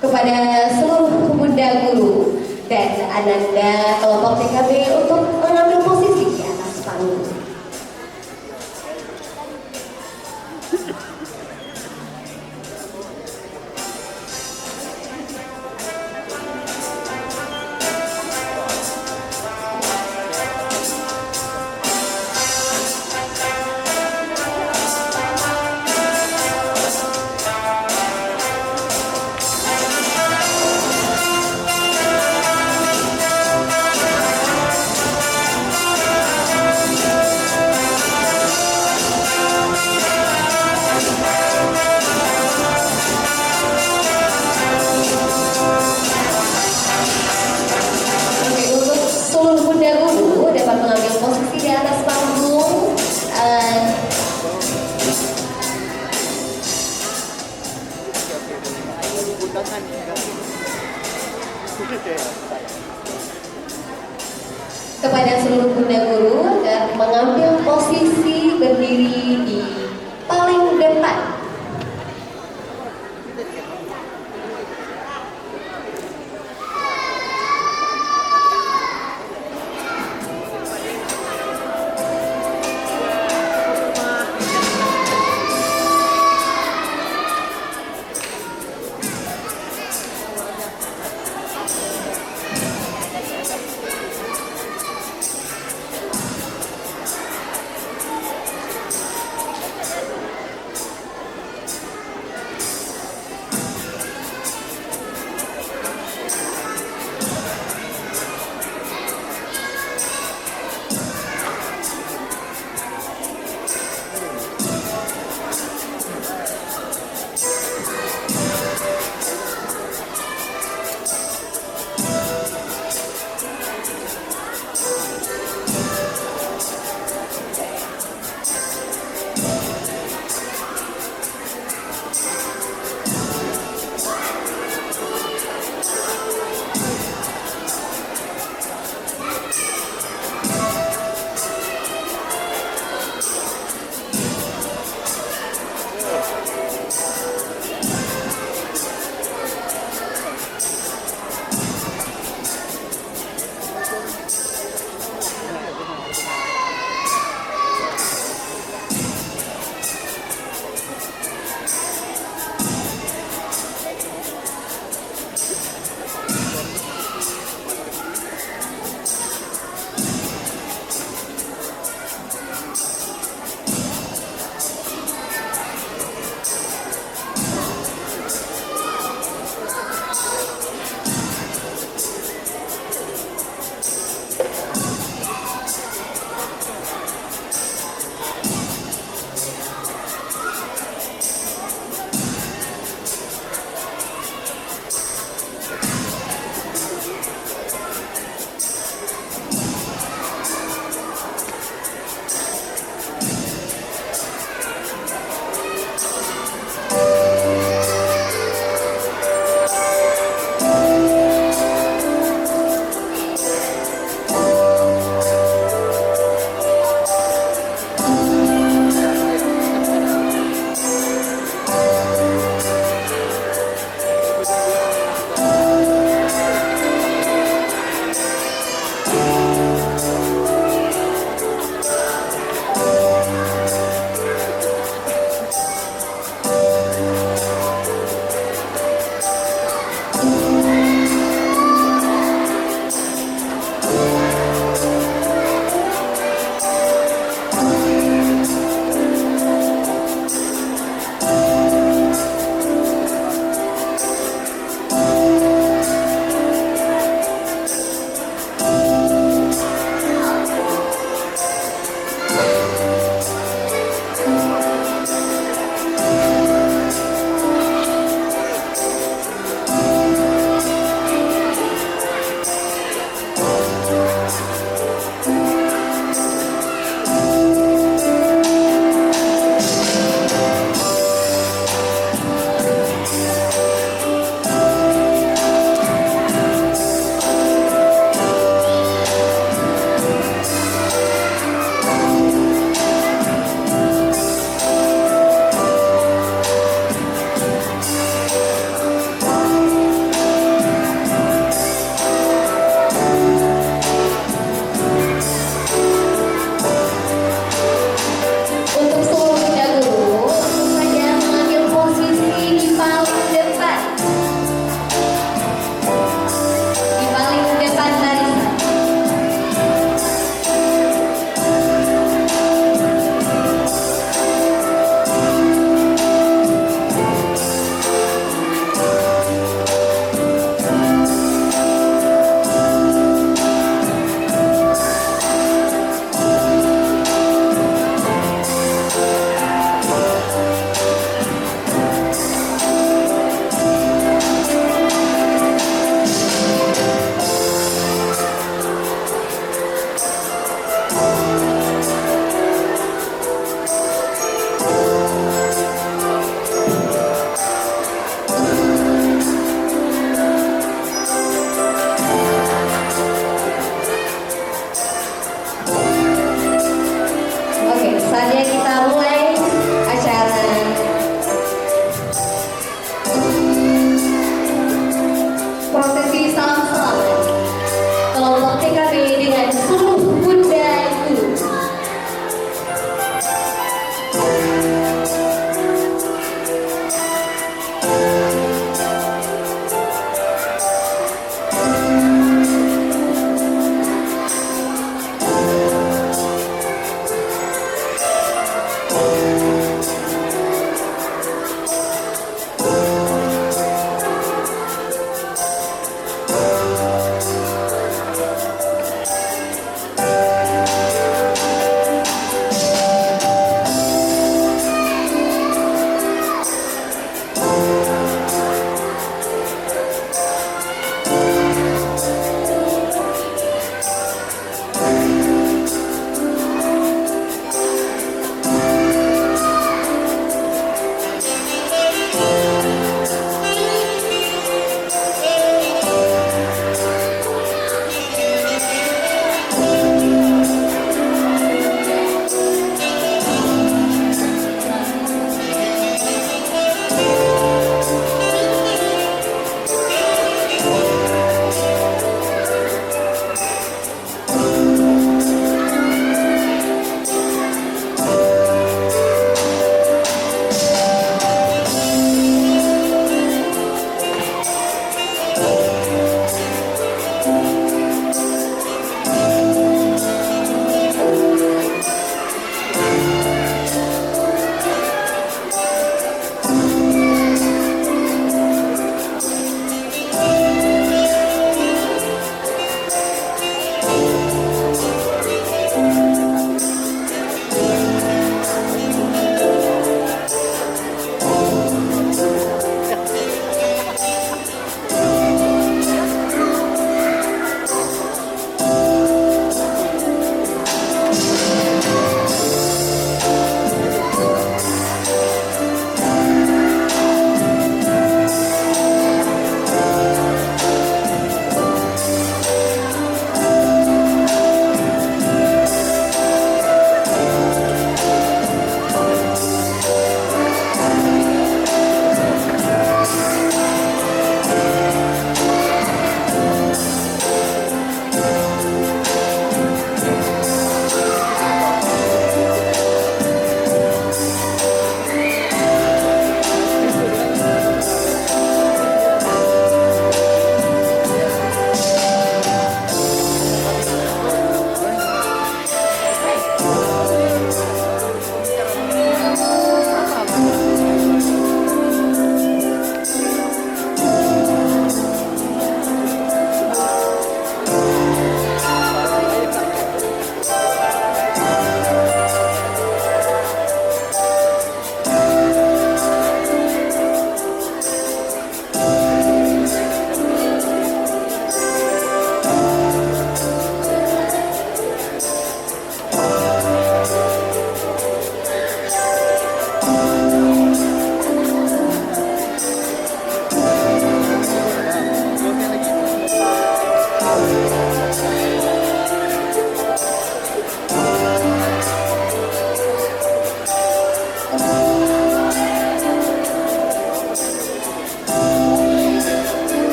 Kepada seluruh Bunda Guru dan Ananda kelompok TKB untuk mengambil posisi di atas panggung. Kepada seluruh Bunda Guru agar mengambil posisi berdiri di paling depan.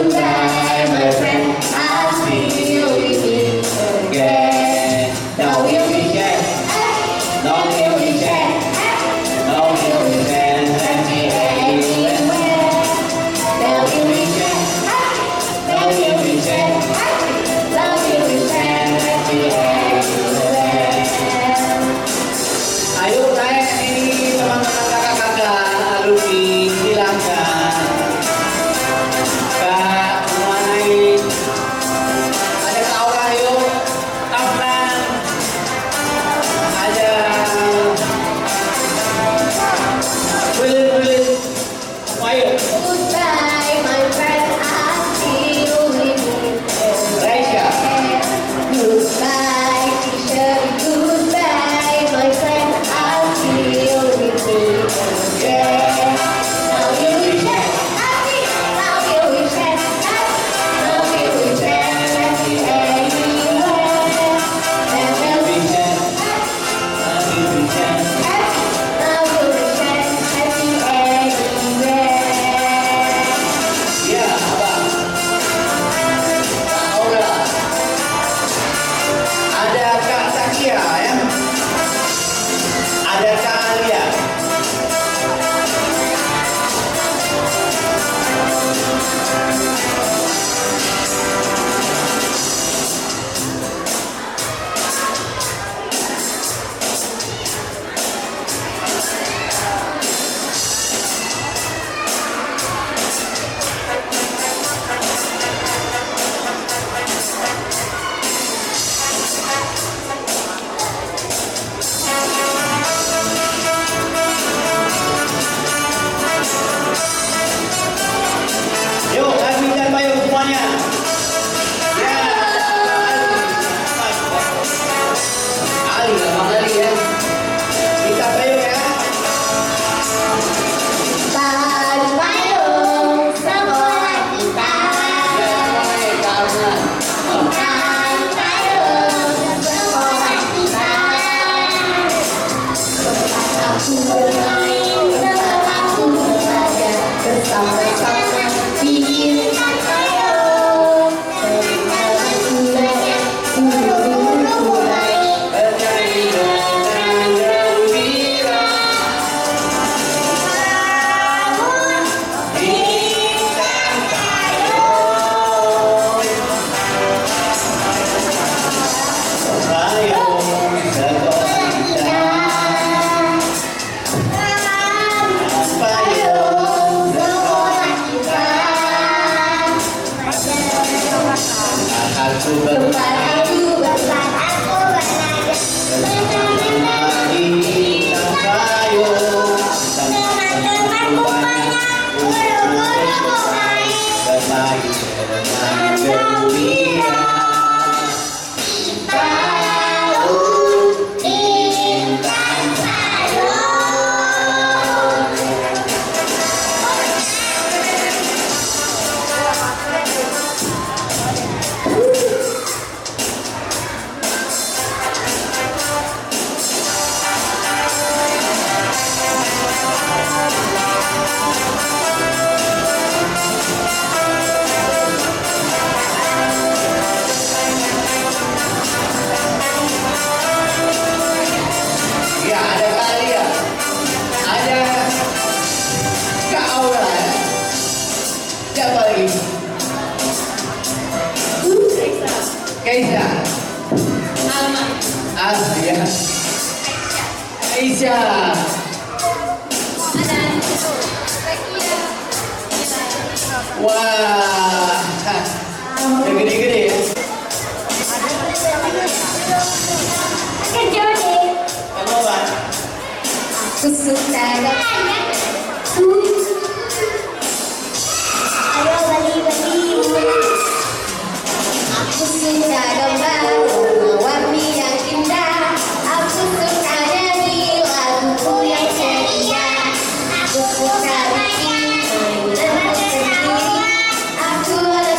Goodbye, my friend. I'll see you again. Now we'll be dead. Now we'll be dead. Now we'll be dead. Let me anywhere. Now we'll be dead. Now we'll be dead. Now we'll be dead. Let me anywhere. Ayo naik ini teman-teman kakak-kakak alumni, silakan. Kak, semua naik. Ada Kak Aura, yuk. Afnan. Ada Wilin. Ayo. Goodbye, my friend. I'll see you again. Raisya. Goodbye, teacher. Goodbye, my friend. I'll see you again. Now we'll be friends. Now we'll be friends. Now we'll be friends. Let me anywhere. Now we'll be friends. Now we'll be friends. Let me anywhere. Ya, Abang. Kak Aura. Ada Kak Sakia, ya. Ada Kak Alia. Yuk, Azmi dan Bayu semuanya. Ya. Ali, Abang Ali ya. Kita Bayu ya. Bye dong, sekolah kita. Ya, baik, Kak Arman. Bye dong, sekolah kita. Aku bermain, tempat aku belajar bersama-sama. Bikinkan ayo, belajar buru-buru mulai. Bernyanyi dengan gembira. Bintang tayo. Ayo, sekolah kita. Ayo, Sekolah kita. aku Tempat aku belajar. berbagi bintang tayo. Teman-temanku banyak, buru-buru mulai. Bermain dengan gembira. Tahu bintang tayo. Ya, ada Kak Alia. Ada Kak Aura. Siapa lagi? Kaisa. Asli ya. Aisyah. Wah, udah gede-gede ya. Kamu apa? Aku suka Ayo bali-bali. Aku suka gambar warna-warni yang indah. Aku suka nyanyi lagu yang ceria. Aku suka bikin mainan sendiri. Aku ada